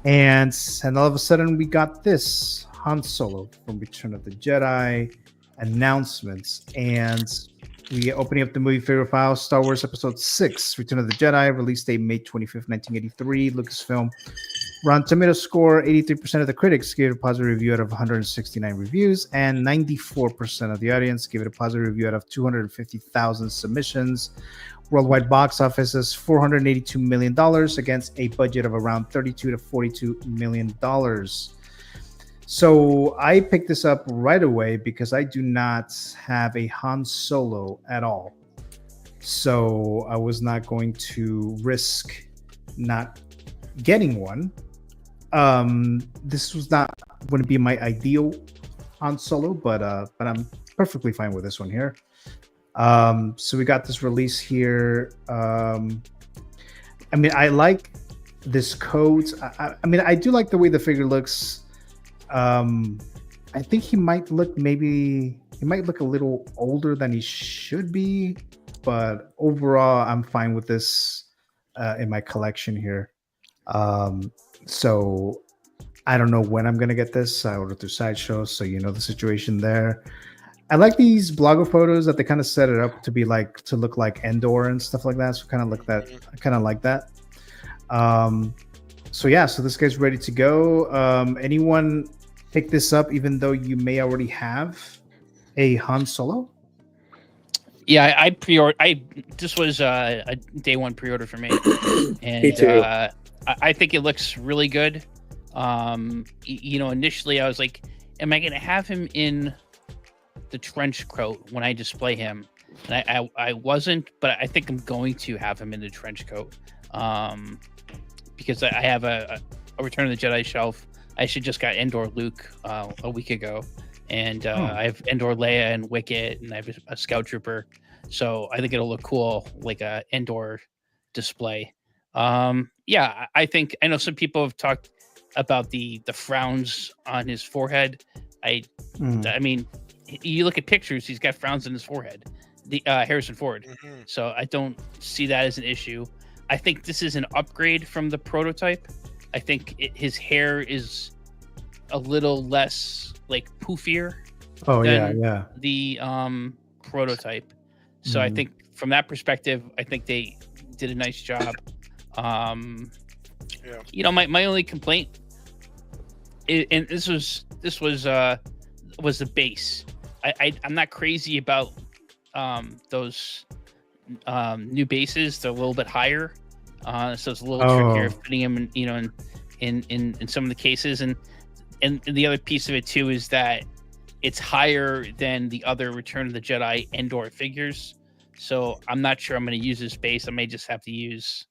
and all of a sudden we got this Han Solo from Return of the Jedi announcements, and we opening up the movie favorite file. Star Wars Episode 6, Return of the Jedi, release date May 25th, 1983. Lucasfilm. Rotten Tomato score, 83% of the critics gave it a positive review out of 169 reviews, and 94% of the audience gave it a positive review out of 250,000 submissions. Worldwide box office is $482 million against a budget of around $32 to $42 million. So I picked this up right away because I do not have a Han Solo at all. So I was not going to risk not getting one. This wouldn't be my ideal Han Solo, but I'm perfectly fine with this one here. So we got this release here. I mean, I like this coat. I mean, I do like the way the figure looks. I think he might look a little older than he should be, but overall, I'm fine with this in my collection here. So I don't know when I'm gonna get this. I ordered through Sideshow, so you know the situation there. I like these blogger photos that they kind of set it up to be like to look like Endor and stuff like that. So I kind of like that. So yeah, so this guy's ready to go. Anyone pick this up, even though you may already have a Han Solo? Yeah, I pre-ordered. This was a day one pre-order for me, and Me too. I think it looks really good. Initially I was like, am I going to have him in the trench coat when I display him? And I wasn't, but I think I'm going to have him in the trench coat because I have a Return of the Jedi shelf. I actually just got Endor Luke a week ago, and I have Endor Leia and Wicket, and I have a Scout Trooper. So I think it'll look cool, like a Endor display. Yeah, I know some people have talked about the frowns on his forehead. I mean, you look at pictures, he's got frowns on his forehead. The Harrison Ford. Mm-hmm. So I don't see that as an issue. I think this is an upgrade from the prototype. I think his hair is a little less like poofier. Oh than yeah. The prototype. So I think from that perspective, I think they did a nice job. My only complaint, and this was the base. I'm not crazy about those new bases. They're a little bit higher, so it's a little trickier fitting them in some of the cases. And the other piece of it too is that it's higher than the other Return of the Jedi Endor figures. So I'm not sure I'm going to use this base. I may just have to use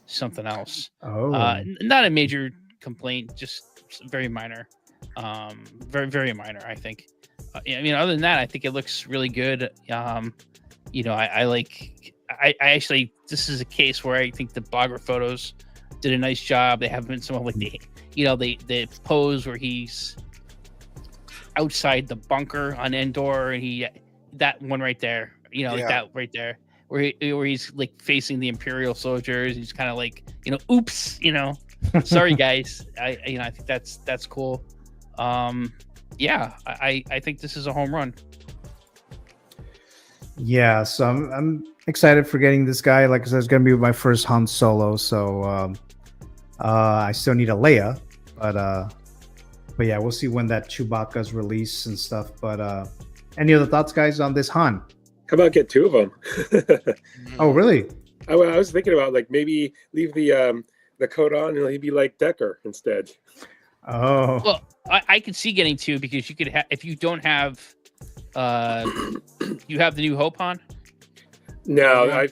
something else. Not a major complaint, just very minor. Very, very minor, I think. Other than that, I think it looks really good. I actually, this is a case where I think the blogger photos did a nice job. They have been some of like the pose where he's outside the bunker on Endor, and that one right there, that right there, where he's like facing the Imperial soldiers. He's kind of like, oops, sorry guys. I think that's cool. I think this is a home run. Yeah, so I'm excited for getting this guy. Like I said, it's gonna be my first Han Solo, so I still need a Leia, but yeah, we'll see when that Chewbacca's release and stuff. But any other thoughts, guys, on this Han? How about get two of them? Oh, really? I was thinking about like maybe leave the coat on and he'd be like Decker instead. Oh, well, I could see getting two because you could have, if you don't have, you have the New Hope Han. No, I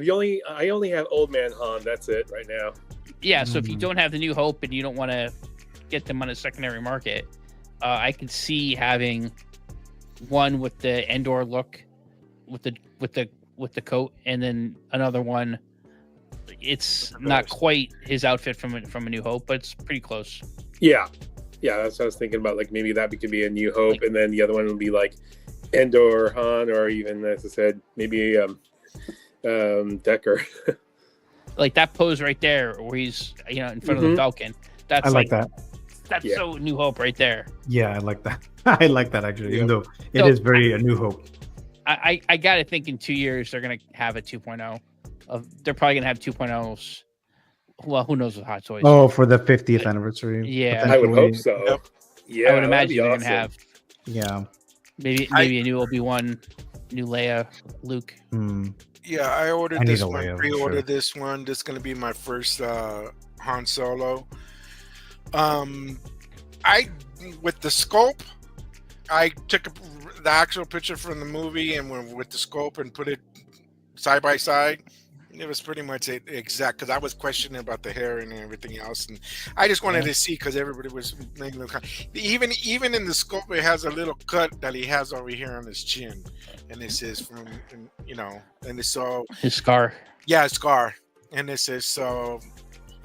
only have Old Man Han. That's it right now. Yeah, so if you don't have the New Hope and you don't want to get them on a secondary market, I could see having one with the Endor look, with the coat, and then another one. It's not quite his outfit from A New Hope, but it's pretty close. Yeah, that's what I was thinking about. Like maybe that could be A New Hope, and then the other one would be like Endor, Han, or even, as I said, maybe Decker. Like that pose right there, where he's in front of the Falcon. That's I like that. That's so New Hope right there. Yeah, I like that. I like that actually, even though it is very A New Hope. I got to think in 2 years they're gonna have a 2.0. They're probably gonna have 2.0s. Well, who knows with Hot Toys? Oh, for the 50th anniversary. Yeah, I would hope so. Yep. Yeah, I would imagine they're awesome. gonna have. Yeah. Maybe a new Obi-Wan, new Leia, Luke. Yeah, I ordered I need this a one. Leia, for Pre-ordered sure. this one. This is gonna be my first Han Solo. I with the scope, I took the actual picture from the movie and went with the scope and put it side by side. It was pretty much exact, because I was questioning about the hair and everything else, and I just wanted to see, because everybody was making them even in the scope, it has a little cut that he has over here on his chin, and it says from and it's so His scar. yeah, scar, and it says so.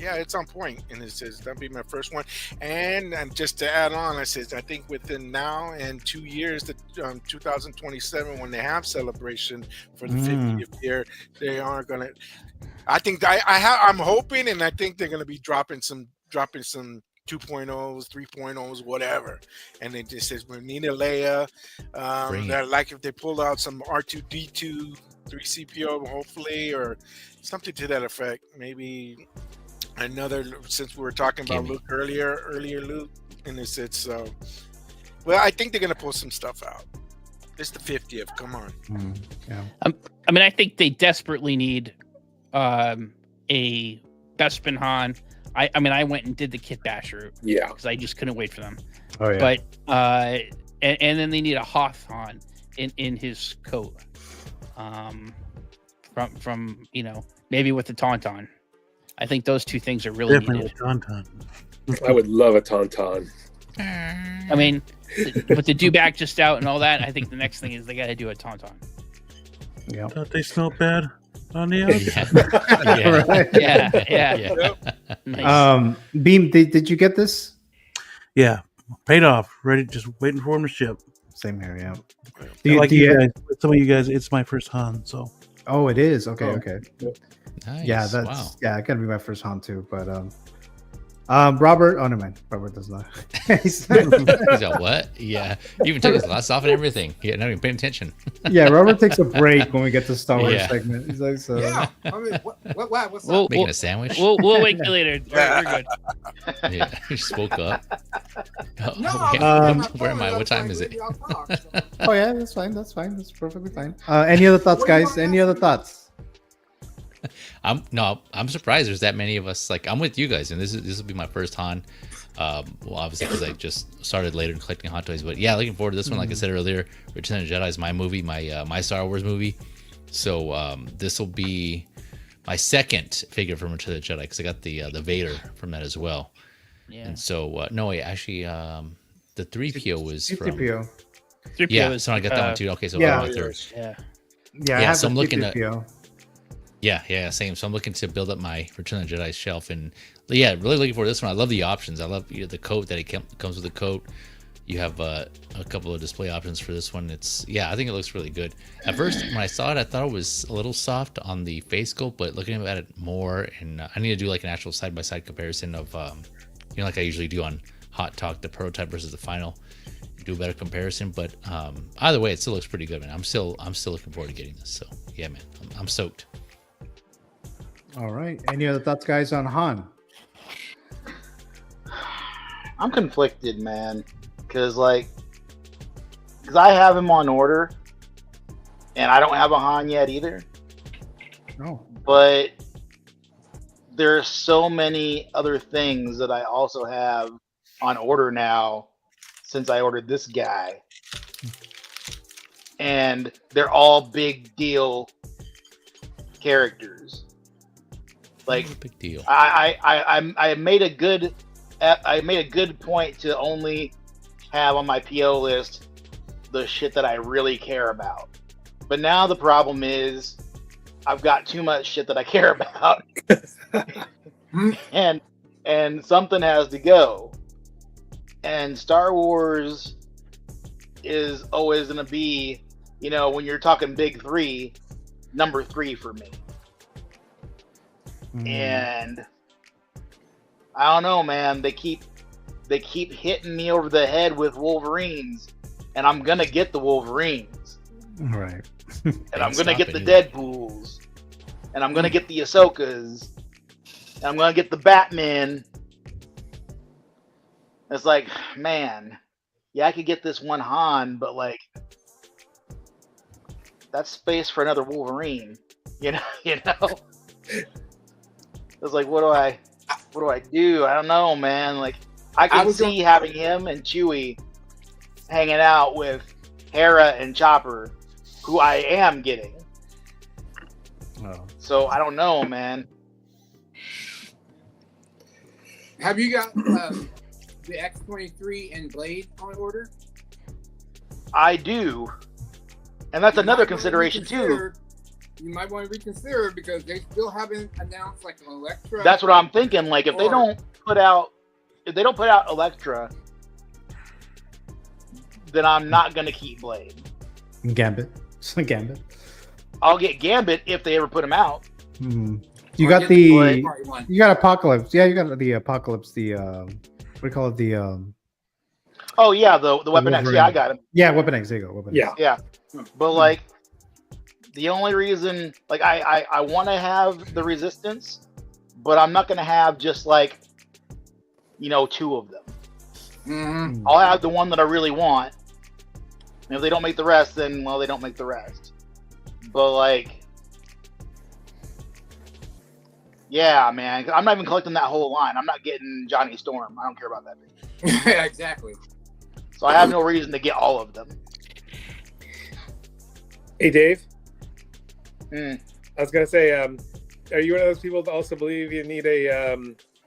Yeah, it's on point, and it says that'll be my first one. And just to add on, I says I think within now and 2 years, the 2027, when they have celebration for the 50th year, they are gonna. I think I'm hoping, and I think they're gonna be dropping some 2.0s, 3.0s, whatever. And it just says we need a Leia. That, like if they pull out some R2D2 3CPO, hopefully, or something to that effect, maybe. Another, since we were talking about Luke earlier Luke, and it's so. Well, I think they're gonna pull some stuff out. It's the 50th. Come on. Yeah. I mean, I think they desperately need a Bespin Han. I mean, I went and did the Kit Bash route. Yeah. Because I just couldn't wait for them. Oh yeah. But and then they need a Hoth Han in his coat. From maybe with the Tauntaun. I think those two things are really Definitely needed. with Tauntaun. I would love a Tauntaun. I mean, with the dewback just out and all that, I think the next thing is they got to do a Tauntaun. Yeah. Thought they smelled bad on the outside. Yeah. Nice. Beam, did you get this? Yeah, paid off. Ready, just waiting for him to ship. Same here. Yeah. Some of you guys, it's my first Han, so. Oh, it is. Okay. Okay. Nice. Yeah, that's wow. it gotta be my first Han too. But Robert, no man, Robert does not. He's like, what? Yeah, he even took his glasses off and everything. Yeah, not even paying attention. Yeah, Robert takes a break when we get to Star Wars segment. He's like, so. Yeah, I mean, what's up? Making a sandwich. We'll wake you later. We're good. Yeah, he just woke up. Where am I? What time is it? Oh yeah, that's fine. That's fine. That's perfectly fine. Any other thoughts, guys? Any other thoughts? I'm surprised there's that many of us. Like, I'm with you guys, and this will be my first Han. Well, obviously because I just started later in collecting Hot Toys, but yeah, looking forward to this one. Like I said earlier, Return of the Jedi is my movie, my Star Wars movie. So this will be my second figure from Return of the Jedi, because I got the Vader from that as well. Yeah. And so actually, the 3PO was from 3PO. Yeah, so I got that one too. Okay, so yeah, my third. Yeah. So I'm looking at. 3PO. Yeah, same. So I'm looking to build up my Return of the Jedi shelf, and yeah, really looking for this one. I love the options. I love the coat that it comes with the coat. You have a couple of display options for this one. I think it looks really good. At first, when I saw it, I thought it was a little soft on the face sculpt, but looking at it more, and I need to do like an actual side-by-side comparison of, like I usually do on Hot Talk, the prototype versus the final. Do a better comparison, but either way, it still looks pretty good, man. I'm still looking forward to getting this. So yeah, man, I'm stoked. All right. Any other thoughts, guys, on Han? I'm conflicted, man, because I have him on order, and I don't have a Han yet either. No. But there's so many other things that I also have on order now since I ordered this guy, and they're all big deal characters. Like, big deal. I made a good point to only have on my PO list the shit that I really care about. But now the problem is I've got too much shit that I care about. and something has to go. And Star Wars is always going to be, you know, when you're talking big three, number 3 for me. And I don't know, man. They keep hitting me over the head with Wolverines, and I'm gonna get the Wolverines. Right. And I'm gonna get the Deadpools, and I'm gonna get the Ahsokas, and I'm gonna get the Batman. It's like, man, yeah, I could get this one Han, but like, that's space for another Wolverine. You know. It's like, what do I do? I don't know, man. Like, I can see having him and Chewie hanging out with Hera and Chopper, who I am getting. Oh. So I don't know, man. Have you got the X-23 and Blade on order? I do, and that's another consideration too. You might want to reconsider because they still haven't announced like an Elektra. That's what I'm thinking. Like, if they don't put out Elektra, then I'm not gonna keep Blade. Gambit. It's like Gambit. I'll get Gambit if they ever put him out. You got you got Apocalypse. Yeah, you got the Apocalypse. The what do you call it? The oh yeah, the Weapon X. Yeah, I got him. Yeah, Weapon X. There you go. Weapon X. Yeah. But like, the only reason, like, I want to have the Resistance, but I'm not gonna have just like, you know, 2 of them. I'll have the one that I really want. And if they don't make the rest, then well, they don't make the rest. But like, yeah, man, I'm not even collecting that whole line. I'm not getting Johnny Storm. I don't care about that bitch. Yeah, exactly. So I have no reason to get all of them. Hey, Dave. I was gonna say, are you one of those people that also believe you need a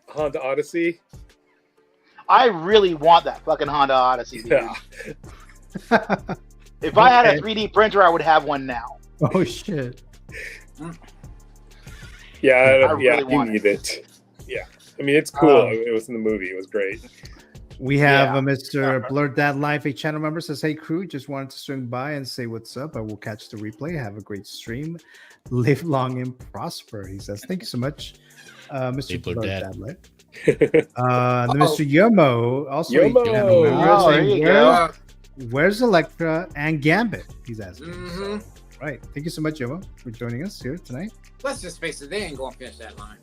Honda Odyssey? I really want that fucking Honda Odyssey, dude. Yeah. If I had a 3D printer, I would have one now. Oh shit. Yeah, really you need it. Yeah, I mean, it's cool. It was in the movie. It was great. We have Mr. Blurred Dad Life, a channel member, says, "Hey crew, just wanted to swing by and say what's up. I will catch the replay. Have a great stream. Live long and prosper." He says, "Thank you so much, Mr. Blurred Dad Life." Mr. Yomo, also a channel member, saying, where's Elektra and Gambit? He's asking. So, right. Thank you so much, Yomo, for joining us here tonight. Let's just face it, they ain't gonna finish that line.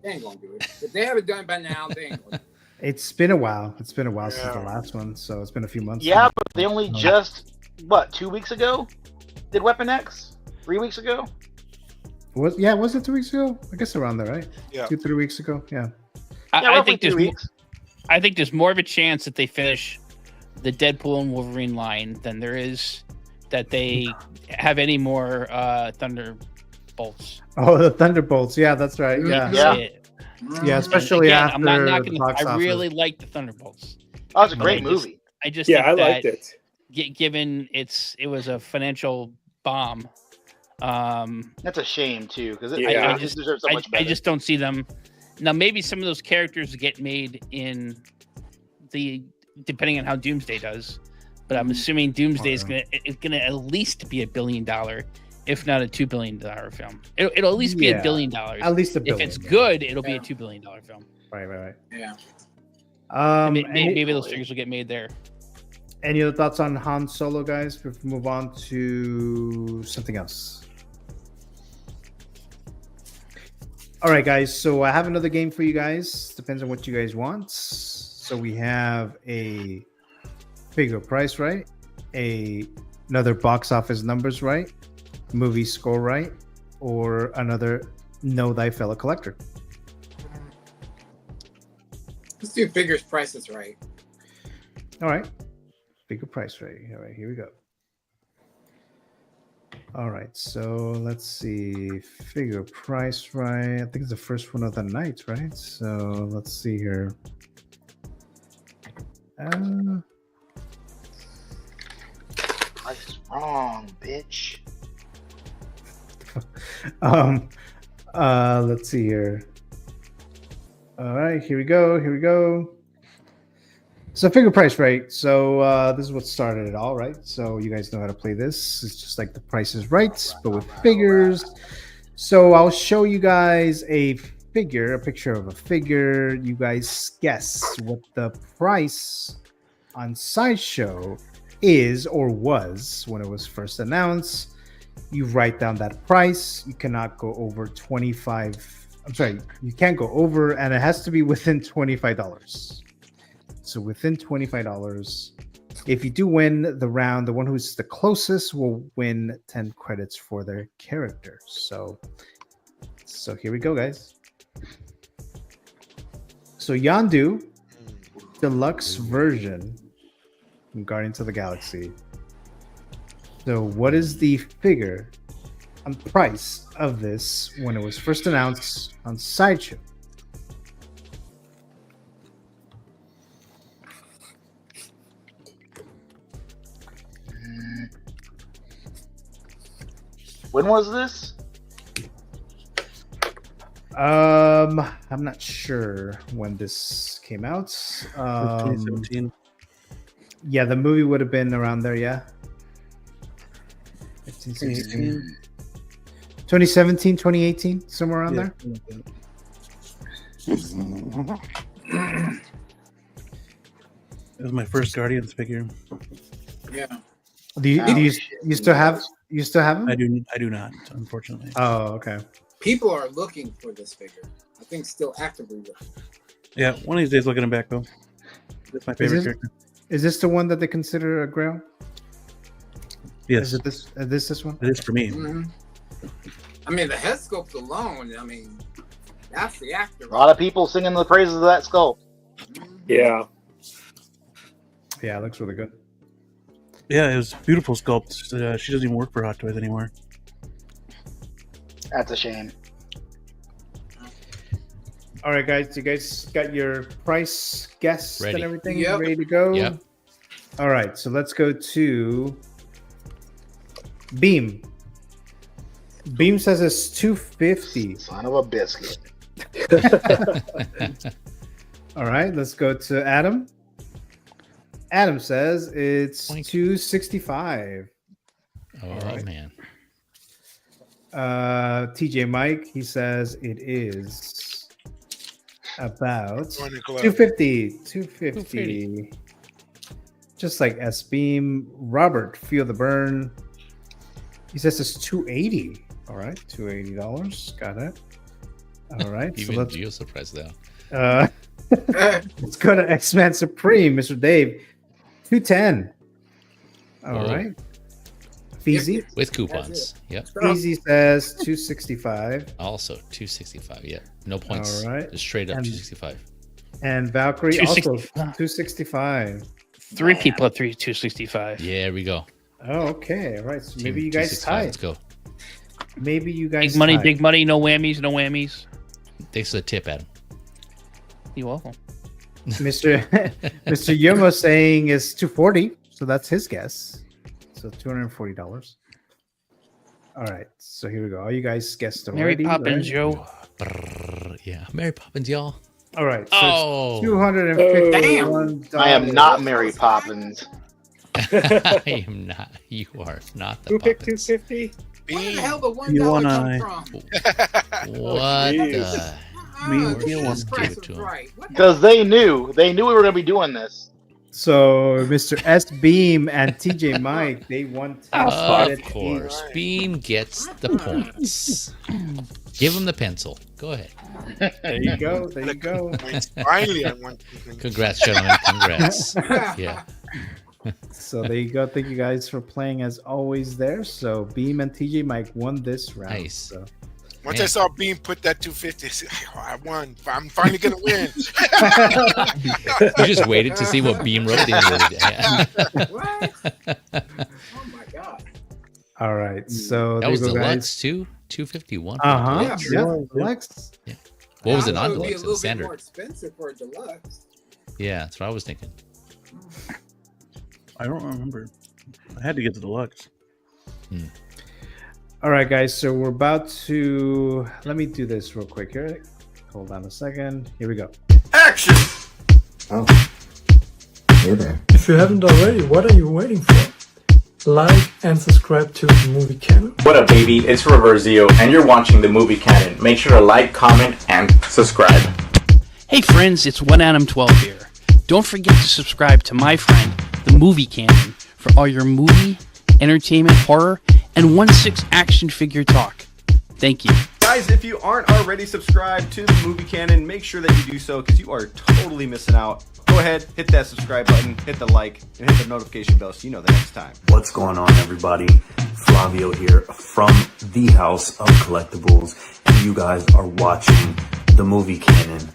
They ain't gonna do it. If they haven't done it by now, they ain't gonna. It's been a while. It's been a while since the last one, so it's been a few months. Yeah, but they only just 2 weeks ago did Weapon X? 3 weeks ago? Was it 2 weeks ago? I guess around there, right? Yeah, 2-3 weeks ago. Yeah. I think there's more of a chance that they finish the Deadpool and Wolverine line than there is that they have any more Thunderbolts. Oh, the Thunderbolts. Yeah, that's right. Yeah, especially again, after I'm not knocking the box I office. really like the Thunderbolts. That was a great movie. I just I think liked that it. Given it was a financial bomb. That's a shame too, because I just deserves so much better. I just don't see them. Now, maybe some of those characters get made in depending on how Doomsday does, but I'm assuming Doomsday is gonna at least be $1 billion, if not a $2 billion film. It'll at least be $1 billion. At least $1 billion. If it's good, it'll be a $2 billion film. Right. Yeah. Maybe those figures will get made there. Any other thoughts on Han Solo, guys? Before we move on to something else. All right, guys. So I have another game for you guys. Depends on what you guys want. So we have a figure price right, another box office numbers right, movie score right, or another Know Thy Fellow Collector. Let's do figures prices right. All right. Figure price right. All right, here we go. All right, so let's see. Figure price right. I think it's the first one of the night, right? So let's see here. Price is wrong, bitch. Let's see here. All right, here we go. So figure price, right? So this is what started it all, right? So you guys know how to play this. It's just like the Price is Right, but with figures. So I'll show you guys a picture of a figure. You guys guess what the price on Sideshow is or was when it was first announced. You write down that price. You cannot go over 25. I'm sorry, you can't go over, and it has to be within $25. So within $25. If you do win the round, the one who's the closest will win 10 credits for their character. So here we go, guys. So Yondu, deluxe version from Guardians of the Galaxy. So what is the figure and price of this when it was first announced on Sideshow? When was this? I'm not sure when this came out. 2017. Yeah, the movie would have been around there, yeah. 2018. 2017, 2018, somewhere around there. It was my first Guardians figure. Yeah. Do you still have them? I do not, unfortunately. Oh, okay. People are looking for this figure. I think still actively looking. Yeah, one of these days we'll get him back though. That's my favorite character. Is this the one that they consider a grail? Yes. Is it this? This one? It is for me. Mm-hmm. I mean, the head sculpt alone. I mean, that's the actor. A lot of people singing the praises of that sculpt. Yeah. Yeah, it looks really good. Yeah, it was beautiful sculpt. She doesn't even work for Hot Toys anymore. That's a shame. All right, guys. You guys got your price guess Ready. and everything Yep. ready to go? Yep. All right, so let's go to Beam. Beam says it's $250. Son of a biscuit. All right, let's go to Adam. Adam says it's $265. Oh, right. man. TJ Mike, he says it is about Join the club. 250. Just like S Beam. Robert, Feel the Burn. He says it's $280. All right, $280. Got it. All right. Even so let's Gio surprised though. let's go to X-Men Supreme, Mr. Dave. $210. All Whoa. right. Feezy. With coupons. Yep. Feezy says $265. Also 265. Yeah. No points. All right. Just straight up And- 265. And Valkyrie also 265. 265. Three people at 265. Yeah, there we go. Oh, okay. All right. So Team maybe you guys 265. tied. Let's go. Maybe you guys Big money, no whammies, no whammies. Thanks for the tip, Adam. You're welcome. Mr. Yomo saying is $240. So that's his guess. So $240. All right. So here we go. All you guys guessed Mary already. Poppins, right? Joe. Yeah. Mary Poppins, y'all. All right. So Oh. it's $251. I am not Mary Poppins. I am not. You are not the Who picked Poppins. 250? Where the hell the You $1 wanna- come from? What jeez. the? Me and this Theo is Give price it is to him. right. What the- Because they knew we were going to be doing this. So Mr. S Beam and TJ Mike, they won 10 Of credits course. each. Beam gets the points. Give him the pencil. Go ahead. There you go. There you go. Finally, I want. Congrats, gentlemen. Congrats. Yeah. So there you go. Thank you guys for playing as always there. So Beam and TJ Mike won this round. Nice. So. Once Man. I saw Beam put that 250, I said, oh, I won. I'm finally gonna win. You just waited to see what Beam wrote. What? Oh my god. All right. So That there was you go, deluxe guys. too. 251. Uh-huh. Yeah. Yeah. Deluxe. What was I it thought on would be deluxe? a It little was bit more standard. expensive for a deluxe. Yeah, that's what I was thinking. I don't remember. I had to get the deluxe. All right, guys. So we're about to. Let me do this real quick here. Hold on a second. Here we go. Action! Oh. Hey there. If you haven't already, what are you waiting for? Like and subscribe to the Movie Canon. What up, baby? It's Reverzio, and you're watching the Movie Canon. Make sure to like, comment, and subscribe. Hey friends, it's 1Adam12 here. Don't forget to subscribe to my friend, the Movie Canon, for all your movie, entertainment, horror, and 1/6 action figure talk. Thank you. Guys, if you aren't already subscribed to the Movie Canon, make sure that you do so because you are totally missing out. Go ahead, hit that subscribe button, hit the like, and hit the notification bell so you know the next time. What's going on, everybody? Flavio here from the House of Collectibles, and you guys are watching the Movie Canon.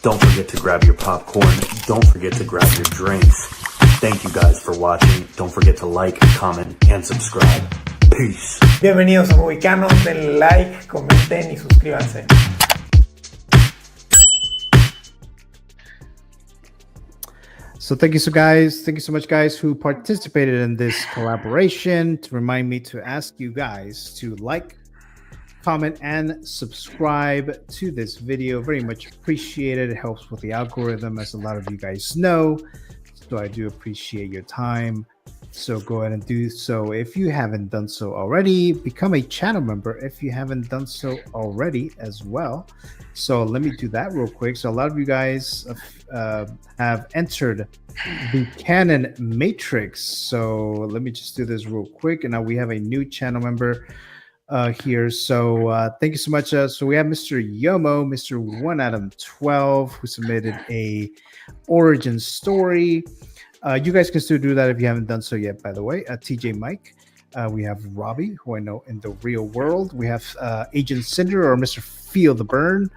Don't forget to grab your popcorn. Don't forget to grab your drinks. Thank you guys for watching. Don't forget to like, comment, and subscribe. Peace. Bienvenidos a Movie Canon. Denle like, comenten y suscríbanse. So thank you so much guys who participated in this collaboration. To remind me to ask you guys to like, comment, and subscribe to this video. Very much appreciated. It helps with the algorithm, as a lot of you guys know. So I do appreciate your time. So go ahead and do so. If you haven't done so already, become a channel member if you haven't done so already as well. So let me do that real quick. So a lot of you guys have entered the Canon Matrix. So let me just do this real quick. And now we have a new channel member here. So thank you so much. So we have Mr. Yomo, Mr. 1Adam12, who submitted a origin story. You guys can still do that if you haven't done so yet, by the way. TJ Mike. We have Robbie, who I know in the real world. We have Agent Cinder, or Mr. Feel the Burn.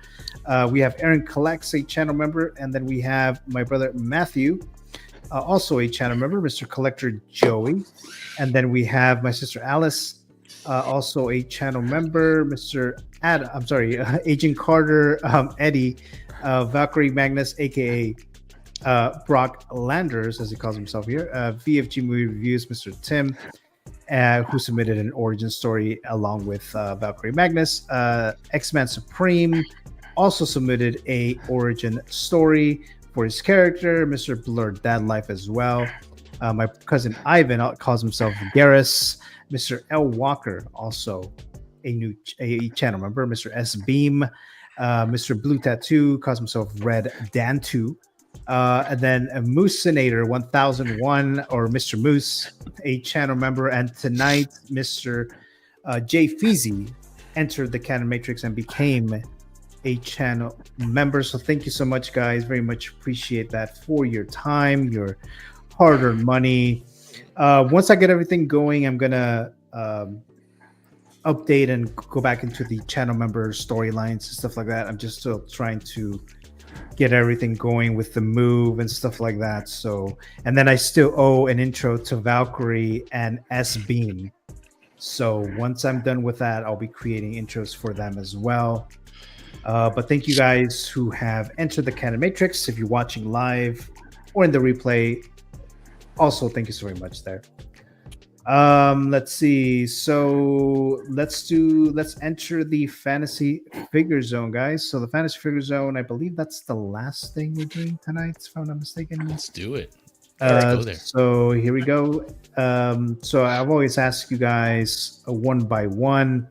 We have Aaron Collects, a channel member. And then we have my brother Matthew, also a channel member, Mr. Collector Joey. And then we have my sister Alice, also a channel member, Mr. Agent Carter, Eddie, Valkyrie Magnus, aka Brock Landers, as he calls himself here, VFG Movie Reviews, Mr. Tim, who submitted an origin story along with Valkyrie Magnus. X-Man Supreme also submitted a origin story for his character, Mr. Blurred Dad Life as well. My cousin Ivan calls himself Garrus. Mr. L. Walker, also a channel member, Mr. S. Beam. Mr. Blue Tattoo calls himself Red Dantu. And then a Moosinator 1001, or Mr. Moose, a channel member. And tonight, Mr. Jay Feezy entered the Canon Matrix and became a channel member. So thank you so much, guys. Very much appreciate that for your time, your hard-earned money. Once I get everything going, I'm gonna update and go back into the channel member storylines and stuff like that. I'm just still trying to get everything going with the move and stuff like that. So, and then I still owe an intro to Valkyrie and S Beam. So once I'm done with that, I'll be creating intros for them as well. But thank you guys who have entered the Canon Matrix. If you're watching live or in the replay, also thank you so very much there. Let's see. So let's enter the fantasy figure zone, guys. So the fantasy figure zone, I believe that's the last thing we're doing tonight, if I'm not mistaken. Let's do it. Let's go there. So here we go. So I've always asked you guys one by one,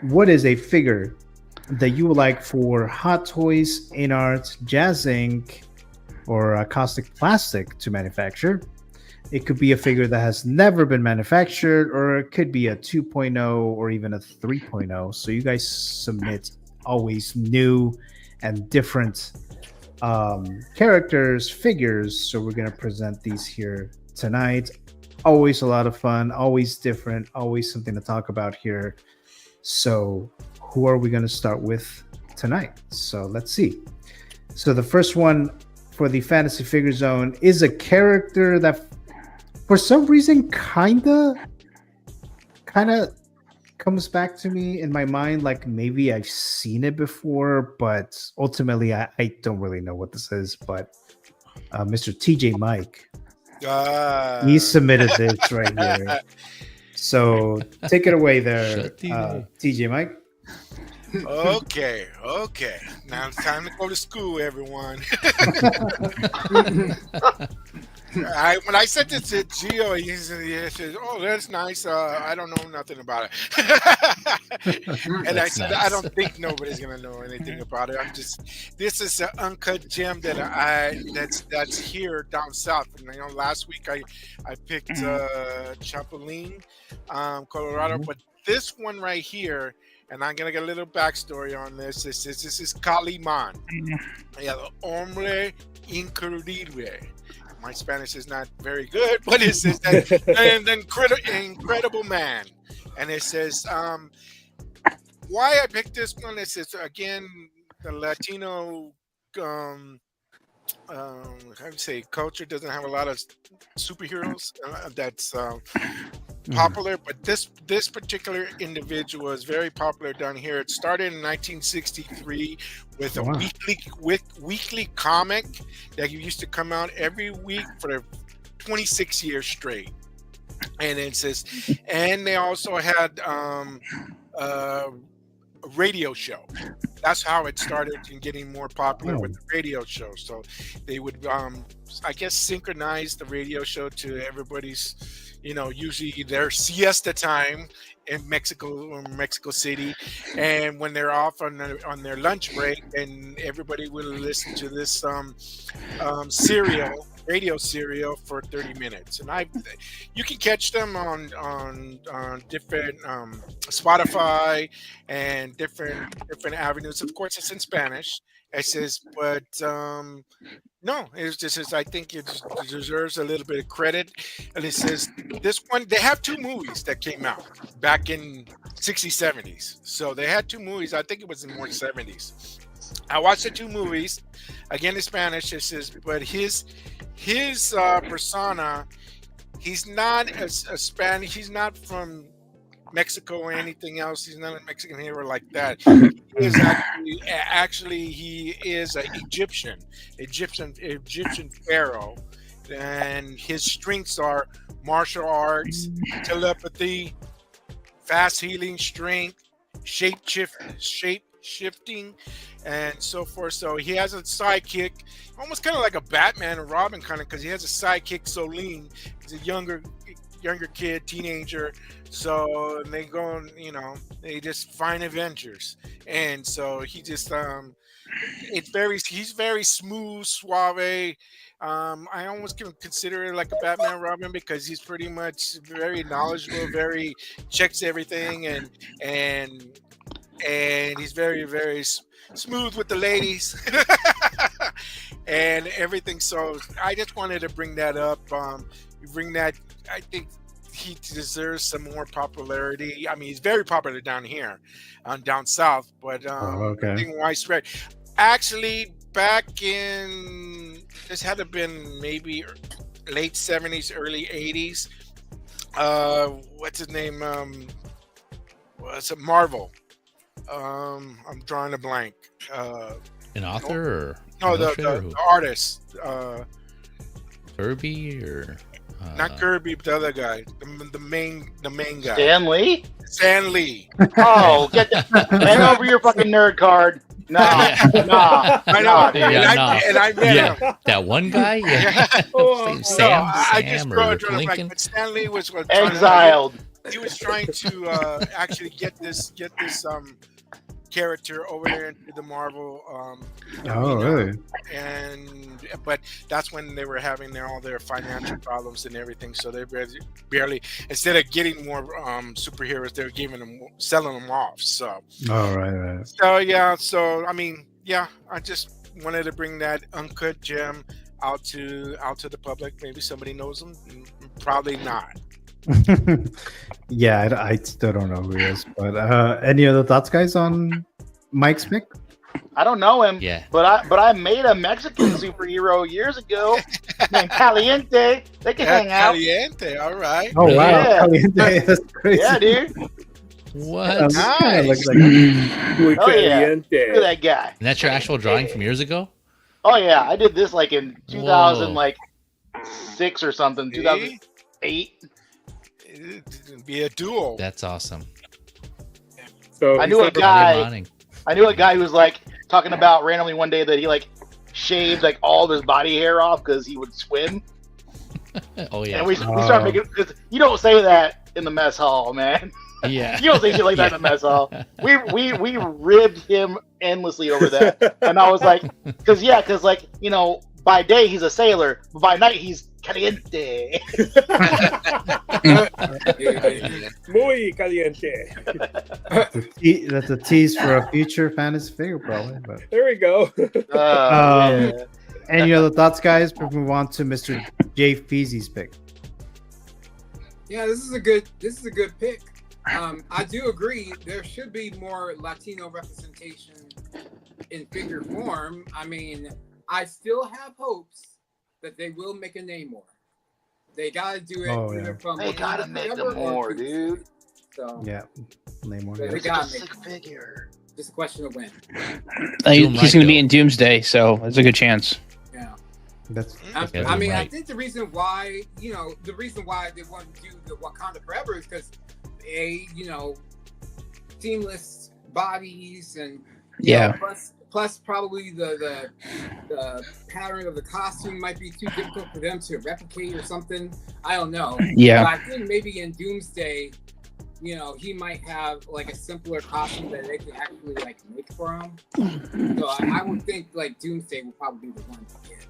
what is a figure that you would like for Hot Toys, InArt, JAZZINC, or Caustic Plastic to manufacture? It could be a figure that has never been manufactured, or it could be a 2.0 or even a 3.0. So you guys submit always new and different characters, figures. So we're going to present these here tonight. Always a lot of fun, always different, always something to talk about here. So who are we going to start with tonight? So let's see. So the first one for the fantasy figure zone is a character that for some reason kind of comes back to me in my mind, like maybe I've seen it before, but ultimately I don't really know what this is. But Mr. TJ Mike He submitted this right here. So take it away there, TJ Mike. Okay. Now it's time to go to school, everyone. When I said this to Gio, he said, "Oh, that's nice. I don't know nothing about it." And I said, "I don't think nobody's gonna know anything about it. This is an uncut gem that's here down south. And last week I picked Chapulín, Colorado, but this one right here." And I'm gonna get a little backstory on this. This is Calimán, el hombre increíble. My Spanish is not very good, but it says that an incredible man. And it says why I picked this one. It says again the Latino how do you say culture doesn't have a lot of superheroes that's popular, but this particular individual is very popular down here. It started in 1963 with a weekly comic that used to come out every week for 26 years straight. And it says, and they also had a radio show. That's how it started in getting more popular with the radio show. So they would I guess synchronize the radio show to everybody's usually their siesta time in Mexico City, and when they're off on their lunch break, and everybody will listen to this radio serial for 30 minutes. And you can catch them on different Spotify and different avenues. Of course, it's in Spanish. It says, but no, it's just I think it deserves a little bit of credit. And it says this one, they have two movies that came out back in 60s, 70s. So they had two movies. I think it was in more 70s. I watched the two movies again in Spanish. It says, but his persona, he's not a Spanish. He's not from Mexico or anything else. He's not a Mexican hero like that. He is actually he is an Egyptian pharaoh, and his strengths are martial arts, telepathy, fast healing, strength, shape shifting, and so forth. So he has a sidekick, almost kind of like a Batman and Robin kind of, because he has a sidekick, Solene. He's a younger kid, teenager. So they go and they just find adventures, and so he just he's very smooth, suave. I almost can consider it like a Batman Robin, because he's pretty much very knowledgeable, very checks everything, and he's very, very smooth with the ladies and everything. So I just wanted to bring that up. I think he deserves some more popularity. I mean, he's very popular down here, down south, but being widespread. Actually, back in, this had to have been maybe late 70s, early 80s. What's his name? Was it Marvel? I'm drawing a blank. An author or the artist? Kirby or not Kirby, but the other guy, the main guy. Stan Lee. Stan Lee. Oh, get that! Hand over your fucking nerd card. Nah. I know, dude. And I met him. That one guy. Yeah. Sam. I just or drew Lincoln. but Stan Lee was exiled. He was trying to actually get this character over there into the Marvel. Really? But that's when they were having all their financial problems and everything. So they barely instead of getting more superheroes, they were selling them off. So. Oh, right. So yeah. So I mean, yeah. I just wanted to bring that uncut gem out to the public. Maybe somebody knows them. Probably not. Yeah, I still don't know who he is. But any other thoughts, guys, on Mike's pick? I don't know him. Yeah. But I made a Mexican superhero years ago named Caliente. They can hang out. Caliente, all right. Oh wow, Yeah. Caliente, that's crazy. Yeah, dude. What? Nice. Looks like Oh yeah. Look at that guy. And that's your actual drawing from years ago? Oh yeah, I did this like in 2000, Whoa. like 2006 or something, 2008. It'd be a duel. That's awesome. So I knew a guy. I knew a guy who was like talking about randomly one day that he like shaved like all of his body hair off because he would swim. Oh yeah. And we started making, because you don't say that in the mess hall, man. Yeah. You don't say shit like that in the mess hall. We ribbed him endlessly over that, and I was like, because like, you know, by day he's a sailor, but by night he's caliente. Muy caliente. That's a tease for a future fantasy figure, probably. But there we go. Any other thoughts, guys? Before we move on to Mr. Jay Feezy's pick. Yeah, this is a good pick. I do agree. There should be more Latino representation in figure form. I mean, I still have hopes that they will make a Namor. They gotta do it. They gotta make them more, dude. So yeah, Namor. They gotta make a figure. Just a question of when. He's going to be in Doomsday, so there's a good chance. Yeah. I mean, I think the reason why they want to do the Wakanda Forever is because seamless bodies and plus probably the pattern of the costume might be too difficult for them to replicate or something. I don't know. Yeah. But I think maybe in Doomsday, he might have like a simpler costume that they can actually like make for him. So I would think like Doomsday will probably be the one to get.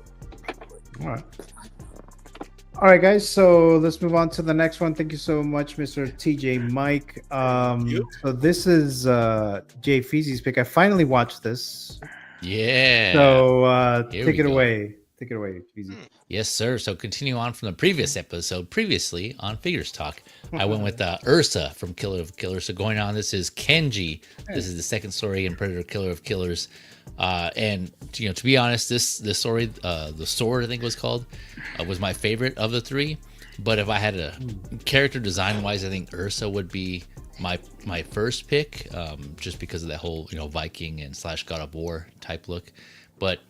All right, guys. So let's move on to the next one. Thank you so much, Mr. TJ Mike. So this is Jay Feezy's pick. I finally watched this. Yeah. So take it away. Take it away, Feezy. Yes, sir. So continue on from the previous episode. Previously on Figures Talk, I went with Ursa from Killer of Killers. So going on, this is Kenji. This is the second story in Predator Killer of Killers. And to be honest, this story, the Sword I think it was called, was my favorite of the three. But if I had a character design wise, I think Ursa would be my first pick, just because of that whole Viking and / God of War type look. But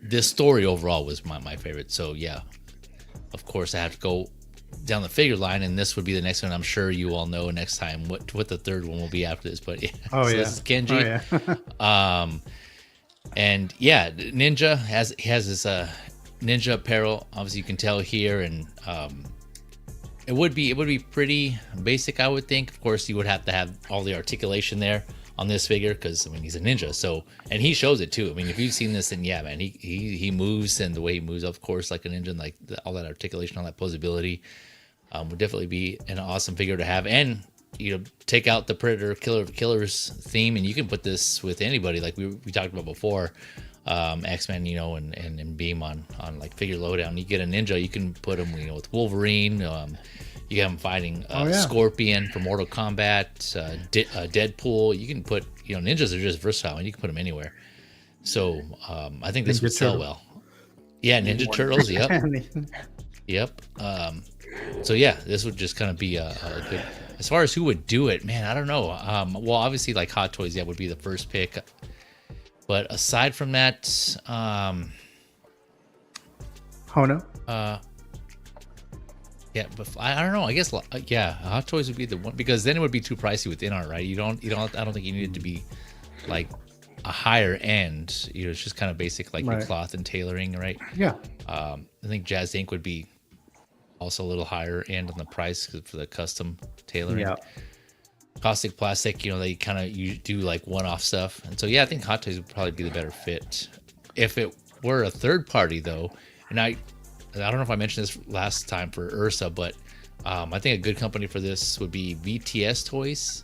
this story overall was my favorite. So yeah, of course I have to go down the figure line, and this would be the next one. I'm sure you all know next time what the third one will be after this. But yeah, this is Kenji. And yeah, Ninja has his ninja apparel. Obviously, you can tell here, and it would be pretty basic, I would think. Of course, you would have to have all the articulation there on this figure because he's a ninja. So, and he shows it too. I mean, if you've seen this, then yeah, man, he moves, and the way he moves, of course, like a ninja, and like all that articulation, all that posability, would definitely be an awesome figure to have. And take out the Predator Killer of Killers theme, and you can put this with anybody, like we talked about before, X-Men, and Beam on like figure lowdown. You get a ninja, you can put him, with Wolverine. You have him fighting Scorpion from Mortal Kombat, Deadpool. You can put, ninjas are just versatile, and you can put them anywhere. So I think this would sell well. Yeah, Ninja Turtles. Yep. Yep. So yeah, this would just kind of be a good. As far as who would do it, man, I don't know. Well, obviously, like Hot Toys, would be the first pick. But aside from that, Hono. Yeah, but I don't know. I guess Hot Toys would be the one, because then it would be too pricey with in art, right? I don't think you need it to be like a higher end. It's just kind of basic, like your cloth and tailoring, right? Yeah. I think JAZZINC would be also a little higher end on the price for the custom tailoring. Yeah. Caustic Plastic, you do like one-off stuff. And so yeah, I think Hot Toys would probably be the better fit. If it were a third party though, and I don't know if I mentioned this last time for Ursa, but I think a good company for this would be BTAS Toys.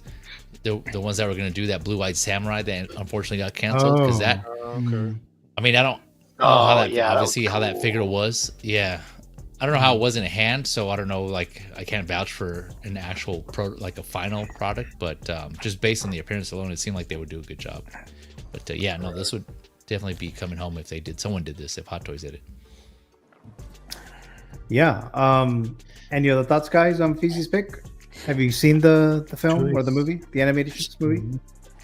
The ones that were going to do that Blue-Eyed Samurai that unfortunately got canceled because I don't know how that figure was. Yeah. I don't know how it was in hand, so I don't know. Like, I can't vouch for an actual a final product, but just based on the appearance alone, it seemed like they would do a good job. But this would definitely be coming home if someone did this, if Hot Toys did it. Yeah. Any other thoughts, guys, on Feezy's pick? Have you seen the film or the movie, the animated movie?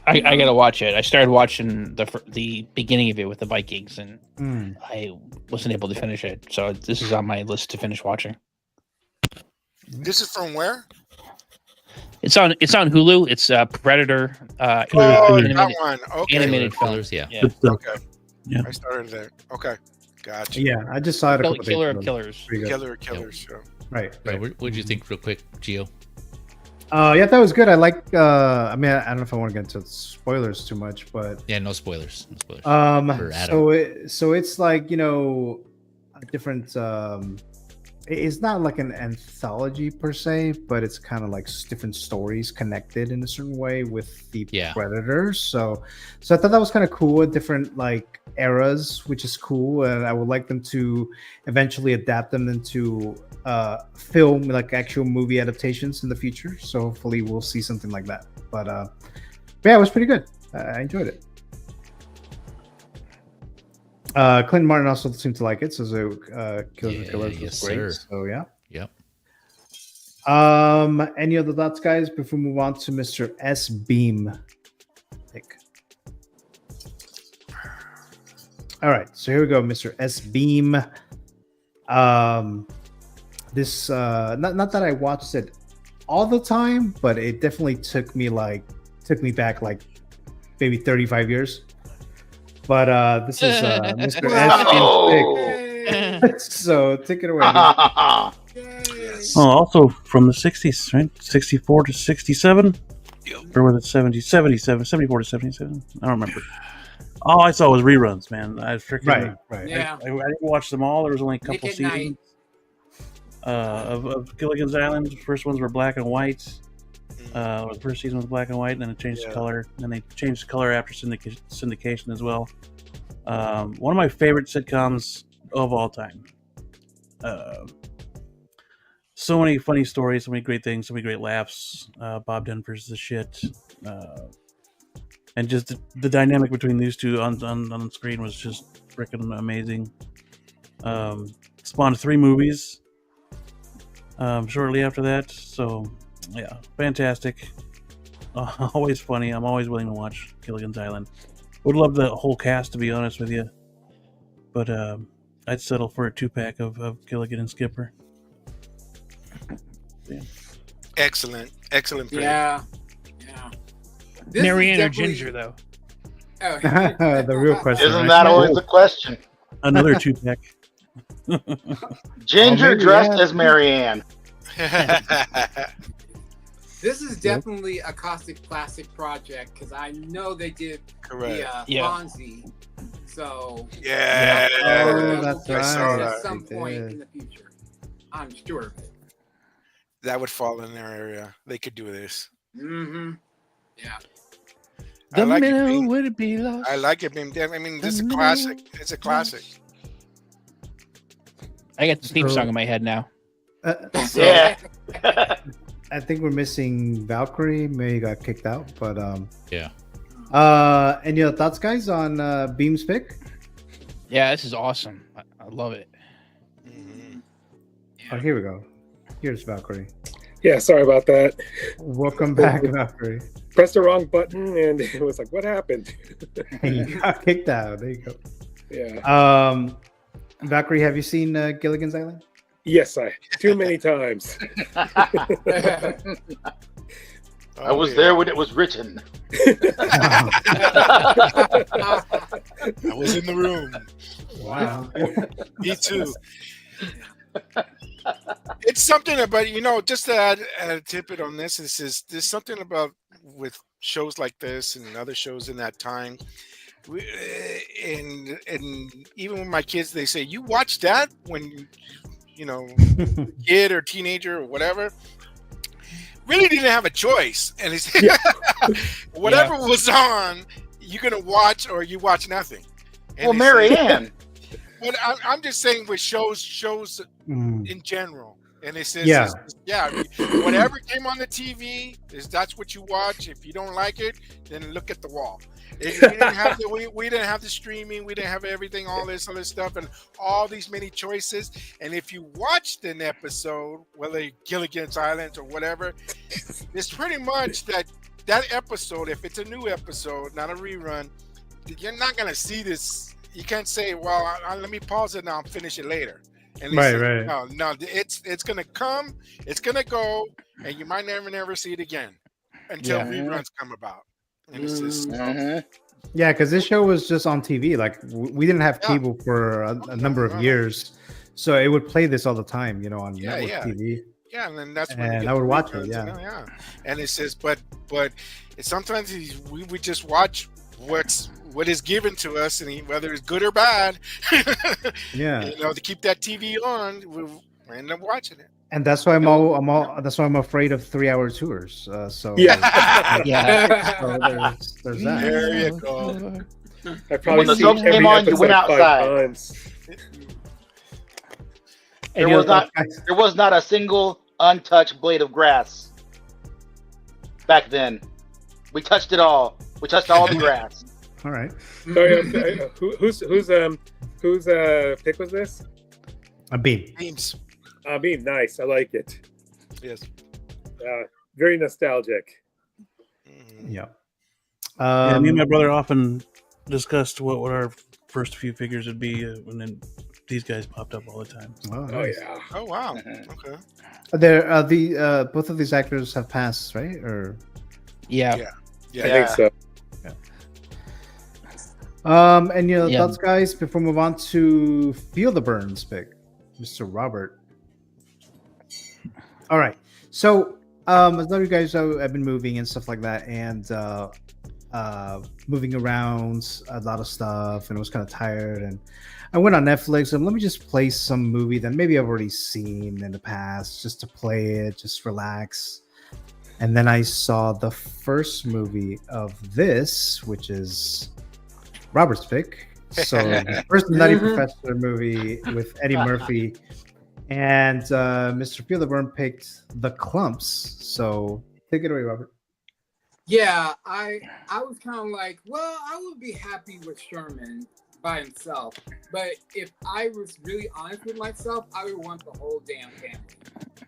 I gotta watch it. I started watching the beginning of it with the Vikings, and I wasn't able to finish it. So this is on my list to finish watching. This is from where? It's on Hulu. It's Predator. That one. Okay. Animated film. Yeah. Okay. Yeah. I started there. Okay. Gotcha. Yeah, I just saw it a couple Killer days of ago. Killers. Pretty good. Killer of Killers show. Right. What did you think, real quick, Gio? Yeah, that was good. I like. I mean, I don't know if I want to get into spoilers too much, but Yeah, no spoilers. No spoilers. For Adam. So it's like, you know, a different. It's not like an anthology per se, but it's kind of like different stories connected in a certain way with the Predators. So I thought that was kind of cool. Different like eras, which is cool, and I would like them to eventually adapt them into film, like actual movie adaptations in the future. So hopefully we'll see something like that. But yeah, it was pretty good. I enjoyed it. Clinton Martin also seemed to like it, so Killers of Killers was great. Sir. So yeah. Yep. Any other thoughts, guys, before we move on to Mr. S Beam pick? All right, so here we go, Mr. S Beam. This not that I watched it all the time, but it definitely took me back like maybe 35 years. But this is Mr. S Beam's pick. So take it away. Oh, also from the 60s, right? 64 to 67? Or was it 77, 74 to 77? I don't remember. All I saw was reruns, man. I freaking right. Yeah. I didn't watch them all. There was only a couple Nick at seasons of Gilligan's Island. The first ones were black and white. The first season was black and white, and then it changed the color. And then they changed the color after syndication as well. One of my favorite sitcoms of all time. So many funny stories, so many great things, so many great laughs. Bob Denver's the shit. And just the dynamic between these two on screen was just freaking amazing. Spawned 3 movies shortly after that. So, yeah, fantastic. Always funny. I'm always willing to watch Gilligan's Island. Would love the whole cast, to be honest with you. But I'd settle for a 2-pack of Gilligan and Skipper. Yeah. Excellent pick. Yeah. This Marianne or definitely- Ginger, though? Oh. The real question. Isn't that always the question? Another 2-pack. Ginger dressed as Marianne. This is definitely a Caustic Classic project because I know they did Correct. the Fonzie. So that's at right. some They point did. in the future, I'm sure of it. That would fall in their area. They could do this. Mm-hmm. Yeah. The like it minnow being- would be lost. I like it being. I mean, this is a classic. It's a classic. I got the theme song in my head now. Yeah. I think we're missing Valkyrie. Maybe got kicked out, but Yeah. any other thoughts, guys, on Beam's pick? Yeah, this is awesome. I love it. Oh, here we go. Here's Valkyrie. Yeah, sorry about that. Welcome back, Valkyrie. Pressed the wrong button and it was like, what happened? You got kicked out. There you go. Yeah. Valkyrie, have you seen Gilligan's Island? Yes, too many times. I was there when it was written. I was in the room. Wow. Me too. It's something about, just to add a tidbit on this, there's something about with shows like this and other shows in that time. And even with my kids, they say, you watch that when kid or teenager or whatever. Really didn't have a choice, and it's whatever was on, you're gonna watch or you watch nothing. And well, Marianne. But I'm just saying with shows in general, and it says, whatever came on the TV that's what you watch. If you don't like it, then look at the wall. We didn't have the streaming, we didn't have everything, all this other stuff, and all these many choices. And if you watched an episode, whether Gilligan's Island or whatever, it's pretty much that that episode, if it's a new episode, not a rerun, you're not gonna see this. You can't say, "Well, let me pause it now and finish it later." And Right, say, right. No, it's gonna come, it's gonna go, and you might never see it again until Yeah. reruns come about. And it's just Yeah, because this show was just on TV. Like we didn't have cable for a number of years, so it would play this all the time. On network TV. Yeah, and then that's when you And get I would the watch it. reruns, Yeah. yeah. And it says, but sometimes we would just watch what is given to us, and whether it's good or bad. Yeah. To keep that TV on, we end up watching it. And that's why that's why I'm afraid of 3-hour tours. So Yeah. So there's that. There you go. When the soaps came on, you went outside. There was not a single untouched blade of grass back then. We touched it all. We touched all the grass. All right. Sorry, whose pick was this? A Beam. Beams. Beam, nice. I like it. Yes. Very nostalgic. Yeah. Yeah, me and my brother often discussed what our first few figures would be, and then these guys popped up all the time. Oh, nice. Yeah. Oh wow. Okay. There, both of these actors have passed, right? Or Yeah. I think so. And Yeah. thoughts, guys, before we move on to Feel the Burns pick, Mr. Robert. All right. So, as you guys know, I've been moving and stuff like that, and moving around a lot of stuff, and I was kind of tired, and I went on Netflix and let me just play some movie that maybe I've already seen in the past, just to play it, just relax. And then I saw the first movie of this, which is Robert's pick. So the first Nutty Professor movie with Eddie Murphy, and Mr. Feel the Burn picked The Clumps. So take it away, Robert. Yeah, I was kind of like, well, I would be happy with Sherman by himself, but if I was really honest with myself, I would want the whole damn family.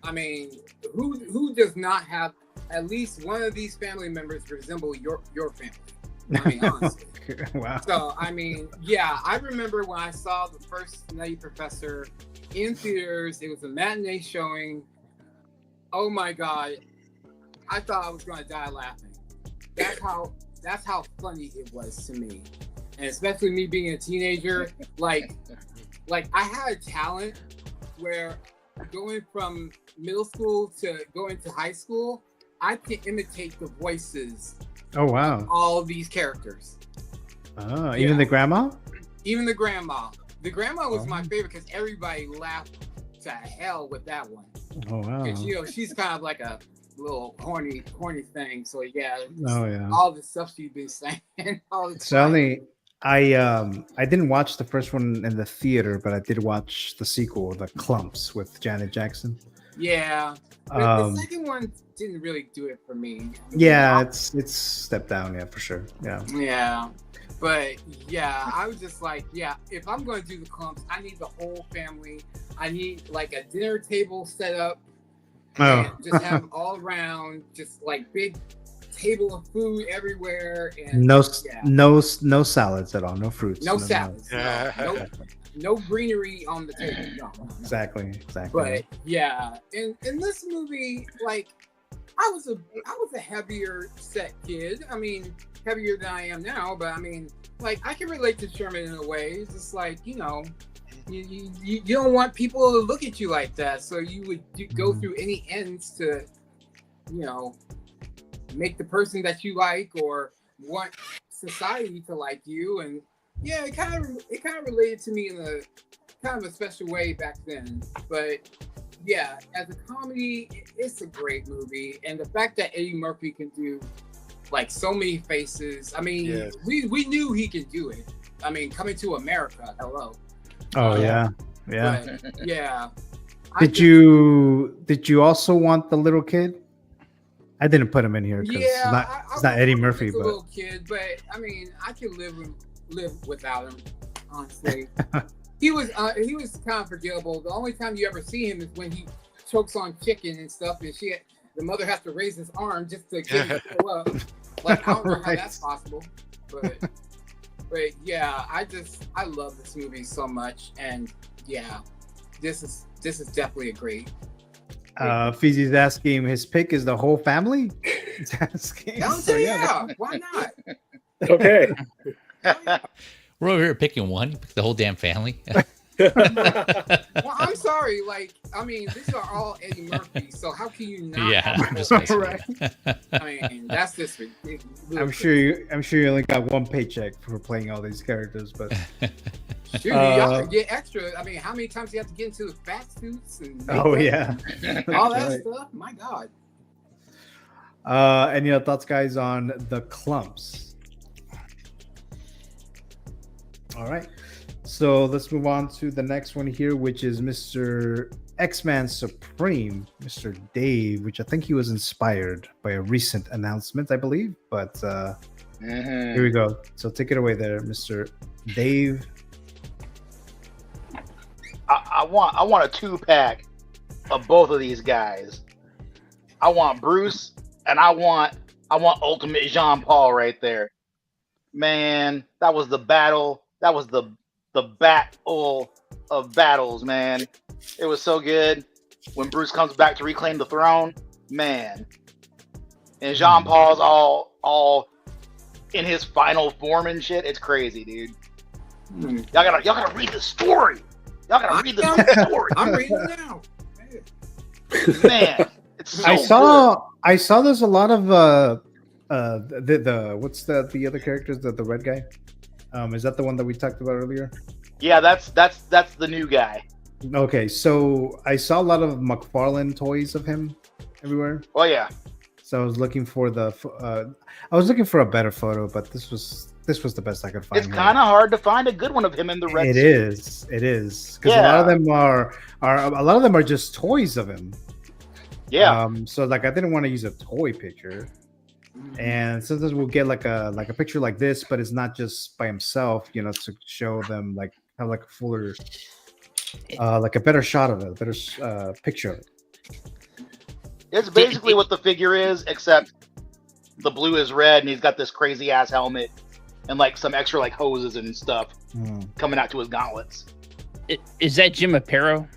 I mean, who does not have at least one of these family members resemble your family? I mean, honestly. Wow. So, I mean, yeah, I remember when I saw the first Nutty Professor in theaters. It was a matinee showing. Oh my God. I thought I was going to die laughing. That's how funny it was to me. And especially me being a teenager, like I had a talent where going from middle school to going to high school, I can imitate the voices. Oh wow! Of all these characters. Oh, even the grandma? Even the grandma. The grandma was my favorite because everybody laughed to hell with that one. Oh wow! Because she's kind of like a little horny thing. So yeah. Oh yeah. All the stuff she's been saying all the time. So I didn't watch the first one in the theater, but I did watch the sequel, The Clumps, with Janet Jackson. Yeah. The second one didn't really do it for me. Yeah, it's stepped down, yeah, for sure. Yeah. Yeah. But yeah, I was just like, yeah, if I'm going to do the Clumps, I need the whole family. I need like a dinner table set up. And just have them all around, just like big table of food everywhere. And no salads at all, no fruits. No salads. No greenery on the table. No. Exactly. But yeah, in this movie, like I was a heavier set kid. I mean, heavier than I am now, but I mean, like I can relate to Sherman in a way. It's just like, you don't want people to look at you like that, so you would go through any ends to, make the person that you like or want society to like you. And yeah, it kind of related to me in a kind of a special way back then. But yeah, as a comedy, it's a great movie, and the fact that Eddie Murphy can do like so many faces. I mean, yes. we knew he could do it. I mean, Coming to America, hello. Oh yeah. But, yeah. Did you also want the little kid? I didn't put him in here because it's not Eddie Murphy, but a but little kid. But I mean, I could live without him. Honestly, he was kind of forgettable. The only time you ever see him is when he chokes on chicken and stuff. And the mother has to raise his arm just to get him to go up. Like, I don't know how that's possible, but yeah, I love this movie so much, and yeah, this is definitely a great. Fizi's asking, his pick is the whole family? He's asking. Yeah, why not? Okay. We're over here picking one. You pick the whole damn family. Well, I'm sorry. Like, I mean, these are all Eddie Murphy, so how can you not? Yeah, have just a right. I mean, that's just ridiculous. I'm sure you only got one paycheck for playing all these characters, but Dude, y'all get extra. I mean, how many times do you have to get into the fat suits and oh yeah, all that right. stuff? My God. Any other thoughts, guys, on the clumps? All right, so let's move on to the next one here, which is Mr. X-Man Supreme, Mr. Dave, which I think he was inspired by a recent announcement, I believe. But here we go. So take it away there, Mr. Dave. I want a 2-pack of both of these guys. I want Bruce and I want Ultimate Jean-Paul right there. Man, that was the battle. That was the battle of battles, man. It was so good when Bruce comes back to reclaim the throne, man. And Jean-Paul's all in his final form and shit. It's crazy, dude. Y'all gotta read the story. Y'all gotta read the story. I'm reading it now. Man, it's so I saw there's a lot of the what's the other characters, the red guy? Is that the one that we talked about earlier? Yeah, that's the new guy. Okay, so I saw a lot of McFarlane toys of him everywhere. Oh yeah. So I was looking for a better photo, but this was the best I could find. It's kind of hard to find a good one of him in the red suit. It is because a lot of them are just toys of him. Yeah. So like I didn't want to use a toy picture, and sometimes we'll get like a picture like this, but it's not just by himself, you know, to show them like have like a fuller, like a better shot of it, a better picture of it. It's basically what the figure is, except the blue is red, and he's got this crazy ass helmet and like some extra like hoses and stuff coming out to his gauntlets. Is that Jim Aparo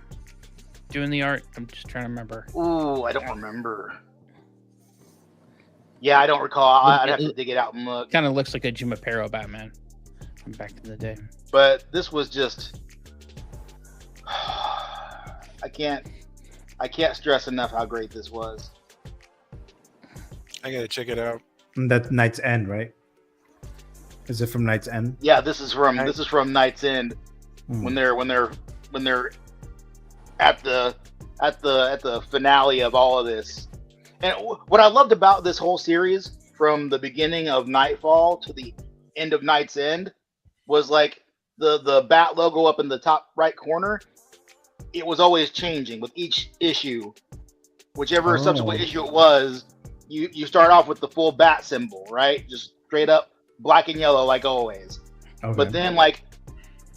doing the art? I'm just trying to remember. Ooh, I don't remember. Yeah, I don't recall. I'd have to dig it out and look. Kind of looks like a Jim Aparo Batman from back in the day. But this was just, I can't stress enough how great this was. I gotta check it out. And that Knight's End, right? Is it from Knight's End? Yeah, this is from Knight's End when they're at the finale of all of this. And what I loved about this whole series, from the beginning of Knightfall to the end of Knight's End, was like the bat logo up in the top right corner. It was always changing with each issue. Whichever subsequent issue it was, you start off with the full bat symbol, right? Just straight up black and yellow like always. Okay. But then like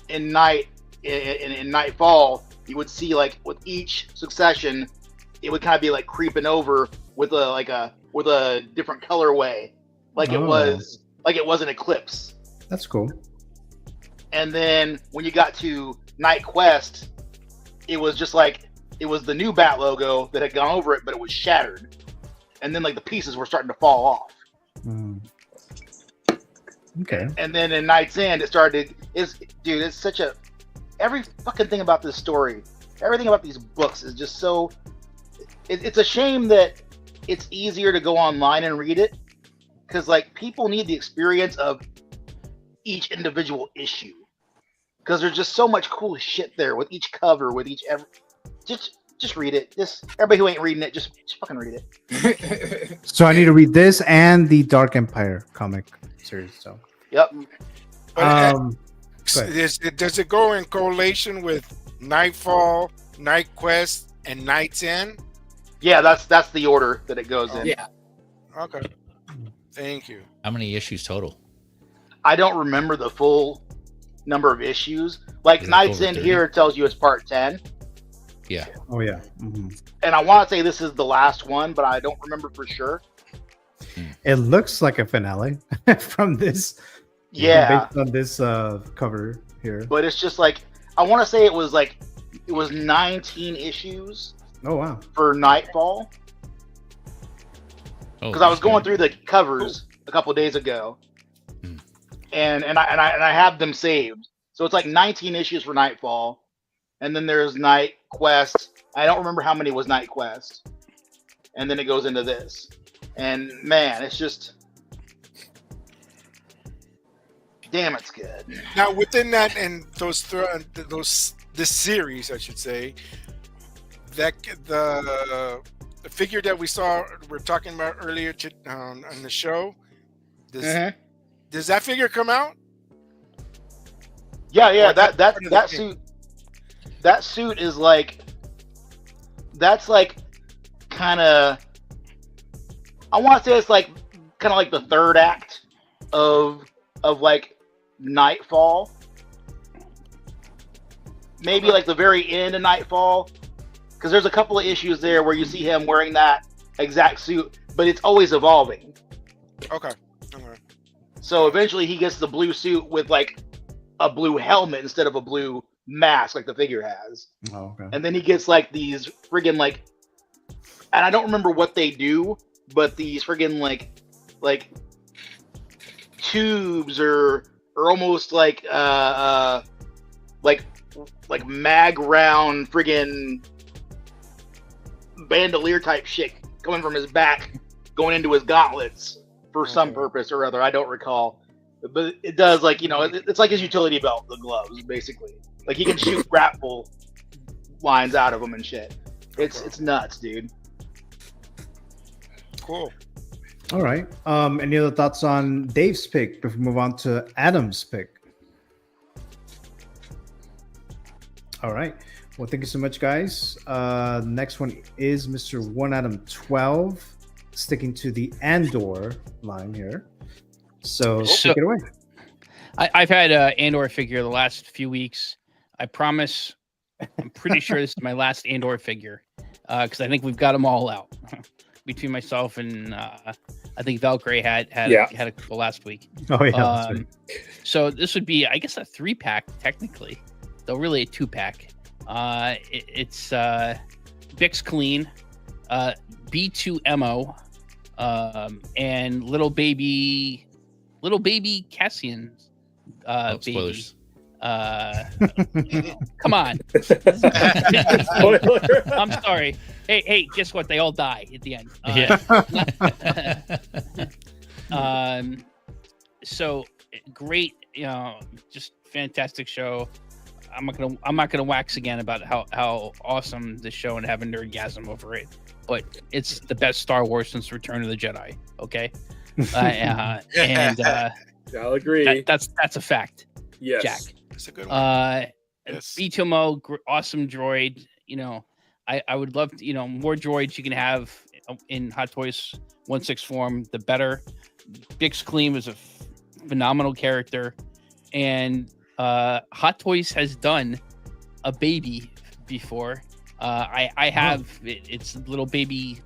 in Knightfall, you would see like with each succession, it would kind of be like creeping over with a different colorway, like it was an eclipse. That's cool. And then when you got to Night Quest, it was just like it was the new bat logo that had gone over it, but it was shattered. And then like the pieces were starting to fall off. Okay. And then in Knight's End, it's such a, every fucking thing about this story, everything about these books is just so, it's a shame that it's easier to go online and read it, because like people need the experience of each individual issue, because there's just so much cool shit there with each cover, with each just read it. Just everybody who ain't reading it, just fucking read it. So I need to read this and the Dark Empire comic series. So yep. Does it go in correlation with Nightfall, Night Quest, and Knight's End? Yeah, that's the order that it goes in. Yeah. Okay. Thank you. How many issues total? I don't remember the full number of issues. Like Knight's End here tells you it's part 10. Yeah. Oh yeah. Mm-hmm. And I want to say this is the last one, but I don't remember for sure. It looks like a finale from this. Yeah. Based on this cover here. But it's just like I want to say it was 19 issues. Oh wow. For Knightfall. Because I was going through the covers a couple days ago, and I have them saved. So it's like 19 issues for Knightfall, and then there's Night Quest. I don't remember how many was Night Quest, and then it goes into this. And man, it's just damn, it's good. Now within that and this series, I should say, that the figure that we're talking about earlier on the show, does that figure come out? Yeah. That suit is that's kind of. I want to say it's kind of like the third act of Knightfall. Maybe like the very end of Knightfall. Because there's a couple of issues there where you see him wearing that exact suit, but it's always evolving. Okay. So eventually he gets the blue suit with a blue helmet instead of a blue mask like the figure has. Oh, okay. And then he gets these friggin' and I don't remember what they do, but these friggin' tubes or almost like mag round friggin' bandolier type shit coming from his back, going into his gauntlets for some purpose or other. I don't recall, but it does it's like his utility belt, the gloves, basically. Like he can shoot grapple lines out of them and shit. It's nuts, dude. Cool. All right. Any other thoughts on Dave's pick before we move on to Adam's pick? All right. Well, thank you so much, guys. Next one is Mr. One Adam 12, sticking to the Andor line here. So take it away. I've had an Andor figure the last few weeks. I promise. I'm pretty sure this is my last Andor figure because I think we've got them all out between myself and I think Valkyrie had a couple last week. Oh yeah. Right. So this would be, I guess, a 3-pack technically, though really a 2-pack. It's Bix Clean, B2MO, and little baby Cassian. Spoilers. Come on. I'm sorry. Hey, guess what? They all die at the end. So great, just fantastic show. I'm not gonna wax again about how awesome this show and have a nerdgasm over it, but it's the best Star Wars since Return of the Jedi. Okay, and I'll agree. That's a fact. Yes, Jack. That's a good one. Yes. B2MO, awesome droid. I would love to, more droids you can have in Hot Toys 1/6 form, the better. Bix Clean was a phenomenal character, and Hot Toys has done a baby before. I have it's little baby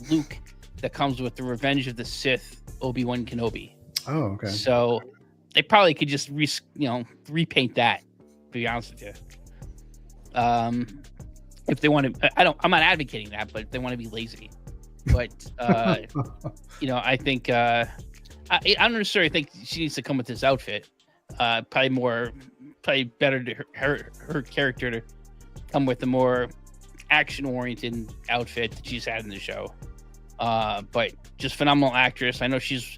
Luke that comes with the Revenge of the Sith Obi-Wan Kenobi. Oh, okay. So they probably could just repaint that. To be honest with you, if they want to, I'm not advocating that, but if they want to be lazy. But I think I don't necessarily think she needs to come with this outfit. Probably better to her character to come with a more action-oriented outfit that she's had in the show. But just phenomenal actress. I know she's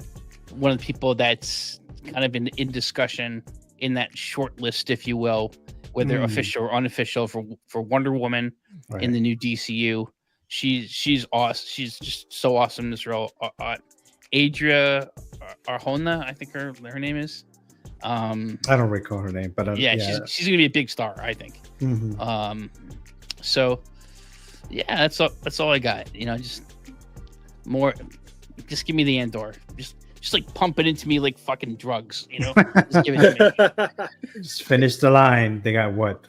one of the people that's kind of in discussion in that short list, if you will, whether official or unofficial for Wonder Woman in the new DCU. She's awesome. She's just so awesome in this role. Adria Arjona, I think her name is. I don't recall her name, but she's gonna be a big star, I think. Mm-hmm. So yeah, that's all I got. Just give me the Andor. Just like pump it into me like fucking drugs. Just give it to me. Just finish the line. They got what?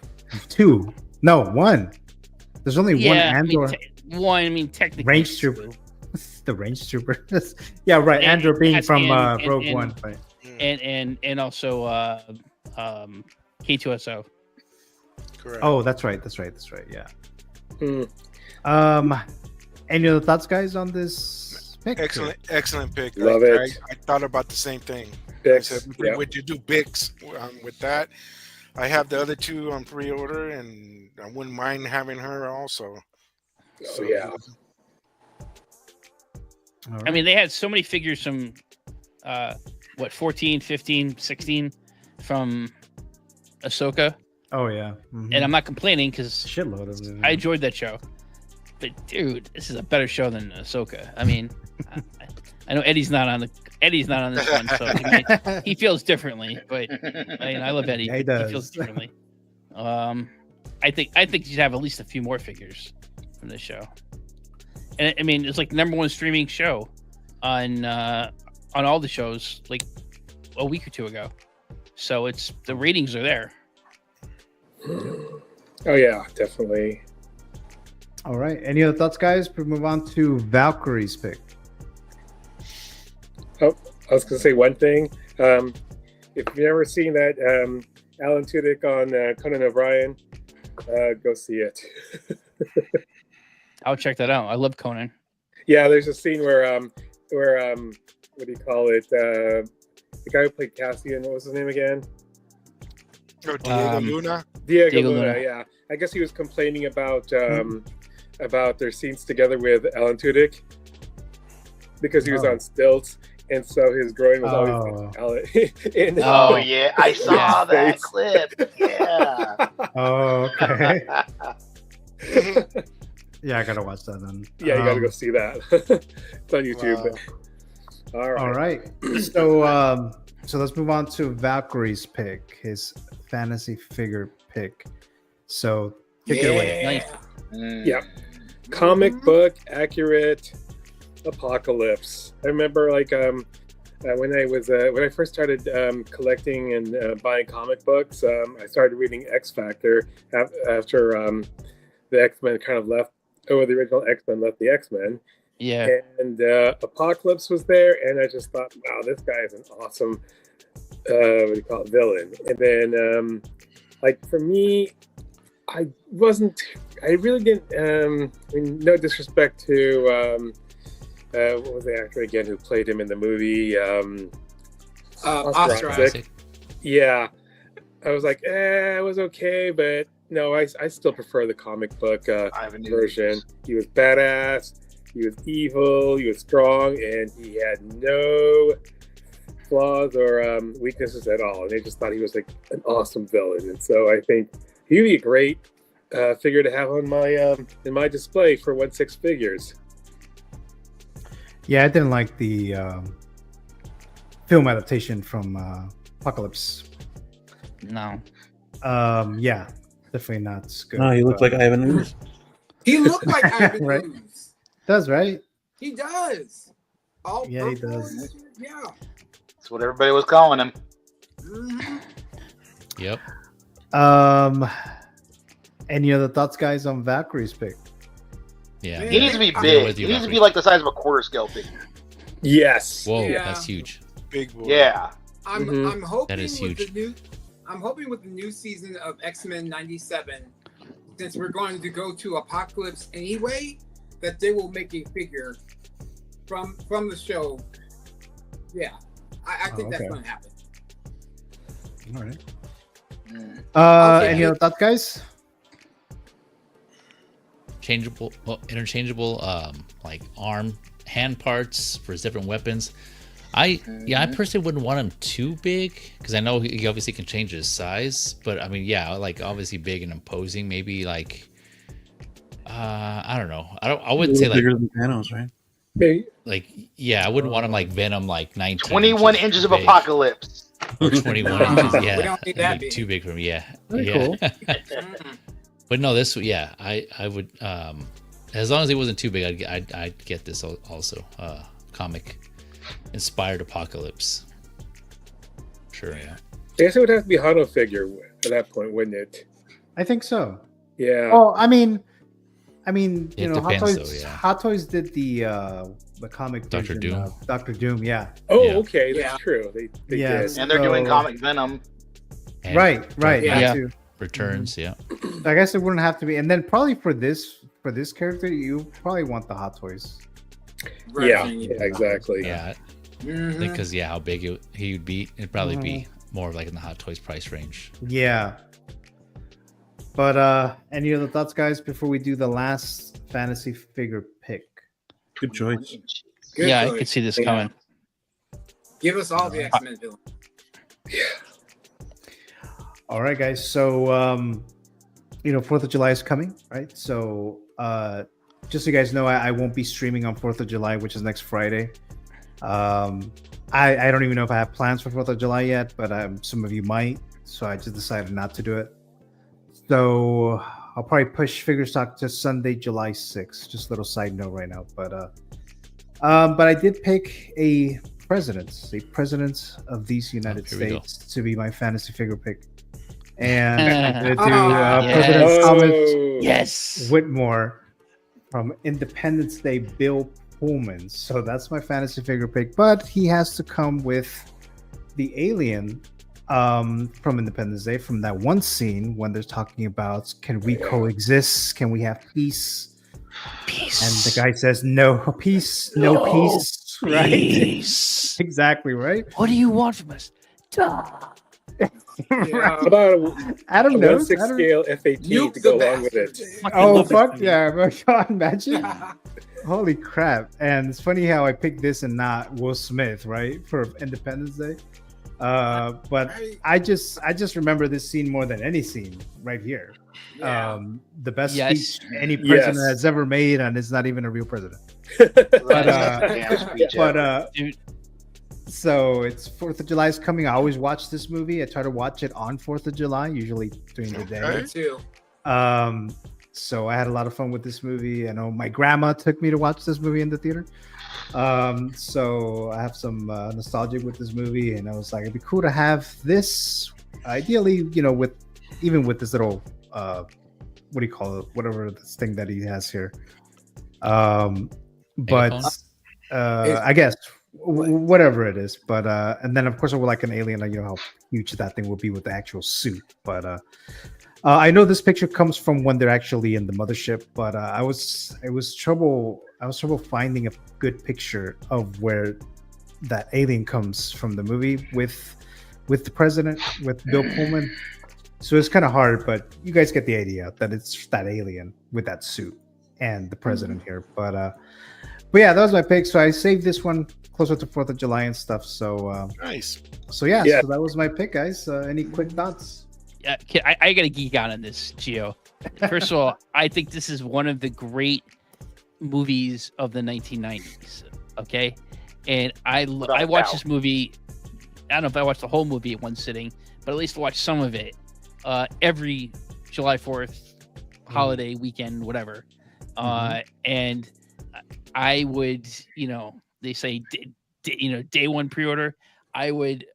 2? No, 1. There's only one Andor. I mean, technically. Range Trooper. The Range Trooper. Yeah, right. Andor being from Rogue One. Right. And also K2SO. Correct. Oh, that's right. Yeah. Any other thoughts, guys, on this pick? Excellent pick. Love it. I thought about the same thing. Bix, I said, would you do Bix with that? I have the other two on pre-order, and I wouldn't mind having her also. So yeah. Right. I mean, they had so many figures from 14, 15, 16 from Ahsoka. Oh yeah. And I'm not complaining because shitload of them. I enjoyed that show. But dude, this is a better show than Ahsoka. I mean, I know Eddie's not on this one, so he feels differently. But I mean, I love Eddie. Yeah, he does. He feels differently. I think you should have at least a few more figures from this show. And I mean, it's like the #1 streaming show on all the shows like a week or two ago. So the ratings are there. Oh yeah, definitely. All right. Any other thoughts, guys? We move on to Valkyrie's pick. Oh, I was gonna say one thing. If you've never seen that Alan Tudyk on Conan O'Brien, go see it. I'll check that out. I love Conan. Yeah, there's a scene where what do you call it? The guy who played Cassian, what was his name again? Oh, Diego Luna. Diego Luna. Yeah, I guess he was complaining about their scenes together with Alan Tudyk because he was on stilts, and so his groin was always in. Oh yeah, I saw that clip. Yeah. Oh, okay. Yeah, I gotta watch that then. Yeah, you gotta go see that. It's on YouTube. Wow. All right. So let's move on to Valkyrie's pick, his fantasy figure pick. So kick it away. Yeah. Comic book accurate apocalypse. I remember when I first started collecting and buying comic books, I started reading X Factor after the X-Men kind of left. The original X-Men left the X-Men. Yeah. And Apocalypse was there, and I just thought, wow, this guy is an awesome villain. And then for me, I really didn't no disrespect to what was the actor again who played him in the movie? Oscar Isaac. Yeah. I was like, it was okay, but no, I still prefer the comic book version. He was badass, he was evil, he was strong, and he had no flaws or weaknesses at all. And they just thought he was like an awesome villain. And so I think he'd be a great figure to have on my in my display for 1/6 figures. Yeah, I didn't like the film adaptation from Apocalypse. No. Yeah, definitely not good. No, he looked like Ivan Ooze. He looked like Ivan Right? Ooze. Does, right? He does. All Yeah, he purple does. and shit. Yeah. That's what everybody was calling him. Yep. Any other thoughts, guys, on Valkyrie's pick? Yeah. He needs to be big. He needs to be like the size of a quarter scale figure. Yes. Whoa, Yeah. that's huge. Big boy. Yeah. I'm hoping That is huge. I'm hoping with the new season of X-Men 97, since we're going to go to Apocalypse anyway, that they will make a figure from the show. Yeah, I think that's going to happen. All right. Any other thoughts, guys? Interchangeable like hand parts for his different weapons. I personally wouldn't want him too big because I know he obviously can change his size, but I mean, yeah, like obviously big and imposing. Maybe like I don't know. I wouldn't say like bigger than Thanos, right? Like yeah, I wouldn't want him like Venom, like 19, 21 inches of big. Apocalypse. Or 21 inches. Yeah, We don't need that that'd be big. too big for me. Yeah, Very yeah. cool. But no, this I would as long as it wasn't too big, I'd get this also comic inspired Apocalypse. Sure, yeah. I guess it would have to be Hano figure at that point, wouldn't it? I think so. Yeah. Well, I mean, I mean, It Hot depends, Toys. though, yeah. Hot Toys did the comic Dr. version Doom. of Doctor Doom. Yeah. Oh, Yeah. okay, that's true. They Yeah, did. And they're doing So- Comic Venom. And Right. That Yeah. too. Returns, yeah. I guess it wouldn't have to be. And then probably for this character, you probably want the Hot Toys. Yeah, exactly. Yeah. Mhm. Because how big he would be, it'd probably be more like in the Hot Toys price range. Yeah. But any other thoughts, guys, before we do the last fantasy figure pick? Good choice. Good yeah, I choice. could see this Yeah. coming. Give us all the X-Men villains. All right, guys. So 4th of July is coming, right? So just so you guys know, I won't be streaming on 4th of July, which is next Friday. I don't even know if I have plans for 4th of July yet, but some of you might. So I just decided not to do it. So I'll probably push Figure Stock to Sunday, July 6th. Just a little side note right now. But I did pick a president of these United Here we go. States to be my fantasy figure pick. And I'm going to do Yes. President Thomas Yes. Whitmore from Independence Day, Bill Pullman. So that's my fantasy figure pick. But he has to come with the alien from Independence Day, from that one scene when they're talking about, can we coexist? Can we have peace? Peace. And the guy says, no peace, no peace. Right? Peace. Exactly, right? What do you want from us? How about Adam a knows. 1/6 scale FAT to go along with it? Oh, fuck yeah. Oh my God, imagine. Holy crap. And it's funny how I picked this and not Will Smith, right? For Independence Day. But I just remember this scene more than any scene right here. The best speech any president has ever made, and it's not even a real president. So it's 4th of July is coming. I always watch this movie. I try to watch it on 4th of July, usually during the day. Me too. So I had a lot of fun with this movie. I know my grandma took me to watch this movie in the theater. So I have some nostalgia with this movie, and I was like, it'd be cool to have this. Ideally, with this little what do you call it? Whatever this thing that he has here. But I guess whatever it is. But and then of course I would like an alien. How huge that thing will be with the actual suit. But I know this picture comes from when they're actually in the mothership. But I was trouble finding a good picture of where that alien comes from the movie with the president, with Bill Pullman. So it's kind of hard, but you guys get the idea that it's that alien with that suit and the president here. But yeah, that was my pick. So I saved this one closer to 4th of July and stuff. So nice. So yeah, so that was my pick, guys. Any quick thoughts? Yeah, I got to geek out on this, Gio. First of all, I think this is one of the great movies of the 1990s. Okay, and I watched this movie. I don't know if I watched the whole movie at one sitting, but at least watched some of it every July 4th holiday weekend, whatever. And I would, they say day one pre-order. I would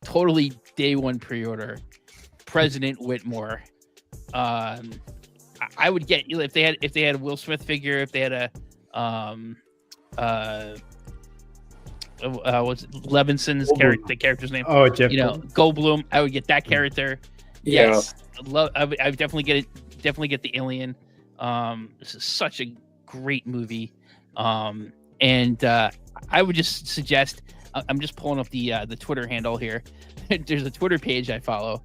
totally day one pre-order President Whitmore. I would get, if they had a Will Smith figure, if they had a what's Levinson's character, the character's name? Oh, Jeff. Goldblum. I would get that character. Yeah. Yes, I would definitely get it. Definitely get the alien. This is such a great movie. And I would just suggest. I'm just pulling up the Twitter handle here. There's a Twitter page I follow.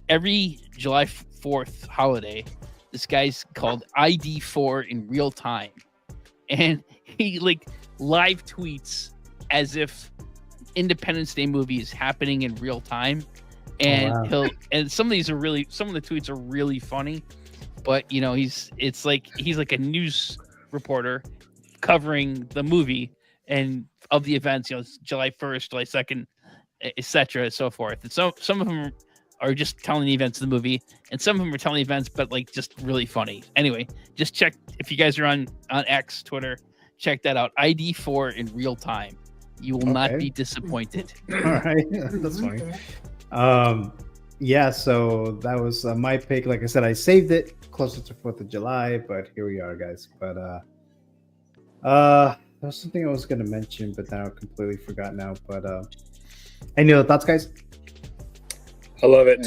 Every July 4th holiday, this guy's called ID4 in real time, and he live tweets as if Independence Day movie is happening in real time. And some of the tweets are really funny, but he's like a news reporter covering the movie and of the events, July 1st, July 2nd, etc., and so forth. And some of them are just telling the events of the movie, and some of them are telling the events, but just really funny. Anyway, just check if you guys are on X, Twitter, check that out. ID4 in real time. You will not be disappointed. All right, that's funny. yeah, so that was my pick. Like I said, I saved it closer to 4th of July, but here we are, guys. But there's something I was gonna mention, but now I completely forgot now. But any other thoughts, guys? I love it.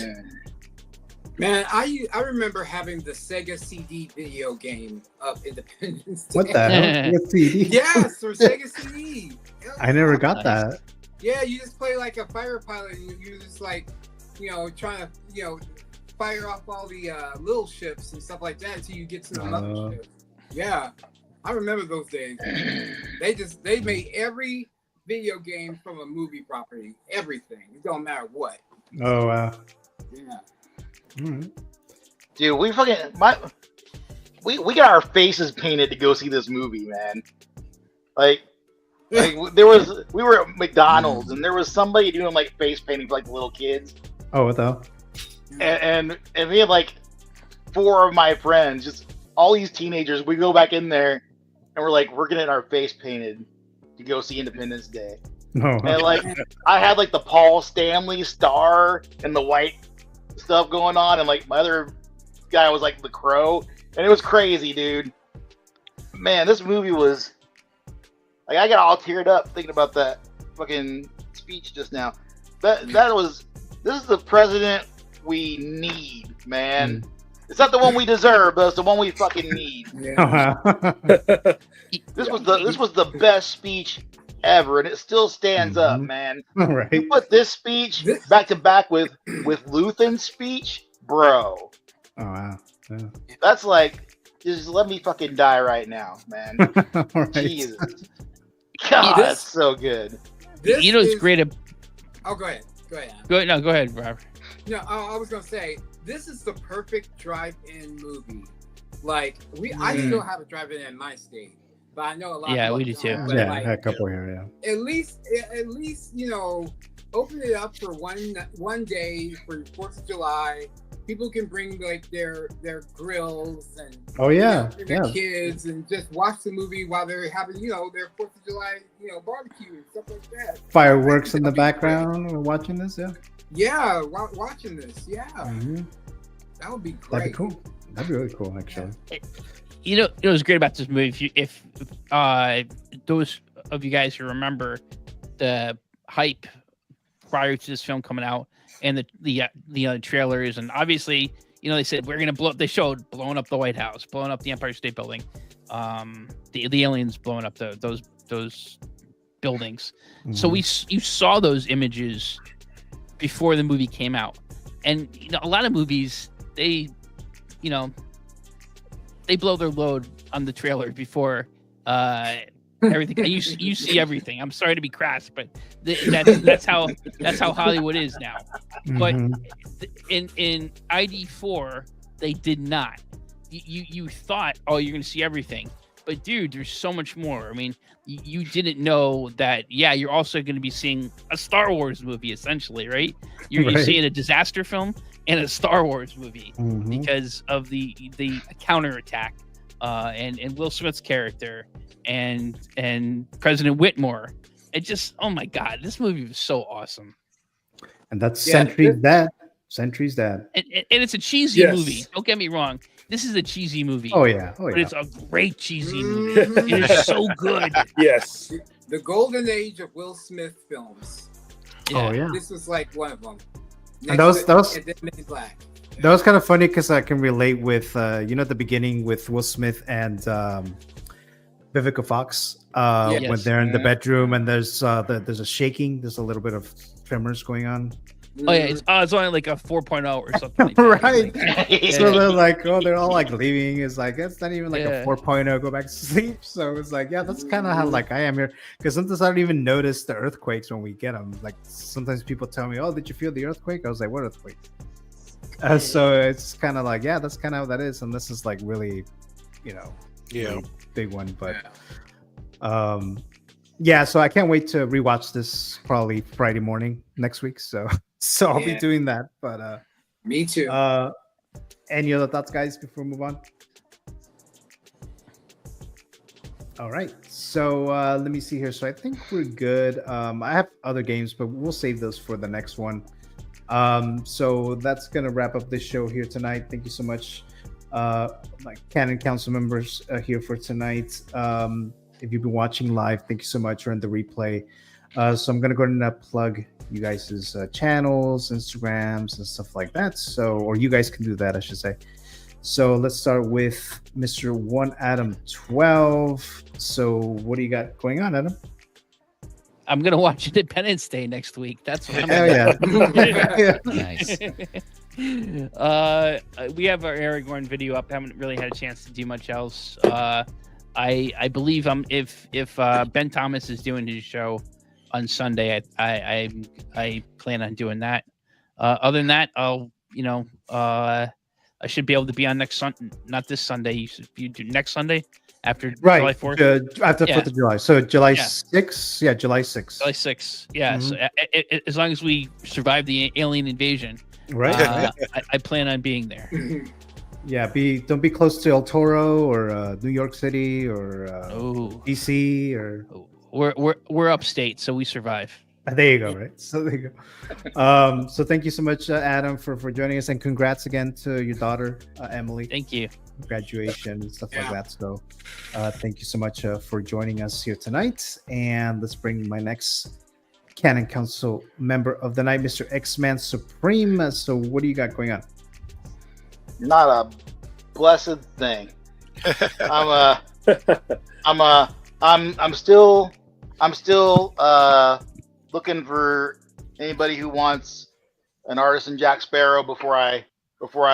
Man, I remember having the Sega CD video game of Independence Day. What the hell? Sega CD? Yes, for Sega CD. I never got that. Yeah, you just play like a fighter pilot, and you just like, trying to, fire off all the little ships and stuff like that until you get to the mothership. Yeah, I remember those days. They made every video game from a movie property. Everything. It don't matter what. Oh wow. Yeah. Dude, we got our faces painted to go see this movie, man. Like we were at McDonald's and there was somebody doing like face painting for like the little kids. Oh, what the hell? And we had like 4 of my friends, just all these teenagers. We go back in there and we're getting our face painted to go see Independence Day. Oh. And like I had like the Paul Stanley star and the white stuff going on, and like my other guy was like the Crow, and it was crazy, dude. Man, this movie was like, I got all teared up thinking about that fucking speech just now. This is the president we need, man. It's not the one we deserve, but it's the one we fucking need. Yeah. This was the best speech ever, and it still stands up, man. Right. You put this speech back to back with Luthen's speech, bro. Oh wow. Yeah. That's like, just let me fucking die right now, man. Right. Jesus. God, that's so good. It's great. Oh, go ahead. Go ahead. Go ahead, Robert. No, I was gonna say this is the perfect drive-in movie. Like I still have a drive-in in my state, but I know a lot. Yeah, of we do too. Yeah, I had a couple here. Yeah. At least, open it up for one day for 4th of July. People can bring like their grills and their kids and just watch the movie while they're having their 4th of July barbecue and stuff like that. Fireworks in the background. We're watching this. Yeah. Yeah, watching this. Yeah, that would be great. That'd be cool. That'd be really cool, actually. It was great about this movie. If those of you guys who remember the hype prior to this film coming out and the trailers, and obviously they said we're gonna blow up. They showed blowing up the White House, blowing up the Empire State Building, the aliens blowing up those buildings. Mm-hmm. So you saw those images before the movie came out, and a lot of movies they blow their load on the trailer before everything. You see everything. I'm sorry to be crass, but that's how Hollywood is now. Mm-hmm. But in ID4, they did not. You thought, oh, you're gonna see everything, but dude, there's so much more. I mean, you didn't know that. Yeah, you're also going to be seeing a Star Wars movie, essentially, right? You're seeing a disaster film and a Star Wars movie because of the counterattack and Will Smith's character and President Whitmore. It just, oh my God, this movie was so awesome. And that's Sentry's dad. Sentry's dad. And it's a cheesy movie. Don't get me wrong. This is a cheesy movie. Oh yeah. But it's a great cheesy movie. It is so good. Yes. The golden age of Will Smith films. Yeah. Oh yeah. This was like one of them. And that was Black. That was kind of funny because I can relate with at the beginning with Will Smith and Vivica Fox when they're in the bedroom and there's a shaking. There's a little bit of tremors going on. Oh yeah, it's only like a 4.0 or something. Like right. So they're like, they're all like leaving. It's like it's not even like a 4.0. Go back to sleep. So it's like, that's kind of how like I am here. Because sometimes I don't even notice the earthquakes when we get them. Like sometimes people tell me, "Oh, did you feel the earthquake?" I was like, "What earthquake?" So it's kind of like, that's kind of how that is. And this is like really, really big one. But so I can't wait to rewatch this probably Friday morning next week. So I'll be doing that. But me too. Any other thoughts, guys, before we move on? All right. So let me see here. So I think we're good. I have other games, but we'll save those for the next one. So that's gonna wrap up this show here tonight. Thank you so much, my Canon Council members here for tonight. If you've been watching live, thank you so much. Or in the replay. So I'm gonna go ahead and plug you guys' channels, Instagrams, and stuff like that. So, or you guys can do that, I should say. So let's start with Mr. 1Adam12. So what do you got going on, Adam? I'm gonna watch Independence Day next week. That's what I'm Hell gonna yeah. Nice. We have our Aragorn video up. Haven't really had a chance to do much else. I believe if Ben Thomas is doing his show on Sunday, I plan on doing that. Other than that, I'll I should be able to be on next Sunday, not this Sunday. You do next Sunday after July 4th. After 4th of July. So July 6th. Yeah, July 6th. July 6th. Yeah. So as long as we survive the alien invasion, right? I plan on being there. Yeah, don't be close to El Toro or New York City or DC or. We're upstate, so we survive. There you go. Right. So there you go. So thank you so much, Adam, for joining us, and congrats again to your daughter, Emily. Thank you. Graduation and stuff like that. So thank you so much for joining us here tonight. And let's bring my next Canon Council member of the night, Mr. X-Man Supreme. So what do you got going on? Not a blessed thing. I'm still looking for anybody who wants an Artisan Jack Sparrow before I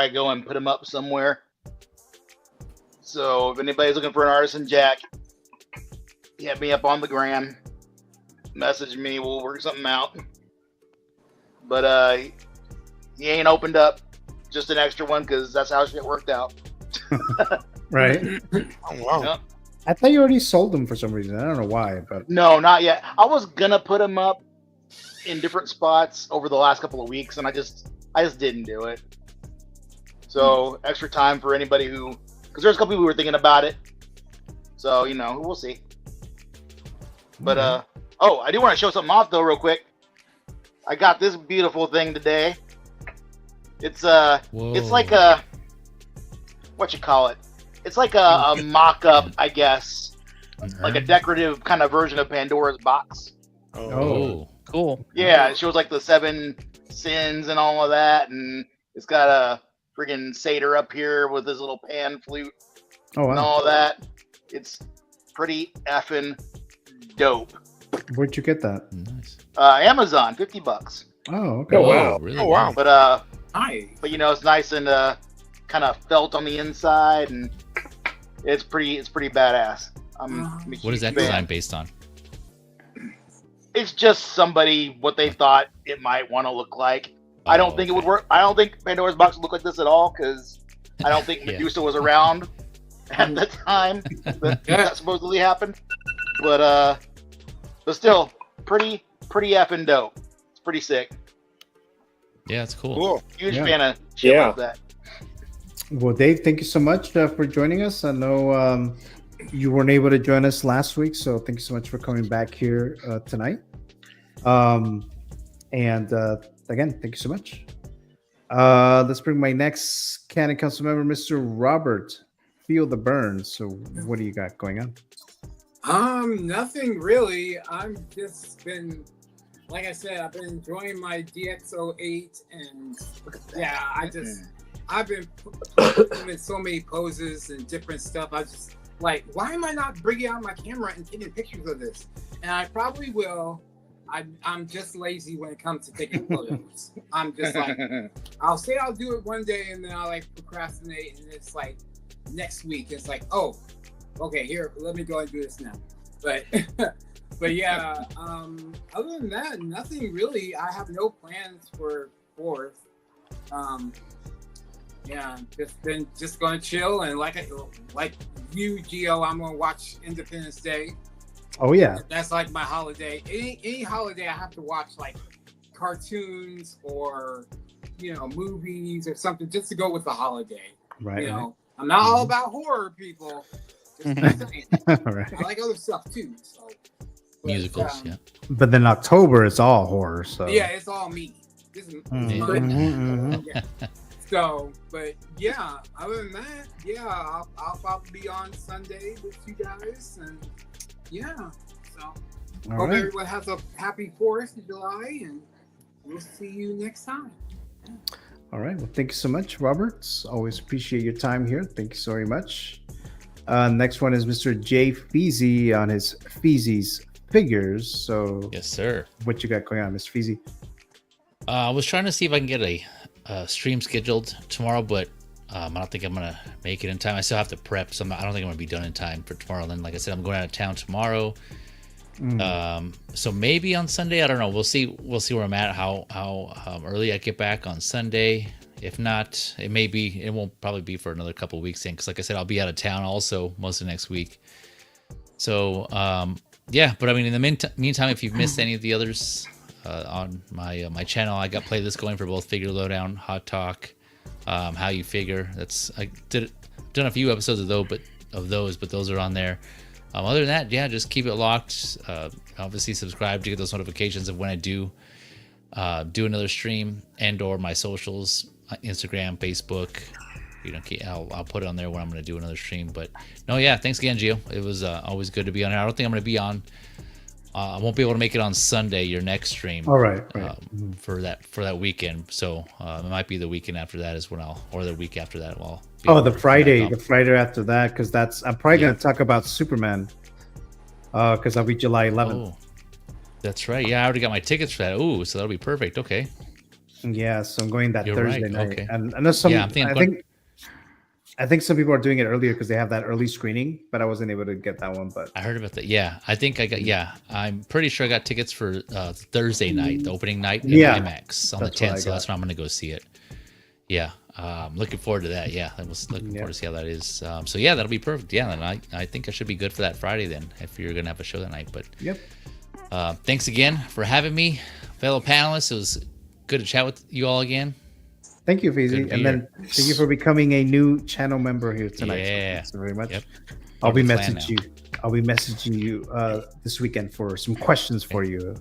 go and put him up somewhere. So if anybody's looking for an Artisan Jack, hit me up on the gram, message me, we'll work something out. But he ain't opened up, just an extra one because that's how shit worked out. Right. Oh wow. Yep. I thought you already sold them for some reason. I don't know why, but No, not yet. I was gonna put them up in different spots over the last couple of weeks, and I just didn't do it. So extra time for anybody who, because there's a couple people who were thinking about it. So we'll see. But I do want to show something off though, real quick. I got this beautiful thing today. It's like a, what you call it? It's like a mock-up, I guess, like a decorative kind of version of Pandora's box. Oh, cool. Yeah, it shows like the 7 sins and all of that, and it's got a friggin' satyr up here with his little pan flute and all that. It's pretty effing dope. Where'd you get that? Nice. Amazon, $50. Oh, okay. Oh wow. Really? Oh wow. But Hi. but it's nice and kind of felt on the inside, and it's pretty badass. I'm a What is that huge fan. design based on? It's just somebody what they thought it might want to look like. I don't think it would work. I don't think Pandora's box would look like this at all because I don't think Medusa was around at the time that supposedly happened. But still pretty effing dope. It's pretty sick. Yeah, it's cool. Cool. Huge fan of shit like that. Well, Dave, thank you so much for joining us. I know you weren't able to join us last week, so thank you so much for coming back here tonight. And again, thank you so much. Let's bring my next Canon Council member, Mr. Robert. Feel the burn. So what do you got going on? Nothing really. I'm just been, like I said, I've been enjoying my DX08, and I've been putting in so many poses and different stuff. I just like, why am I not bringing out my camera and taking pictures of this? And I probably will. I'm just lazy when it comes to taking photos. I'm just like, I'll say I'll do it one day, and then I'll like procrastinate, and it's like next week. It's like, oh, okay, here, let me go and do this now. But but yeah, other than that, nothing really. I have no plans for 4th. Yeah, just gonna chill, and like you, Gio, I'm gonna watch Independence Day. Oh yeah, that's like my holiday. Any holiday, I have to watch like cartoons or movies or something just to go with the holiday. Right. I'm not all about horror, people. Just saying. Right. I like other stuff too. So, Musicals, yeah. But then October, it's all horror. So yeah, it's all me. Just Mhm. yeah. So, but yeah, other than that, yeah, I'll probably be on Sunday with you guys, and yeah. So, All hope right. everyone has a happy 4th of July, and we'll see you next time. All right. Well, thank you so much, Roberts. Always appreciate your time here. Thank you so very much. Next one is Mr. Jay Feezy on his Feezy's Figures. So, yes, sir. What you got going on, Mr. Feezy? I was trying to see if I can get a stream scheduled tomorrow, but I don't think I'm gonna make it in time. I still have to prep, so I don't think I'm gonna be done in time for tomorrow. And then, like I said, I'm going out of town tomorrow. So maybe on Sunday, I don't know. We'll see where I'm at. How early I get back on Sunday. If not, it won't probably be for another couple of weeks in, because like I said, I'll be out of town also most of next week. So yeah, but I mean, in the meantime, if you've missed any of the others on my channel, I got playlists going for both Figure Lowdown, Hot Talk, How You Figure. I done a few episodes of those, but those are on there. Other than that, yeah, just keep it locked. Obviously, subscribe to get those notifications of when I do another stream, and/or my socials, Instagram, Facebook. I'll put it on there when I'm going to do another stream. But no, yeah, thanks again, Gio. It was always good to be on here. I don't think I'm going to be on. I won't be able to make it on Sunday, your next stream. All right. For that weekend. So it might be the weekend after that is when or the week after that. The Friday after that, because I'm probably going to talk about Superman. Because I'll be July 11th. Oh, that's right. Yeah, I already got my tickets for that. Ooh, so that'll be perfect. Okay. Yeah, so I'm going that You're Thursday right. night. Okay. And I know some. Yeah, I think some people are doing it earlier because they have that early screening, but I wasn't able to get that one. But I heard about that. Yeah, I think I got. Yeah, I'm pretty sure I got tickets for Thursday night, the opening night in IMAX on the 10th. So that's when I'm going to go see it. Yeah, looking forward to that. Yeah, I was looking forward to see how that is. So yeah, that'll be perfect. Yeah, then I think I should be good for that Friday then, if you're going to have a show that night. But yep. Thanks again for having me, fellow panelists. It was good to chat with you all again. Thank you, Feezy. And then thank you for becoming a new channel member here tonight. Yeah. Thanks very much. Yep. I'll be messaging you this weekend for some questions for you.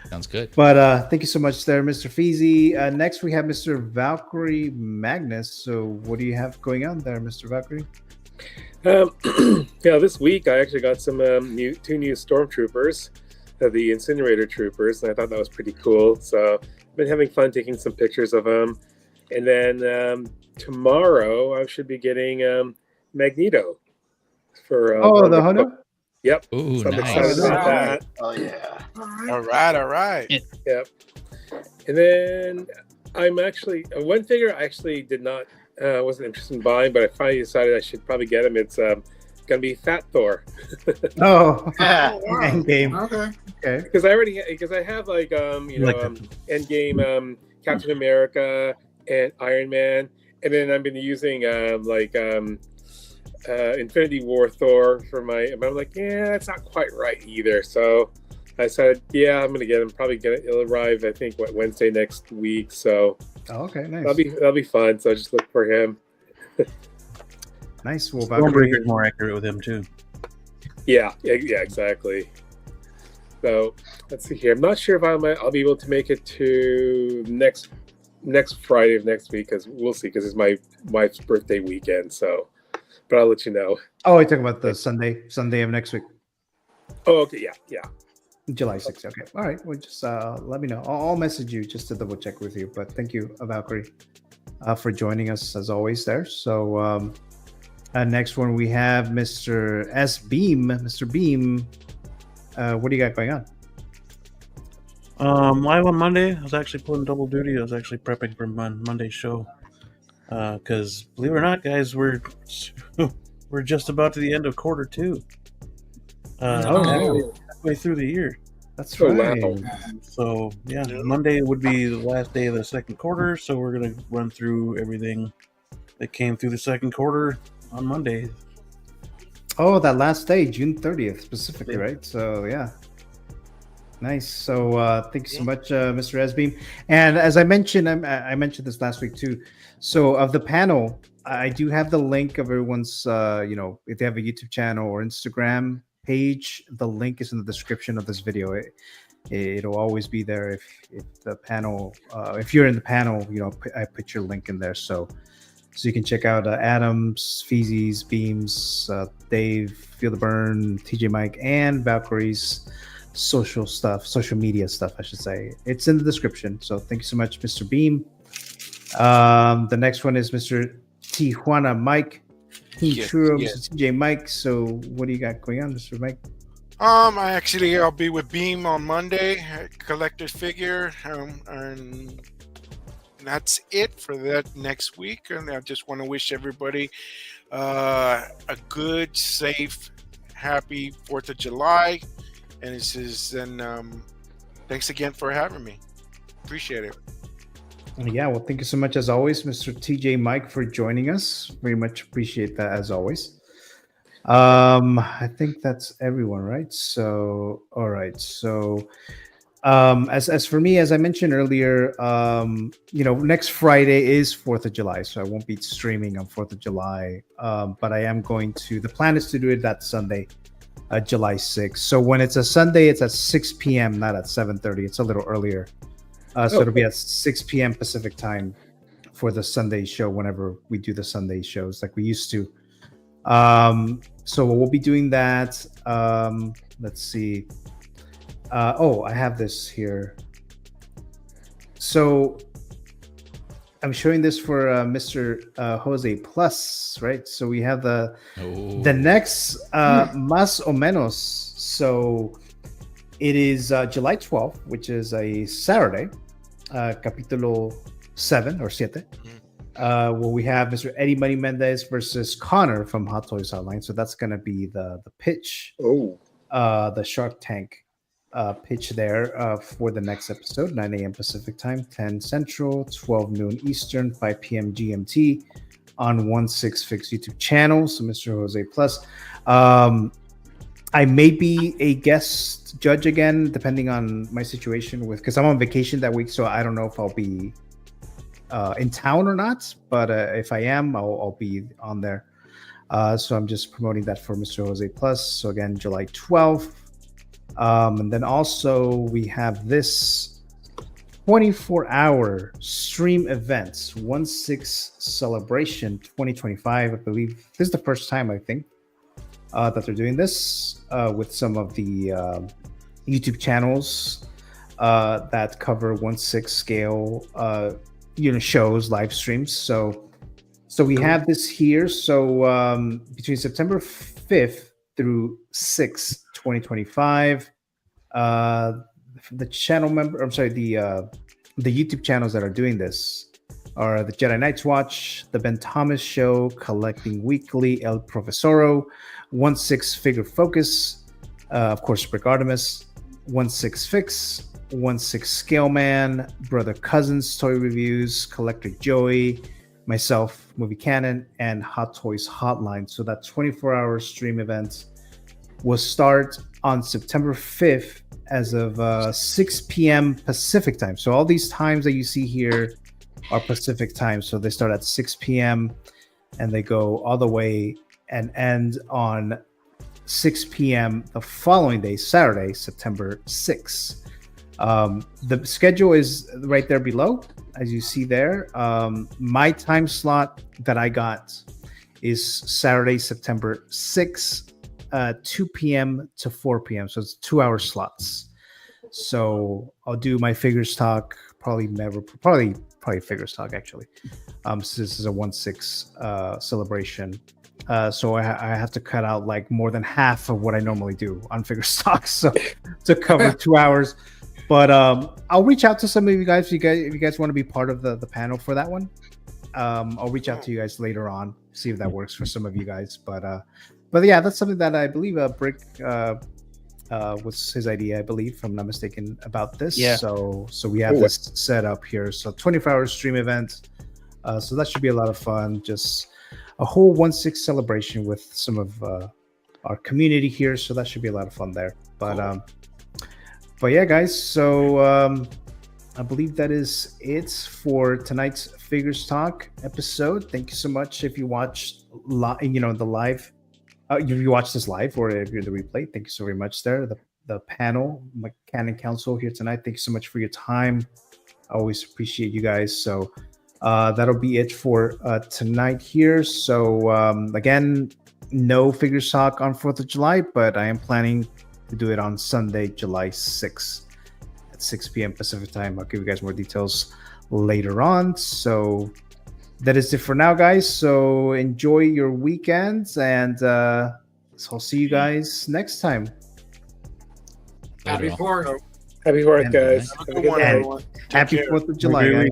Sounds good. But thank you so much there, Mr. Feezy. Next, we have Mr. Valkyrie Magnus. So what do you have going on there, Mr. Valkyrie? Yeah, this week I actually got some two new stormtroopers, the incinerator troopers, and I thought that was pretty cool. So I've been having fun taking some pictures of them. And then tomorrow I should be getting Magneto for the Honda. Yep. Ooh, so I'm nice. excited about that. Oh yeah. All right. Yep. And then I'm actually one figure I actually did not wasn't interested in buying, but I finally decided I should probably get him. It's gonna be Fat Thor. Endgame. Okay. Because I have like Endgame, Captain America, and Iron Man, and then I've been using Infinity War Thor for but I'm like, yeah, that's not quite right either. So I decided, yeah, I'm gonna get him. It'll arrive, I think, Wednesday next week. So okay, nice. That'll be fun. So just look for him. Nice. Well, Stormbreaker's more accurate with him too. Yeah, exactly. So let's see here. I'm not sure if I'll be able to make it to next Friday of next week, because we'll see, because it's my wife's birthday weekend. So, but I'll let you know. Oh, you're talking about the Sunday of next week. Oh, okay, yeah. July 6th. Okay. All right. Well, just let me know. I'll message you just to double check with you. But thank you, Valkyrie, for joining us as always there. So next one we have Mr. S Beam. Mr. Beam, what do you got going on? Live on Monday. I was actually pulling double duty. I was actually prepping for Monday's show. Because believe it or not, guys, we're just about to the end of quarter two. Halfway through the year. That's right. So yeah, Monday would be the last day of the second quarter. So we're gonna run through everything that came through the second quarter on Monday. Oh, that last day, June 30th specifically, right? So yeah. Nice. So thank you so much, Mr. Esbeam. And as I mentioned, I mentioned this last week too. So of the panel, I do have the link of everyone's, if they have a YouTube channel or Instagram page, the link is in the description of this video. It'll always be there if the panel, if you're in the panel, I put your link in there. So you can check out Adams, Feezy's, Beams, Dave, Feel the Burn, TJ Mike, and Valkyrie's social media stuff, I should say. It's in the description. So thank you so much, Mr. Beam. The next one is Mr. Tijuana Mike. Churro, Mr. TJ Mike. So what do you got going on, Mr. Mike? I'll be with Beam on Monday, Collector's Figure, and that's it for that next week. And I just want to wish everybody a good, safe, happy 4th of July. And thanks again for having me. Appreciate it. Yeah, well, thank you so much as always, Mr. TJ Mike, for joining us. Very much appreciate that as always. I think that's everyone, right? So, all right. So, as for me, as I mentioned earlier, next Friday is 4th of July, so I won't be streaming on 4th of July. But I am going to. The plan is to do it that Sunday, July 6th. So when it's a Sunday, it's at 6 p.m., not at 7:30. It's a little earlier. So it'll be at 6 p.m. Pacific time for the Sunday show. Whenever we do the Sunday shows, like we used to. So we'll be doing that. Let's see. I have this here. So I'm showing this for Mr. Jose Plus, right? So we have the next Más o Menos. So it is July 12th, which is a Saturday, capítulo 7 or 7. Where we have Mr. Eddie Money Mendez versus Connor from Hot Toys Hotline. So that's going to be the pitch. The Shark Tank pitch there for the next episode, 9 a.m. Pacific time, 10 Central, 12 noon Eastern, 5 p.m. GMT on 16Fix YouTube channel. So Mr. Jose Plus. I may be a guest judge again, depending on my situation because I'm on vacation that week. So I don't know if I'll be in town or not, but if I am, I'll be on there. So I'm just promoting that for Mr. Jose Plus. So again, July 12th. And then also we have this 24-hour stream events, 16 Celebration 2025. I believe this is the first time, I think, that they're doing this with some of the YouTube channels that cover 1/6 scale shows, live streams. So we have this here. So between September 5th through 6th, 2025, the channel member, I'm sorry, the YouTube channels that are doing this are the Jedi Knights Watch, the Ben Thomas Show, Collecting Weekly, El Profesoro, 16 Figure Focus, of course, Brick Artemis, 16Fix, 16 Scale Man, Brother Cousins Toy Reviews, Collector Joey, myself, Movie Canon, and Hot Toys Hotline. So that 24-hour stream event will start on September 5th as of 6 p.m. Pacific time. So all these times that you see here are Pacific time. So they start at 6 p.m. and they go all the way and end on 6 p.m. the following day, Saturday, September 6th. The schedule is right there below, as you see there. My time slot that I got is Saturday, September 6th, 2 p.m. to 4 p.m. So it's 2-hour slots. So I'll do my figures talk, probably figures talk actually. So this is a 16 celebration. So I have to cut out like more than half of what I normally do on figures talk, so to cover 2 hours. But I'll reach out to some of you guys if you guys want to be part of the panel for that one. I'll reach out to you guys later on, see if that works for some of you guys. But yeah, that's something that I believe Brick was his idea, I believe, if I'm not mistaken, about this. Yeah. So we have this set up here. So 24-hour stream event. So that should be a lot of fun. Just a whole 16 celebration with some of our community here. So that should be a lot of fun there. But yeah, guys. So I believe that is it for tonight's Figures Talk episode. Thank you so much. If you watched, the live, if you watch this live or if you're the replay, thank you so very much there. the panel, my Canon Council here tonight. Thank you so much for your time. I always appreciate you guys. So that'll be it for tonight here. So again, no Figures Talk on 4th of July, but I am planning to do it on Sunday, July 6th at 6 p.m. Pacific time. I'll give you guys more details later on. So that is it for now, guys. So enjoy your weekends, and so I'll see you guys next time. Happy 4th. Happy 4th, guys. Happy 4th of July, guys.